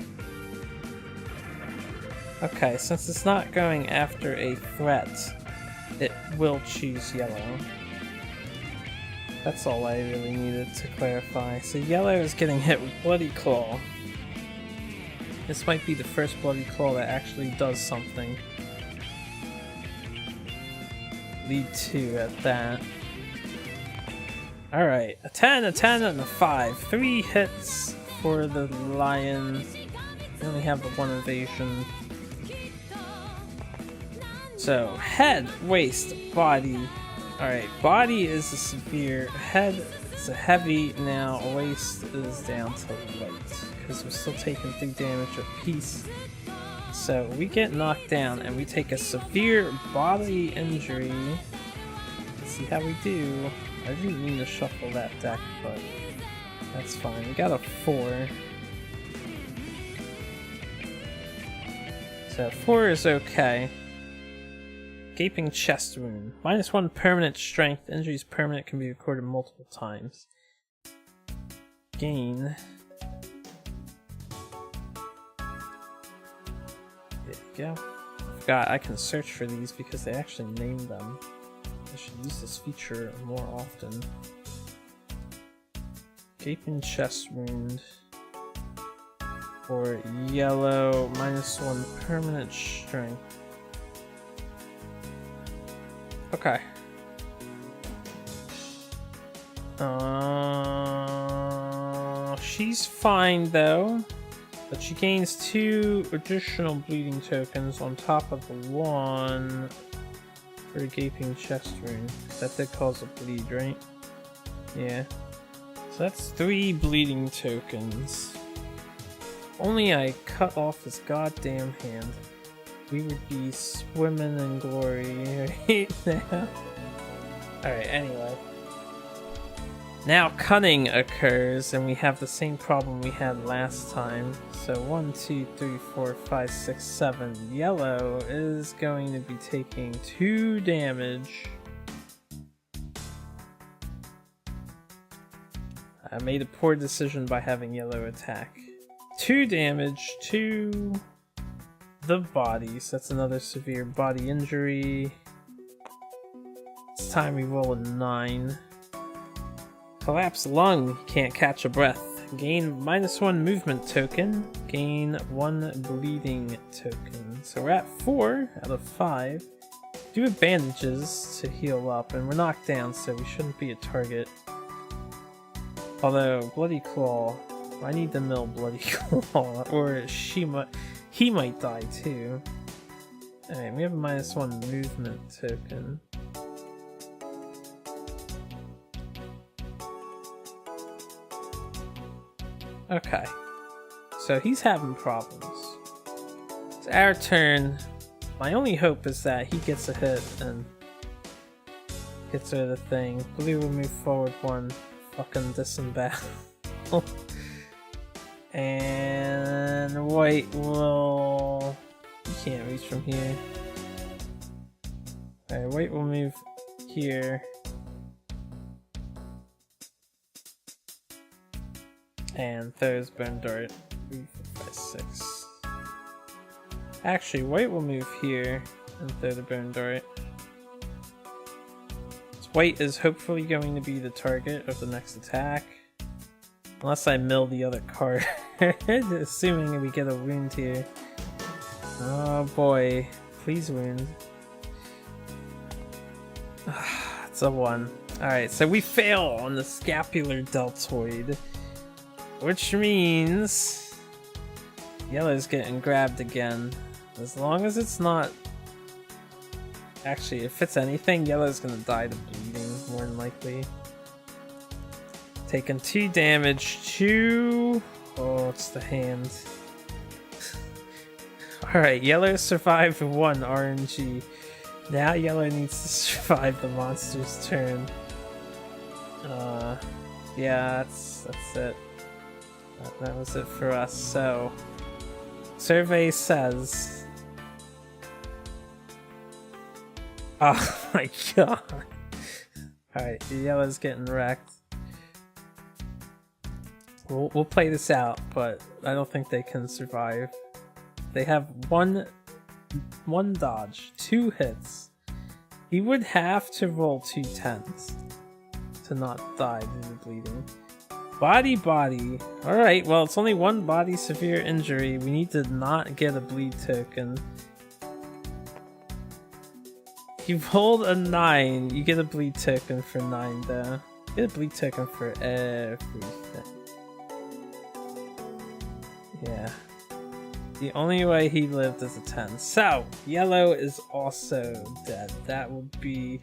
Speaker 1: Okay, since it's not going after a threat, it will choose yellow. That's all I really needed to clarify. So yellow is getting hit with Bloody Claw. This might be the first Bloody Claw that actually does something. Lead 2 at that. Alright, a 10, a 10, and a 5. 3 hits for the lion. We only have the 1 evasion. So, head, waist, body. Alright, body is a severe, head is a heavy, now waist is down to light. Because we're still taking 3 damage apiece. So we get knocked down and we take a severe bodily injury. Let's see how we do. I didn't mean to shuffle that deck, but that's fine. We got a 4. So 4 is okay. Gaping chest wound. -1 permanent strength. Injuries permanent can be recorded multiple times. Gain There you go. Forgot I can search for these because they actually named them. I should use this feature more often. Gaping chest wound. For yellow, -1 permanent strength. Okay. She's fine though, but she gains 2 additional bleeding tokens on top of the 1 for a gaping chest wound. That did cause a bleed, right? Yeah. So that's 3 bleeding tokens. Only I cut off his goddamn hand. We would be swimming in glory right now. Alright, anyway. Now cunning occurs, and we have the same problem we had last time. So 1, 2, 3, 4, 5, 6, 7. Yellow is going to be taking 2 damage. I made a poor decision by having yellow attack. 2 damage to the body, so that's another severe body injury. This time we roll a 9. Collapsed lung, can't catch a breath. Gain -1 movement token, gain 1 bleeding token. So we're at 4 out of 5. Do have bandages to heal up, and we're knocked down, so we shouldn't be a target. Although, Bloody Claw, I need to mill Bloody Claw, or he might die too. Alright, we have a -1 movement token. Okay, so he's having problems. It's our turn. My only hope is that he gets a hit and gets rid of the thing. Blue will move forward 1, fucking disembowel. And white will... You can't reach from here. Alright, white will move here. And throws Bone Dart. 3, 4, 5, 6. Actually, white will move here and throw the Bone Dart. So white is hopefully going to be the target of the next attack. Unless I mill the other card. Assuming we get a wound here. Oh boy. Please wound. It's a 1. Alright, so we fail on the scapular deltoid. Which means yellow's getting grabbed again. As long as it's not... Actually, if it's anything, yellow's gonna die to bleeding, more than likely. Taking 2 damage to... Oh, it's the hand. Alright, yellow survived 1 RNG. Now yellow needs to survive the monster's turn. Yeah, that's it. That was it for us, so... Survey says... Oh my god! Alright, the yellow's getting wrecked. We'll play this out, but I don't think they can survive. They have one dodge, 2 hits. He would have to roll 2 10s to not die due to bleeding. Body. Alright, well, it's only 1 body severe injury. We need to not get a bleed token. You rolled a 9. You get a bleed token for 9, though. You get a bleed token for everything. Yeah. The only way he lived is a 10. So, yellow is also dead. That would be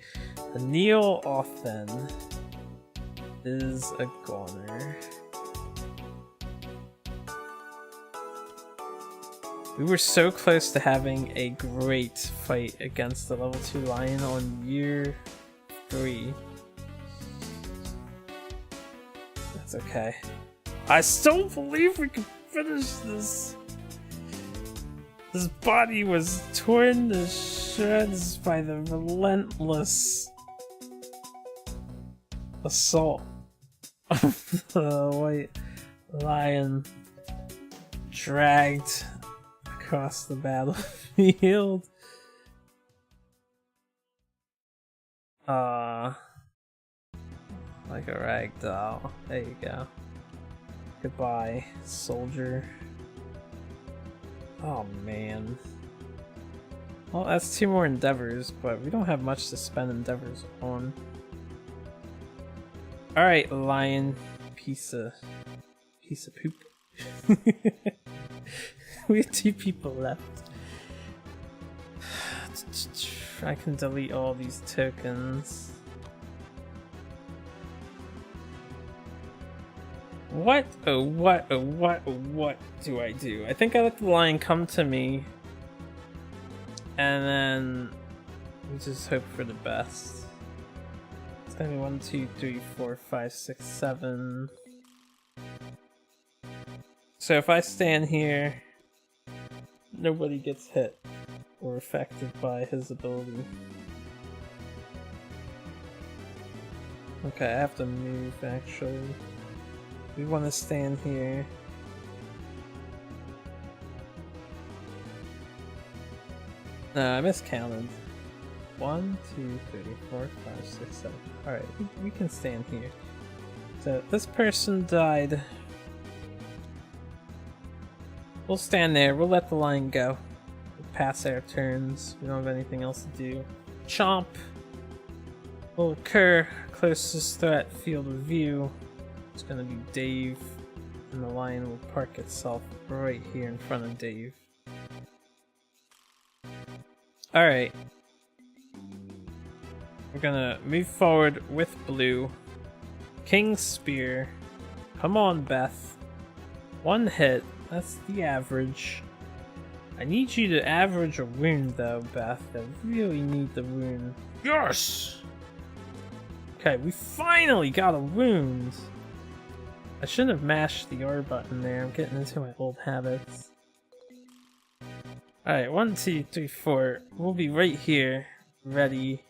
Speaker 1: a Neil Offen is a goner. We were so close to having a great fight against the level 2 lion on year 3. That's okay. I still believe we can finish this. His body was torn to shreds by the relentless assault of the white lion, dragged across the battlefield. Like a rag doll. There you go. Goodbye, soldier. Oh man. Well, that's 2 more endeavors, but we don't have much to spend endeavors on. Alright, lion. Piece of poop. We have 2 people left. I can delete all these tokens. What? Oh, what? Oh, what? Oh, what do I do? I think I let the lion come to me. And then we just hope for the best. It's gonna be 1, 2, 3, 4, 5, 6, 7. So if I stand here, nobody gets hit or affected by his ability. Okay, I have to move actually. We want to stand here. No, I miscounted. 1, 2, 3, 4, 5, 6, 7. Alright, we can stand here. So this person died. We'll stand there, we'll let the lion go. We'll pass our turns, we don't have anything else to do. Chomp will occur, closest threat field of view. It's gonna be Dave, and the lion will park itself right here in front of Dave. Alright. We're gonna move forward with blue. King's Spear. Come on, Beth. 1 hit. That's the average. I need you to average a wound though, Beth. I really need the wound. Yes! Okay, we finally got a wound. I shouldn't have mashed the R button there. I'm getting into my old habits. Alright, 1, 2, 3, 4. We'll be right here. Ready.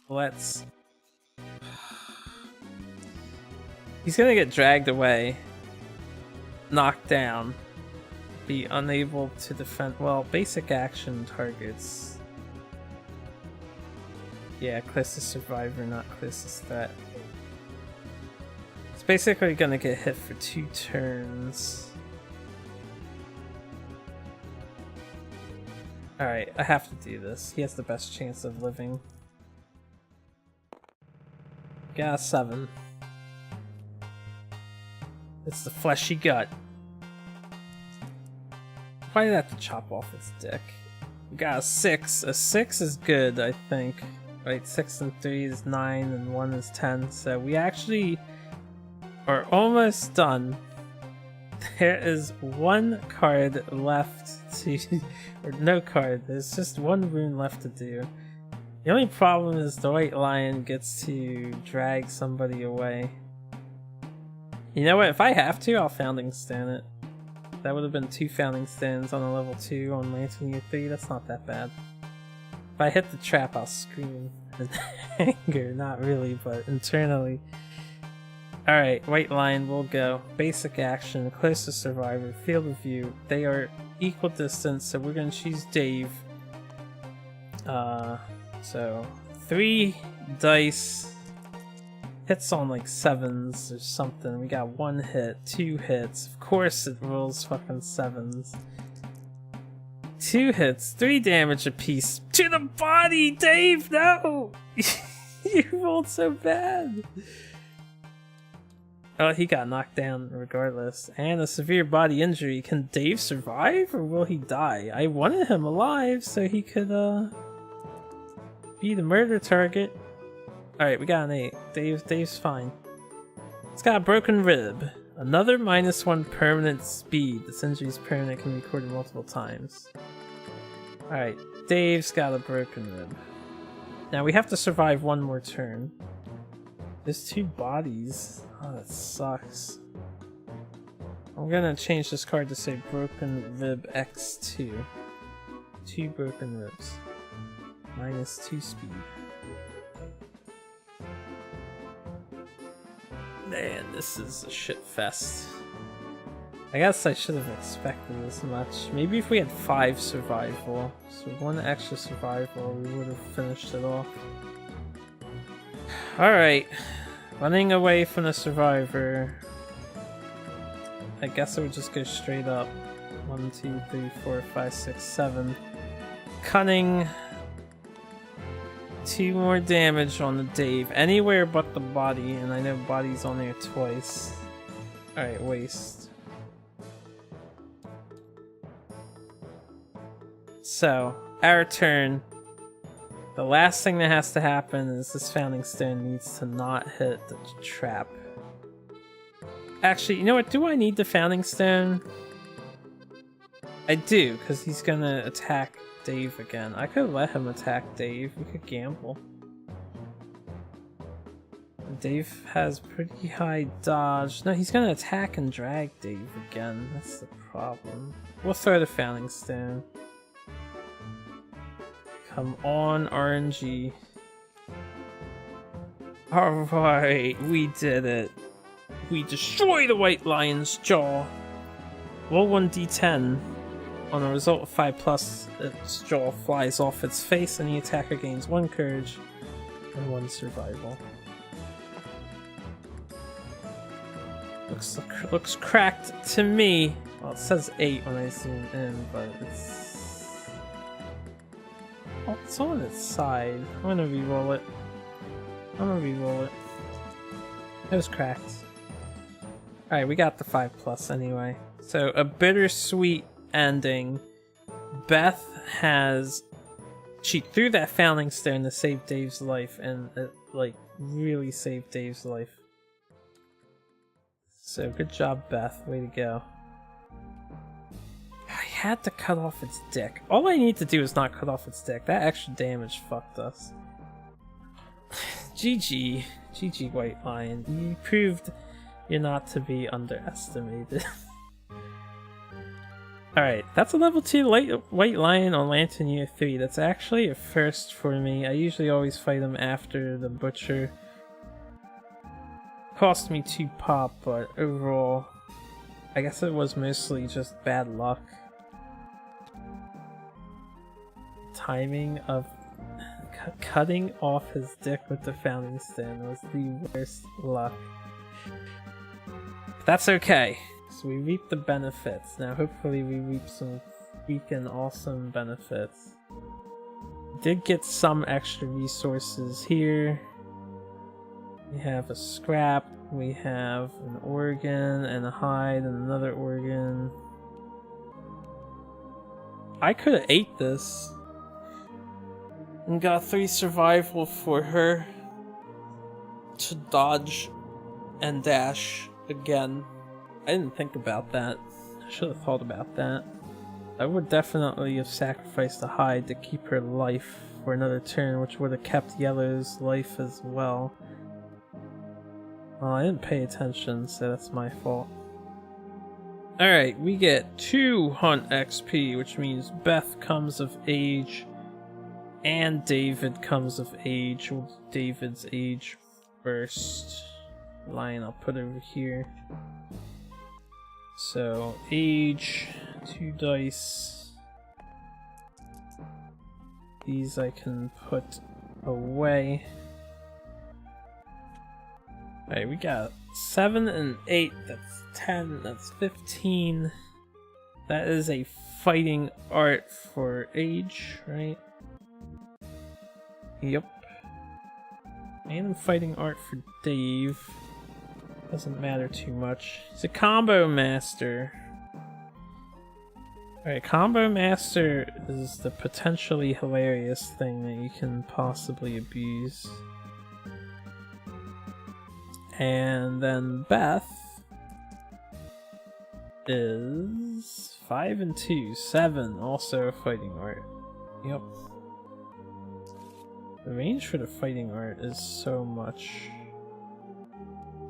Speaker 1: Let's... He's gonna get dragged away. Knocked down. Be unable to defend... Well, basic action targets. Yeah, closest survivor, not closest threat. It's basically gonna get hit for 2 turns. Alright, I have to do this. He has the best chance of living. Got a 7. It's the fleshy gut. Why did I have to chop off his dick? We got a 6. A 6 is good, I think. Right, 6 and 3 is 9 and 1 is 10. So we actually are almost done. There is 1 card left to... or no card, there's just 1 rune left to do. The only problem is the white lion gets to drag somebody away. You know what, if I have to, I'll Founding Stone it. That would have been 2 Founding Stones on a level 2 on Lantern Year 3, that's not that bad. If I hit the trap, I'll scream in anger. Not really, but internally. Alright, white lion will go. Basic action, closest survivor, field of view. They are equal distance, so we're gonna choose Dave. So 3 dice. Hits on like 7s or something. We got 1 hit, 2 hits. Of course it rolls fucking 7s. 2 hits, 3 damage apiece. To the body, Dave! No! You rolled so bad. Oh, he got knocked down regardless. And a severe body injury. Can Dave survive or will he die? I wanted him alive so he could be the murder target. Alright, we got an 8. Dave's fine. It's got a broken rib. Another -1 permanent speed. This injury is permanent, can be recorded multiple times. Alright, Dave's got a broken rib. Now we have to survive 1 more turn. There's 2 bodies. Oh, that sucks. I'm gonna change this card to say broken rib X2. 2 broken ribs. -2 speed. Man, this is a shit fest. I guess I should have expected as much. Maybe if we had 5 survival, so 1 extra survival, we would have finished it off. Alright, running away from the survivor. I guess I would just go straight up. 1, 2, 3, 4, 5, 6, 7. Cunning. 2 more damage on the Dave. Anywhere but the body, and I know body's on there twice. Alright, waste. So, our turn. The last thing that has to happen is this Founding Stone needs to not hit the trap. Actually, you know what? Do I need the Founding Stone? I do, because he's gonna attack Dave again. I could let him attack Dave. We could gamble. Dave has pretty high dodge. No, he's gonna attack and drag Dave again. That's the problem. We'll throw the Founding Stone. Come on, RNG. Alright, we did it. We destroy the White Lion's jaw. Roll 1d10. On a result of 5+, its jaw flies off its face and the attacker gains 1 courage and 1 survival. Looks cracked to me. Well, it says 8 when I zoom in, but it's... Oh, it's on its side. I'm gonna re-roll it. It was cracked. Alright, we got the 5+ anyway. So, a bittersweet ending. Beth has... She threw that Founding Stone to save Dave's life, and it, like, really saved Dave's life. So, good job, Beth. Way to go. I had to cut off its dick. All I need to do is not cut off its dick. That extra damage fucked us. GG. GG, White Lion. You proved you're not to be underestimated. Alright, that's a level 2 White Lion on Lantern Year 3. That's actually a first for me. I usually always fight him after the Butcher. Cost me 2 pop, but overall, I guess it was mostly just bad luck. Timing of cutting off his dick with the Founding Stone was the worst luck. But that's okay. So we reap the benefits. Now hopefully we reap some freaking awesome benefits. Did get some extra resources here. We have a scrap, we have an organ and a hide and another organ. I could have ate this and got 3 survival for her to dodge and dash again. I didn't think about that. I should have thought about that. I would definitely have sacrificed a hide to keep her life for another turn, which would have kept Yellow's life as well. I didn't pay attention, so that's my fault. Alright, we get 2 Hunt XP, which means Beth comes of age and David comes of age. We'll do David's age first. Lion, I'll put over here. So, age, 2 dice. These I can put away. Alright, we got 7 and 8, that's 10, that's 15. That is a fighting art for age, right? Yep. And a fighting art for Dave. Doesn't matter too much. He's a combo master. Alright, combo master is the potentially hilarious thing that you can possibly abuse. And then Beth is 5 and 2, 7, also a fighting art. Yep. The range for the fighting art is so much.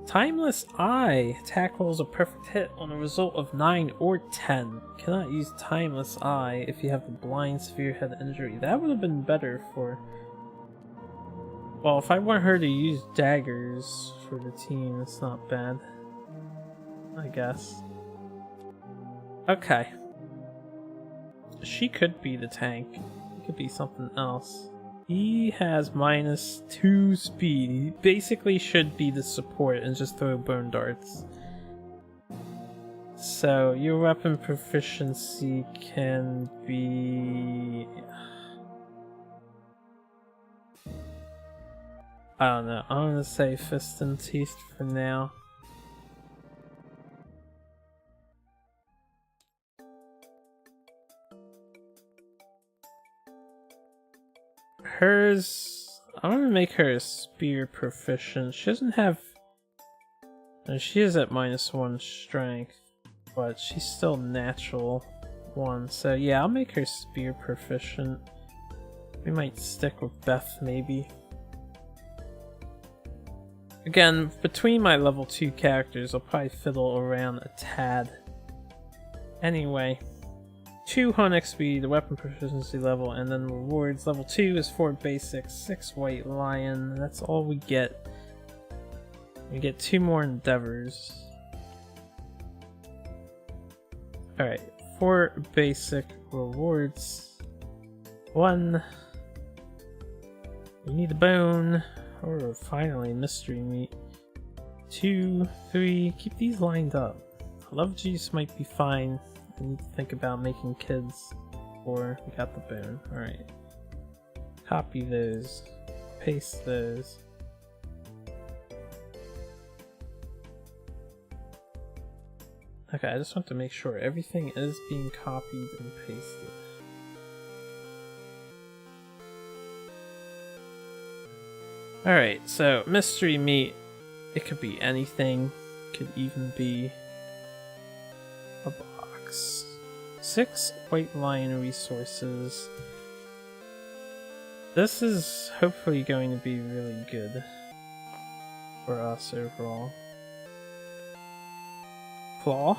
Speaker 1: Timeless Eye. Attack rolls a perfect hit on a result of 9 or 10. Cannot use Timeless Eye if you have the blind severe head injury. That would have been better for... Well, if I want her to use daggers for the team, it's not bad. I guess. Okay. She could be the tank. It could be something else. He has -2 speed. He basically should be the support and just throw bone darts. So your weapon proficiency can be... I don't know. I'm gonna say Fist and Teeth for now. Hers... I'm gonna make her a spear proficient. She doesn't have... No, she is at -1 strength, but she's still natural 1. So yeah, I'll make her spear proficient. We might stick with Beth maybe. Again, between my level 2 characters, I'll probably fiddle around a tad. Anyway, 2 Hun XP, the weapon proficiency level, and then rewards. Level 2 is 4 basic, 6 White Lion. That's all we get. We get 2 more endeavors. Alright, 4 basic rewards. 1. We need a bone. Oh, finally, mystery meat. 2, 3. Keep these lined up. Love juice might be fine. I need to think about making kids. Or we got the bone. Alright. Copy those. Paste those. Okay, I just want to make sure everything is being copied and pasted. Alright, so mystery meat, it could be anything, could even be a box. 6 White Lion resources. This is hopefully going to be really good for us overall. Claw.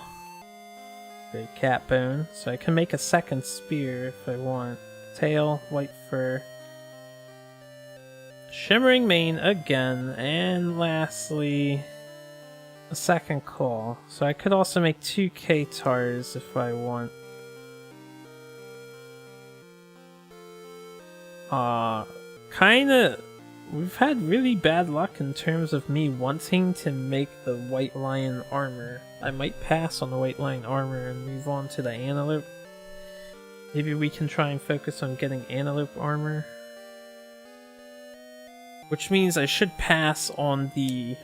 Speaker 1: Great cat bone, so I can make a second spear if I want. Tail, white fur. Shimmering mane again, and lastly, a second claw. So I could also make 2 K-Tars if I want. Kinda, we've had really bad luck in terms of me wanting to make the White Lion armor. I might pass on the White Lion armor and move on to the Antelope. Maybe we can try and focus on getting Antelope armor. Which means I should pass on the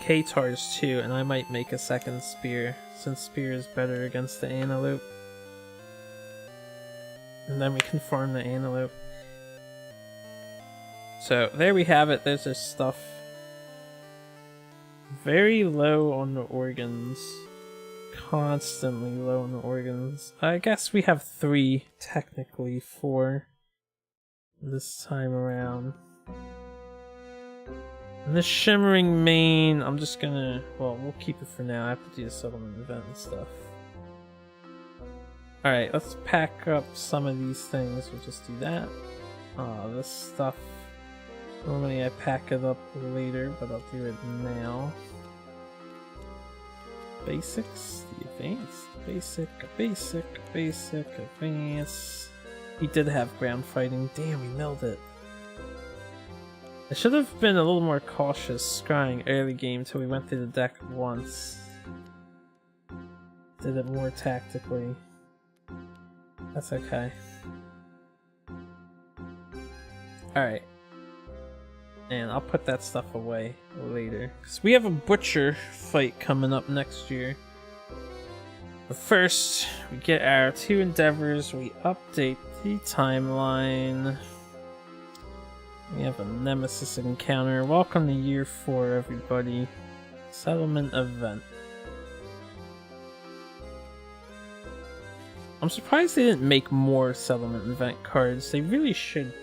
Speaker 1: K-Tars too, and I might make a second spear, since spear is better against the Antelope. And then we can farm the Antelope. So there we have it, there's our stuff. Very low on the organs. Constantly low on the organs. I guess we have 3, technically 4 this time around. And this shimmering mane, I'm just gonna, well, we'll keep it for now. I have to do the settlement event and stuff. Alright, let's pack up some of these things. We'll just do that. This stuff, normally I pack it up later, but I'll do it now. Basics, the advanced, basic, advance. He did have ground fighting. Damn, we milled it. I should have been a little more cautious scrying early game till we went through the deck once. Did it more tactically. That's okay. Alright. And I'll put that stuff away later. Because we have a butcher fight coming up next year. But first, we get our 2 endeavors, we update the timeline. We have a nemesis encounter. Welcome to year 4, everybody. Settlement event. I'm surprised they didn't make more settlement event cards. They really should.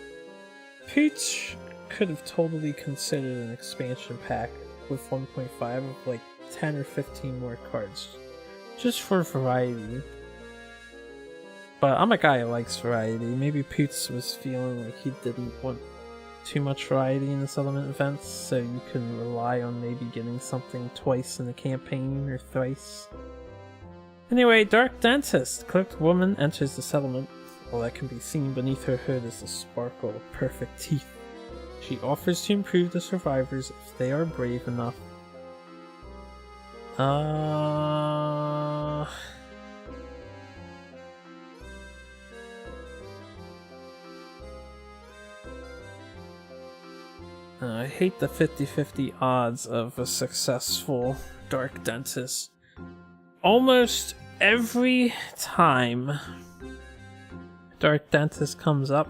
Speaker 1: Pooch could have totally considered an expansion pack with 1.5 of like 10 or 15 more cards. Just for variety. But I'm a guy who likes variety. Maybe Poots was feeling like he didn't want too much variety in the settlement events, so you can rely on maybe getting something twice in the campaign or thrice. Anyway, Dark Dentist. Cloaked woman enters the settlement. All that can be seen beneath her hood is the sparkle of perfect teeth. She offers to improve the survivors if they are brave enough. I hate the 50-50 odds of a successful Dark Dentist. Almost every time Dark Dentist comes up,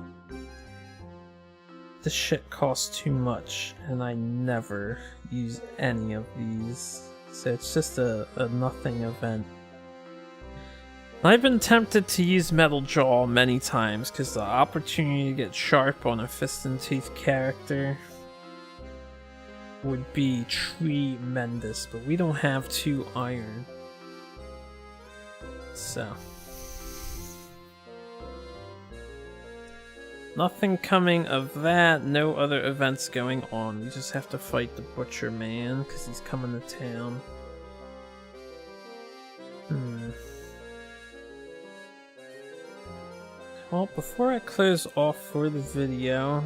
Speaker 1: this shit costs too much, and I never use any of these. So it's just a nothing event. I've been tempted to use Metal Jaw many times, because the opportunity to get sharp on a Fist and Teeth character would be tremendous, but we don't have 2 iron. So nothing coming of that, no other events going on. We just have to fight the Butcher Man because he's coming to town. Well, before I close off for the video,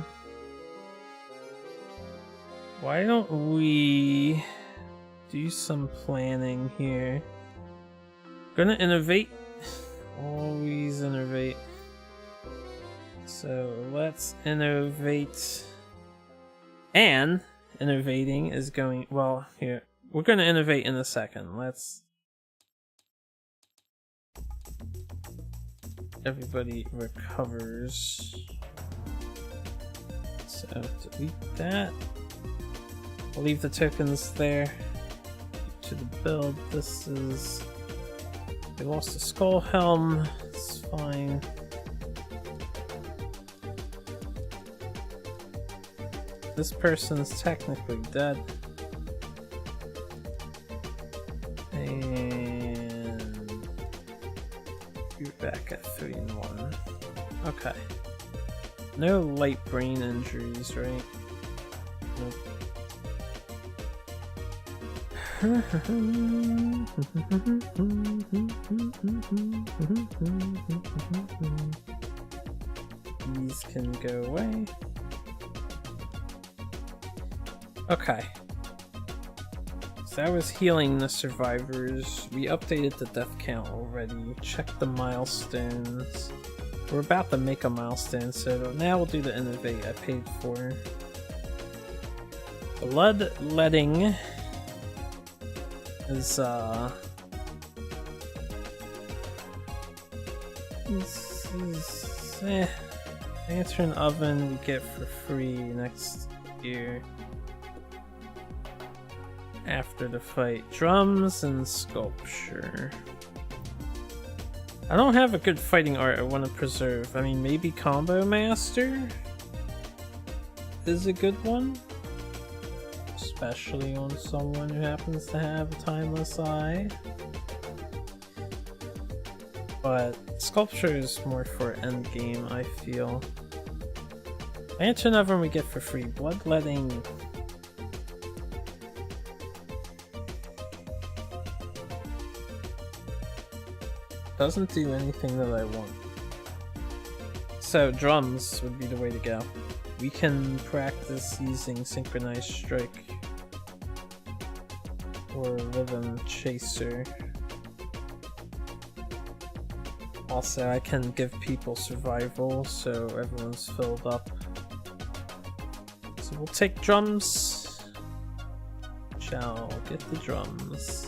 Speaker 1: why don't we do some planning here? Gonna innovate. Always innovate. So let's innovate. And innovating is going, well, here. We're gonna innovate in a second. Let's... Everybody recovers. So delete that. I'll leave the tokens there. To the build. This is... We lost a skull helm. It's fine. This person's technically dead. And you're back at 3-1. Okay. No light brain injuries, right? Nope. These can go away. Okay. So that was healing the survivors. We updated the death count already. Checked the milestones. We're about to make a milestone, so now we'll do the innovate I paid for. Bloodletting is lantern oven we get for free next year after the fight. Drums and sculpture. I don't have a good fighting art I want to preserve. I mean, maybe Combo Master is a good one, especially on someone who happens to have a timeless eye. But sculpture is more for endgame, I feel. Lantern oven we get for free. Bloodletting. Doesn't do anything that I want. So drums would be the way to go. We can practice using synchronized strike or rhythm chaser. Also, I can give people survival so everyone's filled up. So we'll take drums. Shall get the drums.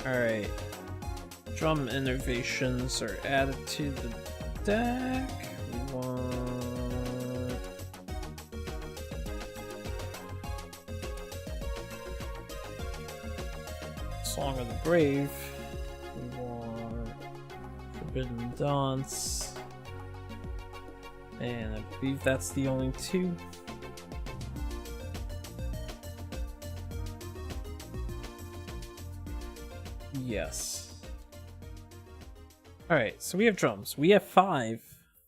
Speaker 1: Alright. Drum innovations are added to the deck. We want... Song of the Brave. We want Forbidden Dance. And I believe that's the only 2. Yes. Alright, so we have drums. We have 5.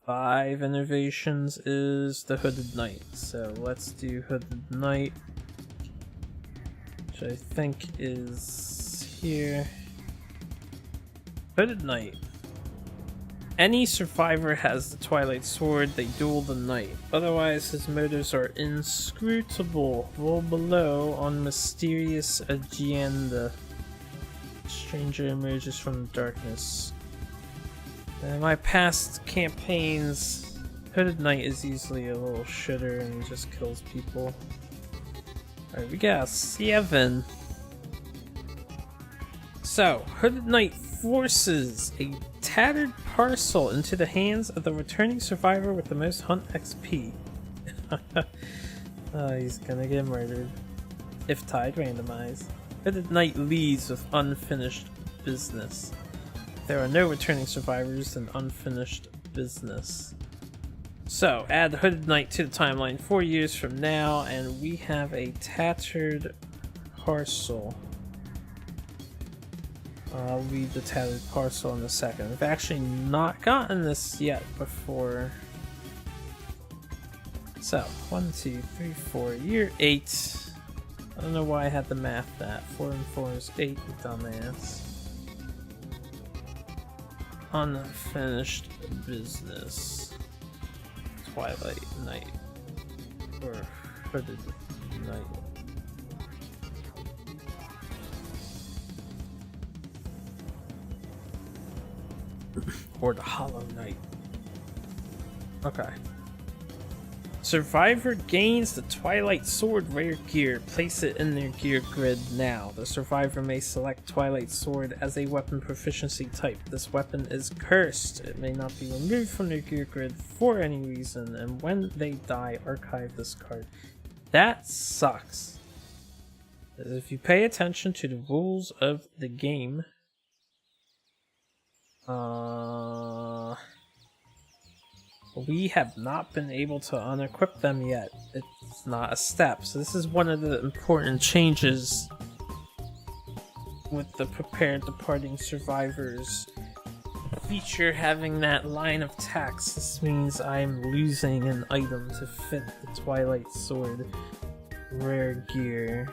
Speaker 1: 5 innovations is the Hooded Knight. So let's do Hooded Knight, which I think is here. Hooded Knight. Any survivor has the Twilight Sword, they duel the Knight. Otherwise, his motives are inscrutable. Roll below on mysterious agenda. Stranger emerges from the darkness. In my past campaigns, Hooded Knight is usually a little shitter and he just kills people. Alright, we got 7. So, Hooded Knight forces a tattered parcel into the hands of the returning survivor with the most hunt XP. Oh, he's gonna get murdered. If tied, randomized. Hooded Knight leaves with unfinished business. There are no returning survivors and unfinished business. So, add Hooded Knight to the timeline 4 years from now, and we have a tattered parcel. I'll read the tattered parcel in a second. I've actually not gotten this yet before. So, 1, 2, 3, 4, year 8. I don't know why I had to math that. 4 and 4 is 8, you dumbass. Unfinished business. Twilight Knight. Or Hooded Knight. Or the Hollow Knight. Okay. Survivor gains the Twilight Sword rare gear. Place it in their gear grid now. The survivor may select Twilight Sword as a weapon proficiency type. This weapon is cursed. It may not be removed from their gear grid for any reason, and when they die, archive this card. That sucks. If you pay attention to the rules of the game, we have not been able to unequip them yet. It's not a step. So this is one of the important changes with the prepared departing survivors feature having that line of text. This means I'm losing an item to fit the Twilight Sword rare gear.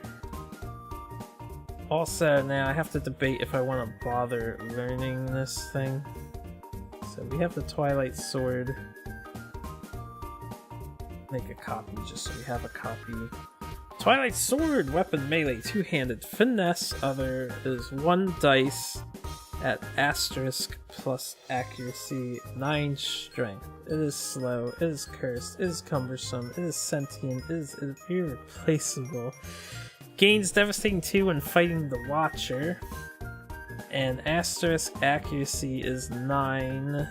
Speaker 1: Also, now I have to debate if I want to bother learning this thing. So we have the Twilight Sword. Make a copy just so we have a copy. Twilight Sword, weapon melee, two-handed, finesse, other is 1 dice at asterisk plus accuracy, 9 strength. It is slow, it is cursed, it is cumbersome, it is sentient, it is irreplaceable. Gains devastating 2 when fighting the Watcher. And asterisk accuracy is 9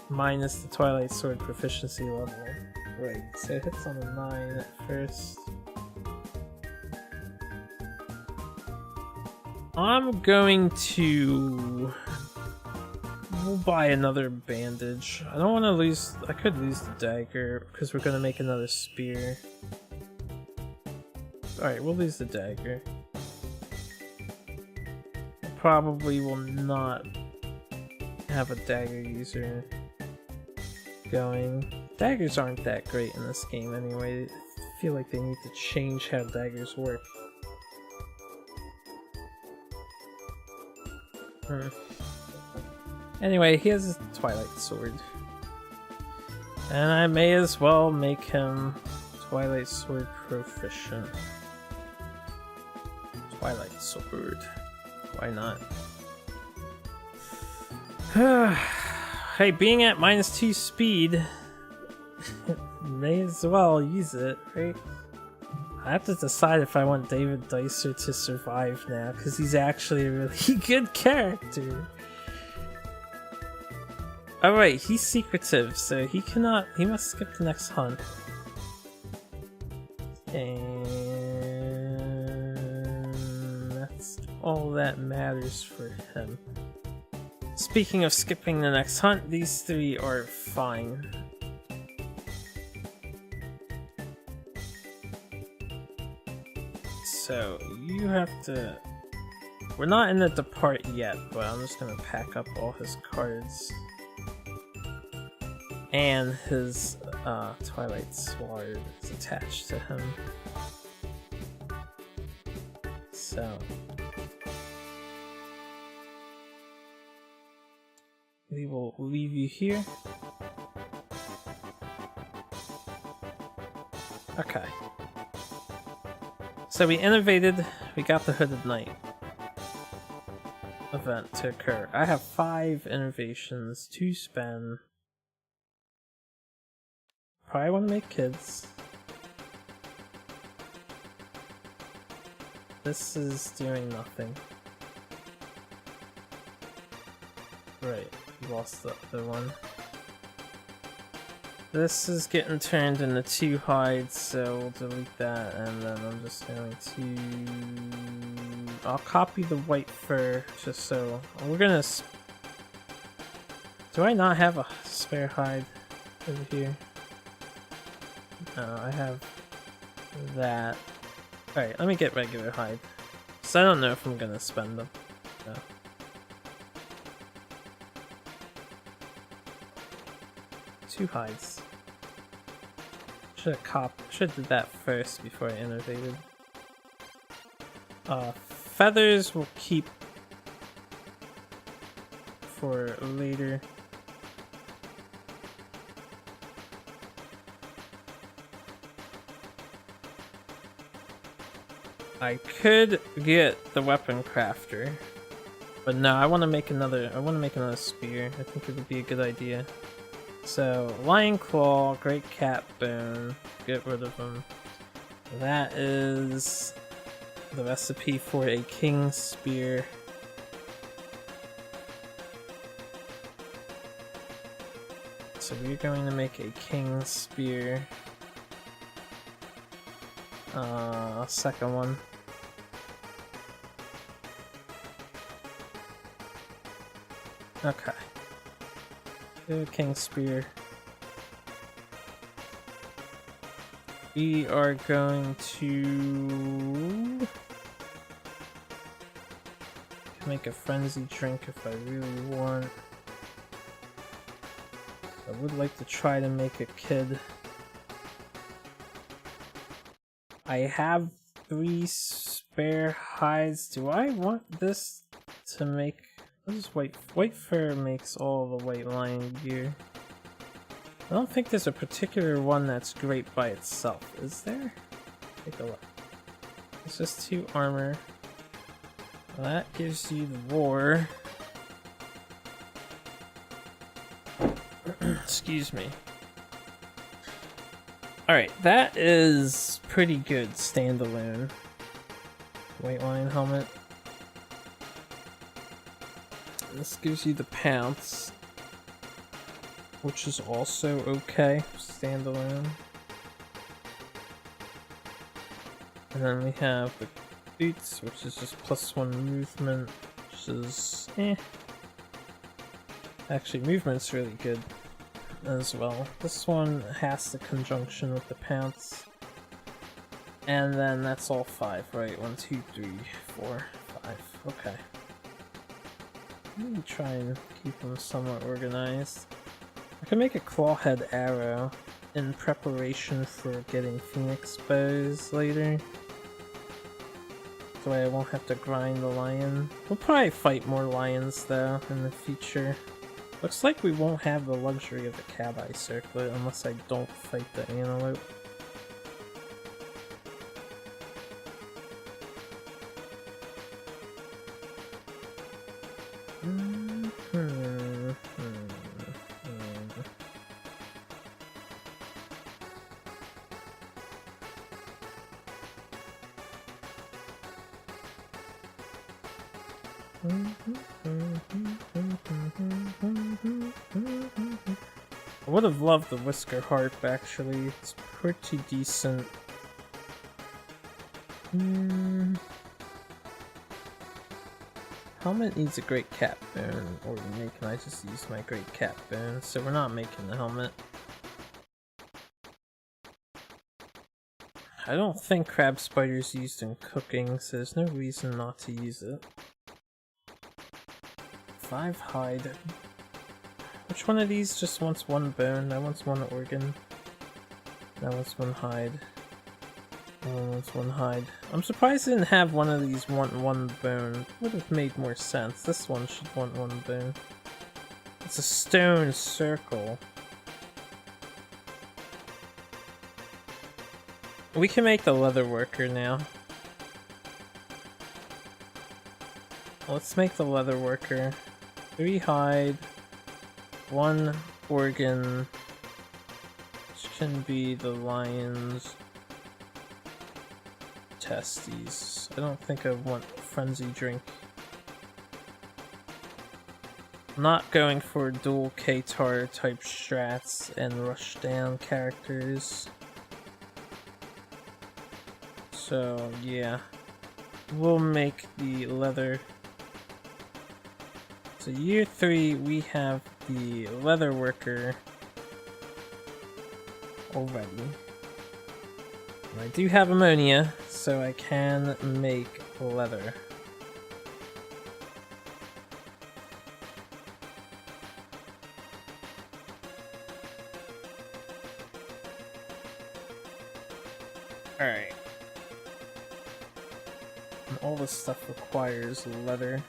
Speaker 1: minus the Twilight Sword proficiency level. Right, so it hits on a 9 at first. I'm going to... We'll buy another bandage. I don't want to lose... I could lose the dagger because we're going to make another spear. Alright, we'll lose the dagger. I probably will not have a dagger user going. Daggers aren't that great in this game anyway. I feel like they need to change how daggers work. Anyway, he has a Twilight Sword. And I may as well make him Twilight Sword proficient. Twilight Sword. Why not? Hey, being at -2 speed, may as well use it, right? I have to decide if I want David Dicer to survive now, because he's actually a really good character. Alright, he's secretive, so he must skip the next hunt. And that's all that matters for him. Speaking of skipping the next hunt, these 3 are fine. So, you have to... We're not in the depart yet, but I'm just gonna pack up all his cards. And his Twilight Sword is attached to him. So... we will leave you here. Okay. So we innovated, we got the Hooded Knight event to occur. I have 5 innovations to spend. Probably want to make kids. This is doing nothing. Right, lost the other one. This is getting turned into 2 hides, so we'll delete that, and then I'm just going to... I'll copy the white fur, just so... We're gonna... Do I not have a spare hide over here? No, I have that. Alright, let me get regular hide. So I don't know if I'm gonna spend them. No. 2 hides. Should have did that first before I innovated. Feathers will keep for later. I could get the weapon crafter, but no, I want to make another. I want to make another spear. I think it would be a good idea. So, Lion Claw, Great Cat Bone, get rid of them. That is the recipe for a King Spear. So we're going to make a King Spear. Second one. Okay. King Spear. We are going to make a frenzy drink if I really want. I would like to try to make a kid. I have 3 spare hides. Do I want this to make... What is white fur makes all the white lion gear. I don't think there's a particular one that's great by itself, is there? Take a look. It's just 2 armor. Well, that gives you the roar. Excuse me. Alright, that is pretty good standalone. White lion helmet. This gives you the pounce, which is also okay, standalone. And then we have the boots, which is just +1 movement, which is Actually, movement's really good as well. This one has the conjunction with the pounce. And then that's all 5, right? 1, 2, 3, 4, 5. Okay. Let me try and keep them somewhat organized. I can make a clawhead arrow in preparation for getting phoenix bows later. So I won't have to grind the lion. We'll probably fight more lions though in the future. Looks like we won't have the luxury of the cat eye circlet unless I don't fight the antelope. I would have loved the Whisker Harp actually, it's pretty decent. Helmet needs a great cat bone, or can I just use my great cat bone? So we're not making the helmet. I don't think crab spider's used in cooking, so there's no reason not to use it. 5 hide. Which one of these just wants 1 bone? That wants 1 organ. That wants 1 hide. That one wants 1 hide. I'm surprised I didn't have one of these want 1 bone. Would have made more sense. This one should want 1 bone. It's a stone circle. We can make the leather worker now. Let's make the leather worker. 3 hide, 1 organ, which can be the lion's testes. I don't think I want frenzy drink. I'm not going for dual K-tar type strats and rush down characters. So yeah, we'll make the leather. So year 3 we have the leather worker already. And I do have ammonia, so I can make leather. Alright. And all this stuff requires leather.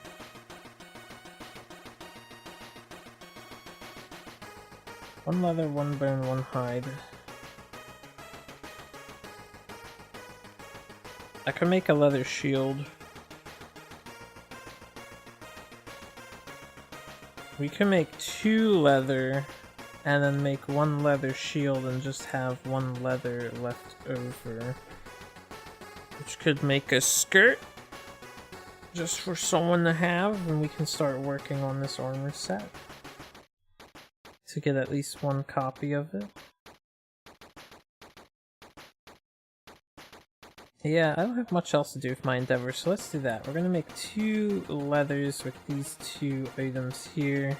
Speaker 1: One leather, 1 bone, 1 hide. I can make a leather shield. We can make 2 leather and then make 1 leather shield and just have 1 leather left over. Which could make a skirt just for someone to have, and we can start working on this armor set to get at least 1 copy of it. Yeah, I don't have much else to do with my endeavor, so let's do that. We're gonna make 2 leathers with these 2 items here.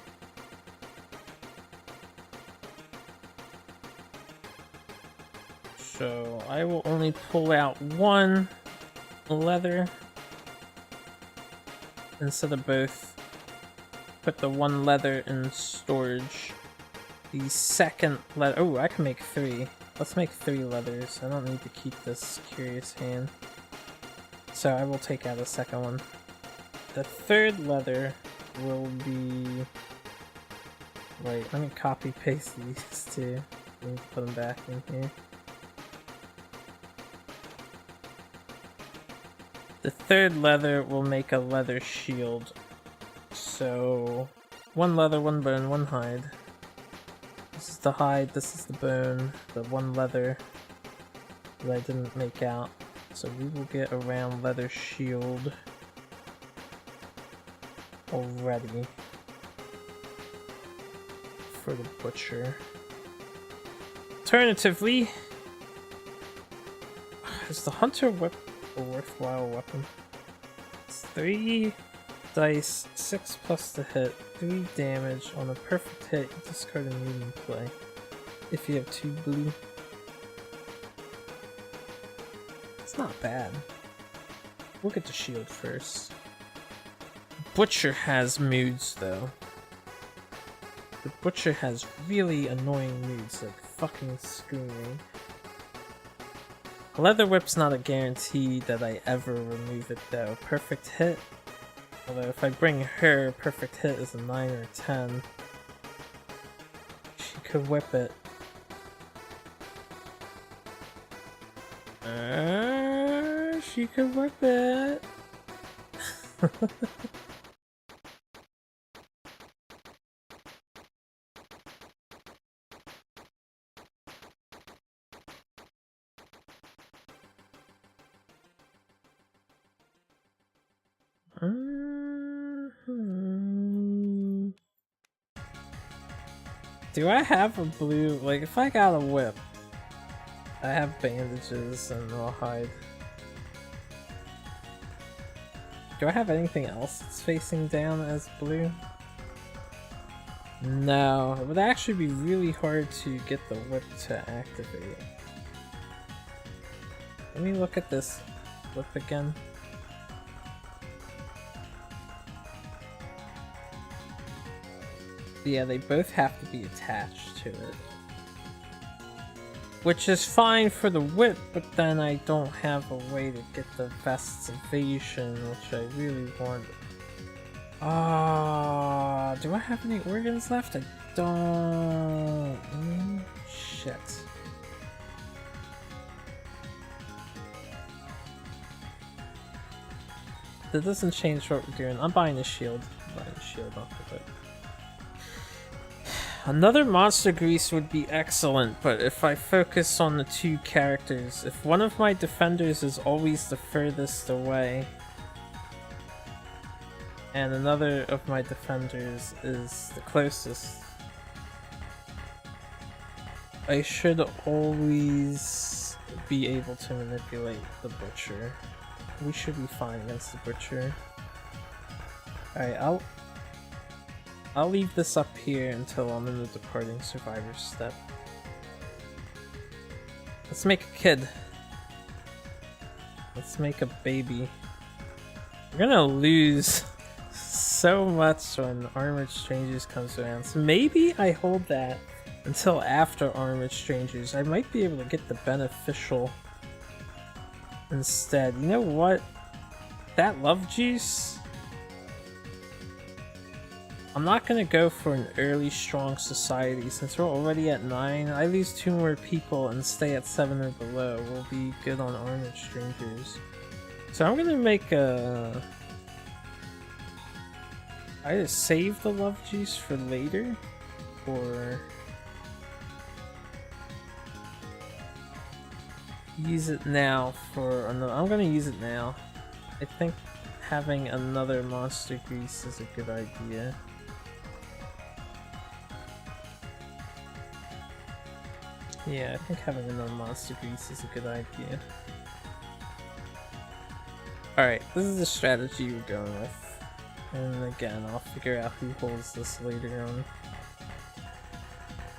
Speaker 1: So I will only pull out 1 leather instead of both. Put the 1 leather in storage. The second leather. Oh, I can make 3. Let's make 3 leathers. I don't need to keep this curious hand. So I will take out the second one. The third leather will be... Wait, let me copy paste these 2. Let me put them back in here. The third leather will make a leather shield. So 1 leather, 1 bone, 1 hide. This is the hide, this is the bone, the 1 leather that I didn't make out. So we will get a round leather shield already for the butcher. Alternatively, is the hunter whip a worthwhile weapon? It's 3 dice, 6 plus the hit, 3 damage. On a perfect hit, you discard a medium play. If you have 2 blue. It's not bad. We'll get the shield first. Butcher has moods though. The butcher has really annoying moods, like fucking screaming. Leather whip's not a guarantee that I ever remove it though. Perfect hit. Although if I bring her, perfect hit is a 9 or 10. She could whip it. She could whip it. Do I have a blue? Like, if I got a whip, I have bandages and I'll hide. Do I have anything else that's facing down as blue? No, it would actually be really hard to get the whip to activate. Let me look at this whip again. Yeah, they both have to be attached to it. Which is fine for the whip, but then I don't have a way to get the vest's evasion, which I really want. Do I have any organs left? I don't. Shit. That doesn't change what we're doing. I'm buying a shield. I'm buying a shield off of it. Another monster grease would be excellent, but if I focus on the two characters, if one of my defenders is always the furthest away, and another of my defenders is the closest, I should always be able to manipulate the Butcher. We should be fine against the Butcher. Alright, I'll leave this up here until I'm in the departing survivor step. Let's make a kid. Let's make a baby. We're gonna lose so much when Armored Strangers comes around, so maybe I hold that until after Armored Strangers. I might be able to get the beneficial instead. You know what? That love juice? I'm not gonna go for an early strong society since we're already at 9. I lose 2 more people and stay at 7 or below. We'll be good on Armored Strangers. So I'm gonna make a... either save the love juice for later, or use it now for another. I'm gonna use it now. I think having another monster grease is a good idea. Yeah, I think having another monster grease is a good idea. Alright, this is the strategy we're going with. And again, I'll figure out who holds this later on.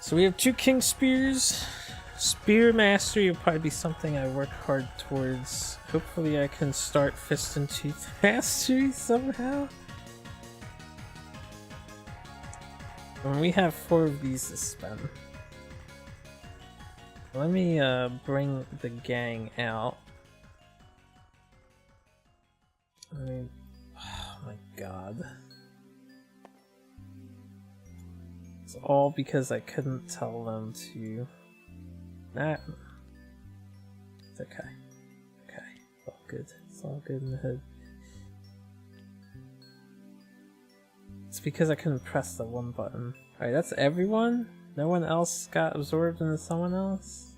Speaker 1: So we have 2 King Spears. Spear Mastery will probably be something I work hard towards. Hopefully I can start Fist and Tooth Mastery somehow. And we have 4 of these to spend. Let me bring the gang out. I mean, oh my god. It's all because I couldn't tell them to... Nah. It's okay. Okay. It's all good. It's all good in the hood. It's because I couldn't press the one button. Alright, that's everyone? No one else got absorbed into someone else?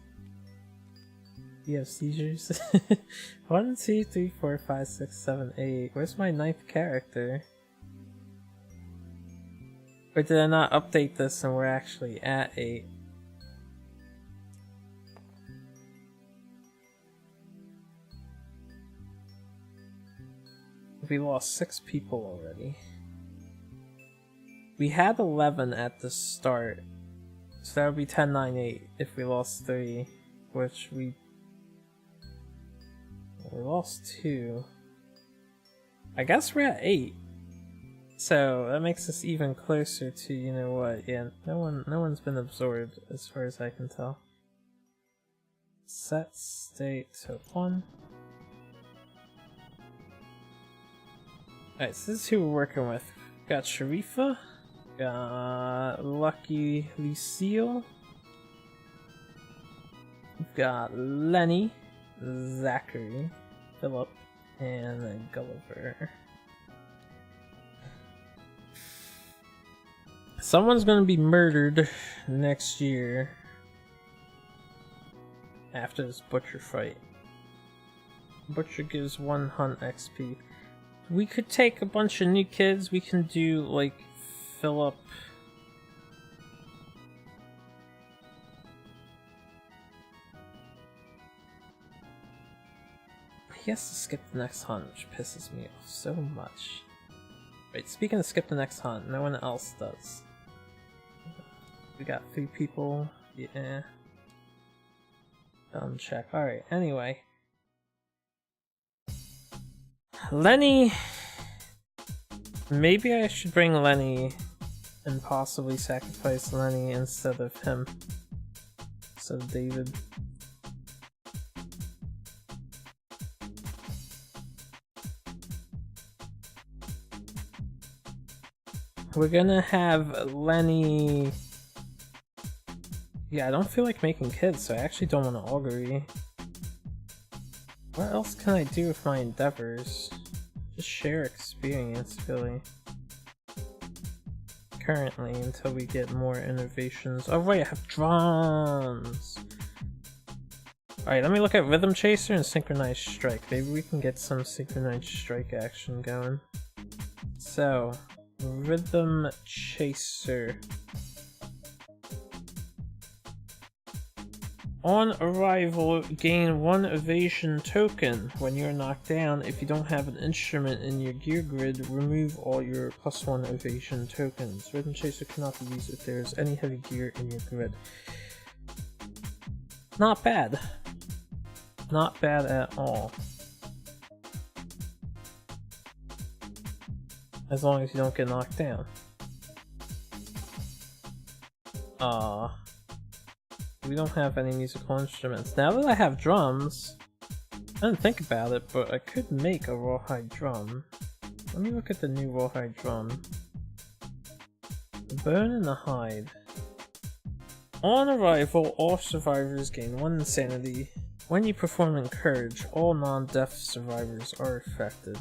Speaker 1: You have seizures? 1, 2, 3, 4, 5, 6, 7, 8. Where's my 9th character? Or did I not update this and we're actually at 8? We lost 6 people already. We had 11 at the start, so that would be 10, 9, 8 if we lost 3, which we lost 2. I guess we're at 8, so that makes us even closer to, you know what? Yeah, no one's been absorbed as far as I can tell. Set state to 1. Alright, so this is who we're working with. We've got Sharifa, got Lucky Lucille, we've got Lenny, Zachary, Philip, and Gulliver. Someone's gonna be murdered next year after this Butcher fight. Butcher gives 1 hunt XP. We could take a bunch of new kids. We can do, like, Philip. He has to skip the next hunt, which pisses me off so much. Wait, speaking of skip the next hunt, no one else does. We got 3 people. Yeah. Dumb check. Alright, anyway. Lenny... Maybe I should bring Lenny and possibly sacrifice Lenny instead of him. So David. We're gonna have Lenny... Yeah, I don't feel like making kids, so I actually don't want to augury. What else can I do with my endeavors? Just share experience, really. Currently, until we get more innovations. Oh wait, I have drums! Alright, let me look at Rhythm Chaser and Synchronized Strike. Maybe we can get some Synchronized Strike action going. So, Rhythm Chaser. On arrival, gain 1 evasion token. When you're knocked down, if you don't have an instrument in your gear grid, remove all your +1 evasion tokens. Rhythm Chaser cannot be used if there is any heavy gear in your grid. Not bad. Not bad at all. As long as you don't get knocked down. We don't have any musical instruments. Now that I have drums, I didn't think about it, but I could make a rawhide drum. Let me look at the new rawhide drum. The bone and the hide. On arrival, all survivors gain 1 insanity. When you perform Encourage, all non-deaf survivors are affected.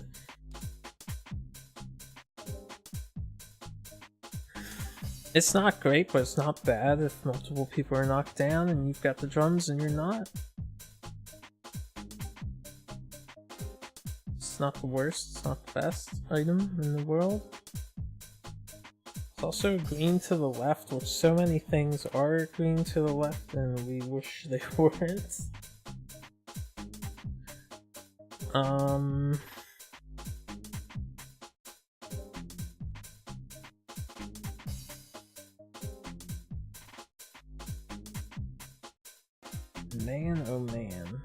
Speaker 1: It's not great, but it's not bad if multiple people are knocked down and you've got the drums and you're not. It's not the worst, it's not the best item in the world. It's also green to the left, which so many things are green to the left and we wish they weren't. Man, oh man.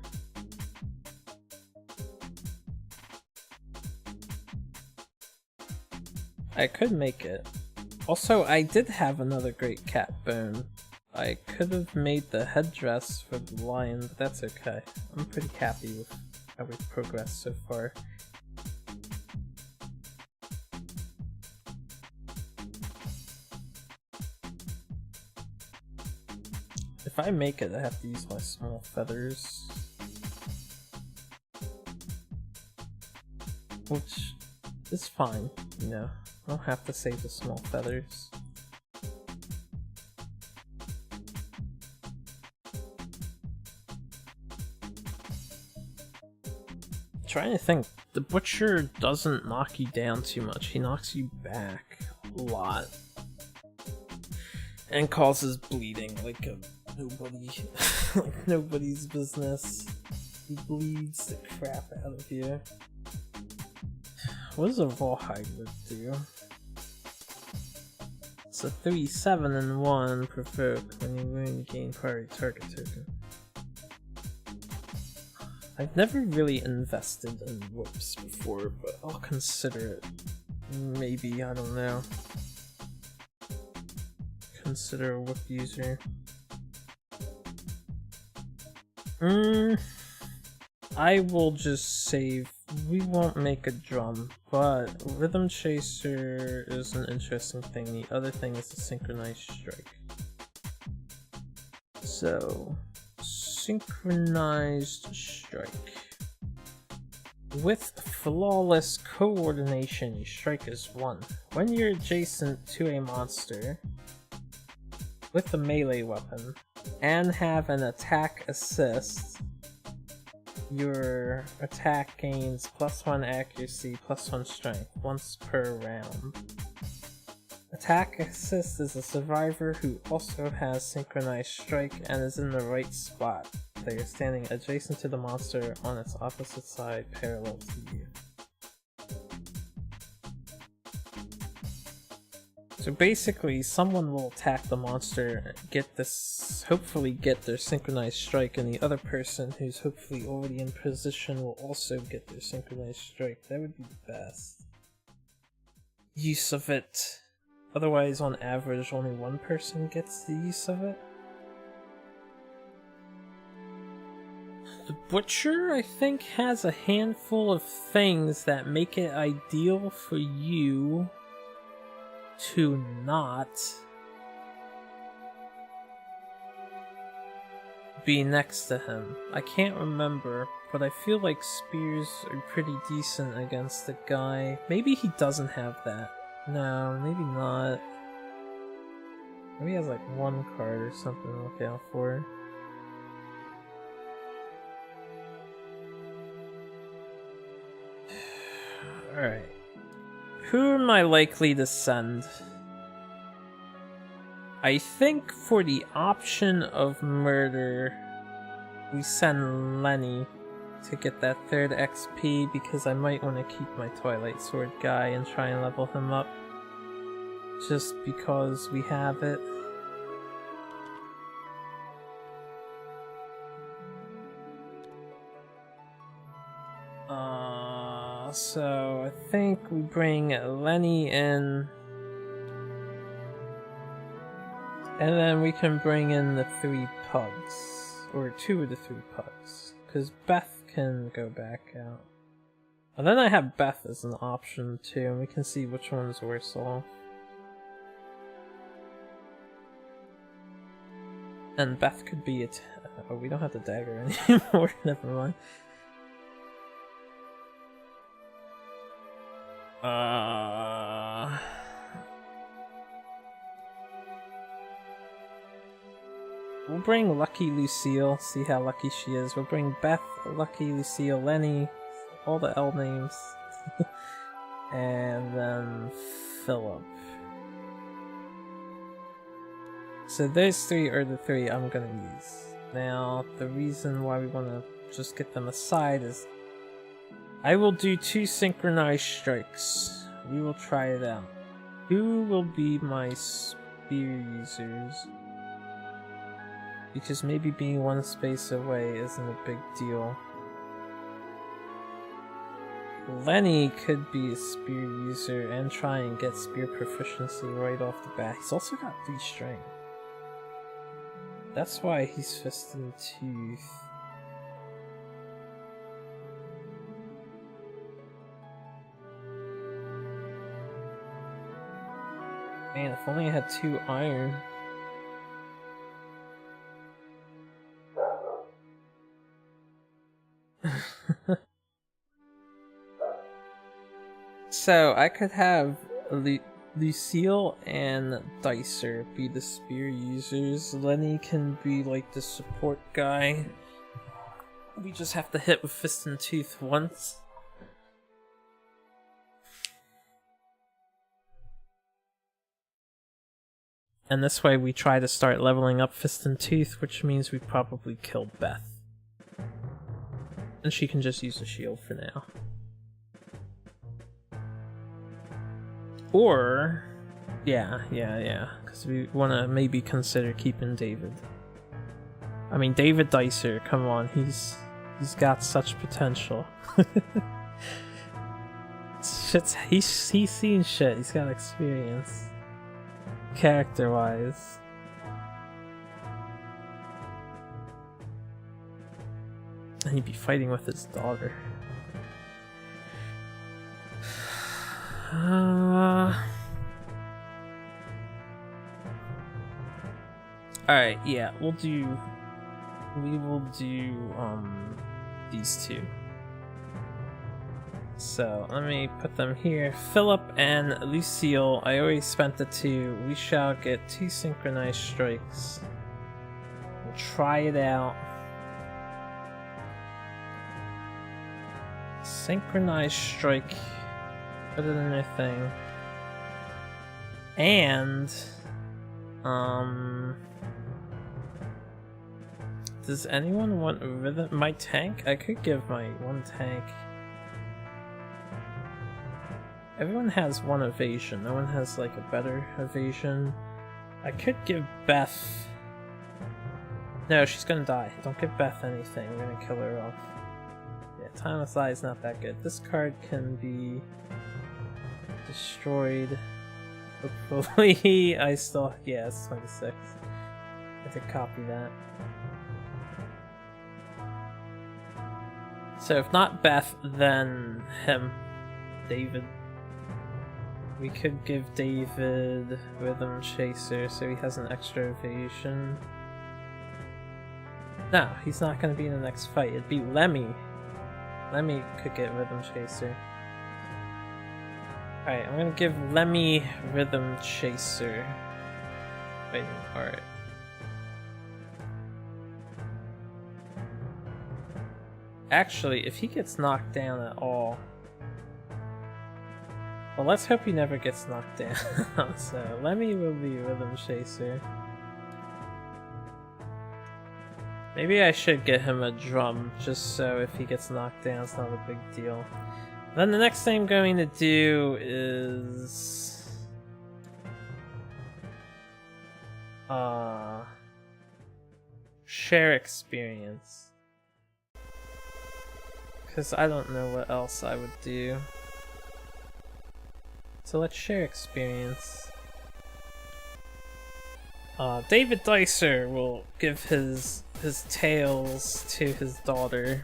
Speaker 1: I could make it. Also, I did have another great cat bone. I could have made the headdress for the lion, but that's okay. I'm pretty happy with how we've progressed so far. If I make it, I have to use my small feathers. Which is fine, you know. I don't have to save the small feathers. Trying to think, the butcher doesn't knock you down too much, he knocks you back a lot. And causes bleeding like a nobody, like nobody's business. He bleeds the crap out of you. What does a rawhide would do? It's a 3/7 and 1 provoke. When you wound, gain priority target token. I've never really invested in whoops before, but I'll consider it. Maybe, I don't know. Consider a whoop user. I will just save. We won't make a drum, but Rhythm Chaser is an interesting thing. The other thing is the Synchronized Strike. So, Synchronized Strike. With flawless coordination, you strike as 1. When you're adjacent to a monster with a melee weapon and have an attack assist, your attack gains +1 accuracy, +1 strength, once per round. Attack assist is a survivor who also has Synchronized Strike and is in the right spot. They are standing adjacent to the monster on its opposite side, parallel to you. So basically, someone will attack the monster, hopefully get their Synchronized Strike, and the other person who's hopefully already in position will also get their Synchronized Strike. That would be the best use of it. Otherwise, on average, only one person gets the use of it. The Butcher, I think, has a handful of things that make it ideal for you to not be next to him. I can't remember, but I feel like spears are pretty decent against the guy. Maybe he doesn't have that. No, maybe not. Maybe he has like one card or something to look out for. Alright. Who am I likely to send? I think for the option of murder, we send Lenny to get that 3rd XP because I might want to keep my Twilight Sword guy and try and level him up. Just because we have it. So I think we bring Lenny in. And then we can bring in the 3 pugs. Or 2 of the 3 pugs. Because Beth can go back out. And then I have Beth as an option too, and we can see which one's worse off. And Beth could be oh, we don't have the dagger anymore, never mind. We'll bring Lucky Lucille, see how lucky she is. We'll bring Beth, Lucky Lucille, Lenny, all the L names. And then Philip. So those 3 are the 3 I'm gonna use. Now, the reason why we want to just get them aside is I will do 2 synchronized strikes. We will try it out. Who will be my spear users? Because maybe being 1 space away isn't a big deal. Lenny could be a spear user and try and get spear proficiency right off the bat. He's also got 3 strength. That's why he's Fist and Tooth. Man, if only I had 2 iron. So I could have Lucille and Dicer be the spear users. Lenny can be like the support guy. We just have to hit with Fist and Tooth once. And this way we try to start leveling up Fist and Tooth, which means we probably kill Beth. And she can just use the shield for now. Or, yeah, because we want to maybe consider keeping David. I mean, David Dicer, come on, he's got such potential. He's seen shit, he's got experience. Character-wise. And he'd be fighting with his daughter. Alright, yeah, we will do these 2. So let me put them here. Philip and Lucille, I already spent the 2. We shall get 2 synchronized strikes. We'll try it out. Synchronized strike. Put it in their thing. And does anyone want rhythm? My tank? I could give my 1 tank. Everyone has 1 evasion. No one has like a better evasion. I could give Beth. No, she's gonna die. Don't give Beth anything. We're gonna kill her off. Yeah, Timeless Eye is not that good. This card can be destroyed. Hopefully, I still. Yeah, it's 26. I have to copy that. So if not Beth, then him, David. We could give David Rhythm Chaser so he has an extra evasion. No, he's not going to be in the next fight. It'd be Lemmy. Lemmy could get Rhythm Chaser. Alright, I'm going to give Lemmy Rhythm Chaser. Fighting Art. Actually, if he gets knocked down at all... Well, let's hope he never gets knocked down. So, Lemmy will be Rhythm Chaser. Maybe I should get him a drum, just so if he gets knocked down, it's not a big deal. Then the next thing I'm going to do is... share experience. Because I don't know what else I would do. So let's share experience. David Dicer will give his tails to his daughter.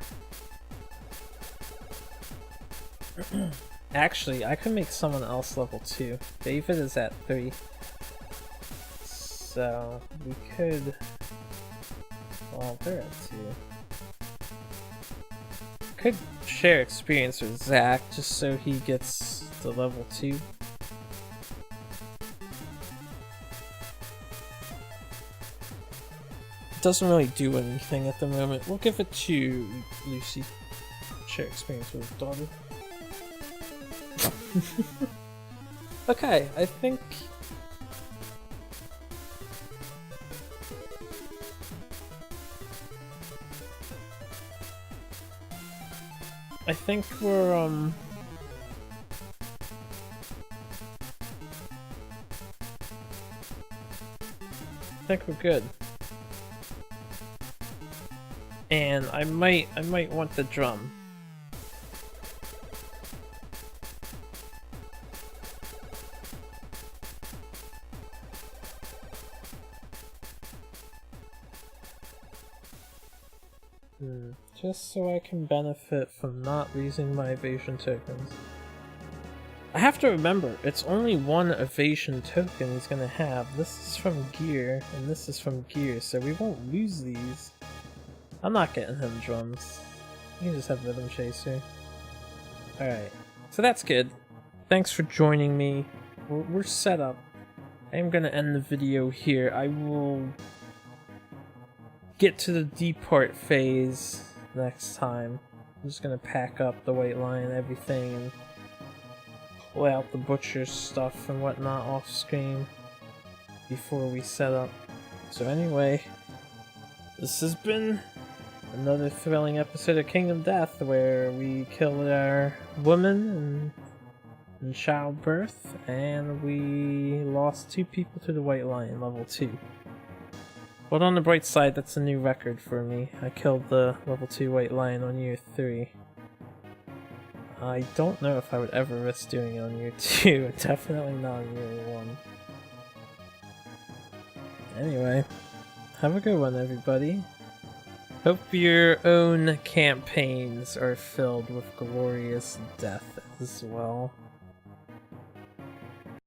Speaker 1: Actually, I could make someone else level 2. David is at 3. So we could... Well, they're at 2. Could share experience with Zach just so he gets the level 2. Doesn't really do anything at the moment. We'll give it to Lucy. Share experience with his daughter. Okay, I think... we're, I think we're good. And I might want the drum. Just so I can benefit from not losing my evasion tokens. I have to remember, it's only one evasion token he's gonna have. This is from gear, and this is from gear, so we won't lose these. I'm not getting him drums. You can just have Rhythm Chaser. Alright, so that's good. Thanks for joining me. We're set up. I am gonna end the video here. I will get to the depart phase next time. I'm just gonna pack up the white line and everything and pull out the butcher stuff and whatnot off screen before we set up. So anyway, this has been another thrilling episode of Kingdom Death where we killed our woman in childbirth and we lost 2 people to the white lion level 2. But on the bright side, that's a new record for me. I killed the level 2 white lion on year 3. I don't know if I would ever risk doing it on year 2. Definitely not on year 1. Anyway, have a good one, everybody. Hope your own campaigns are filled with glorious death as well.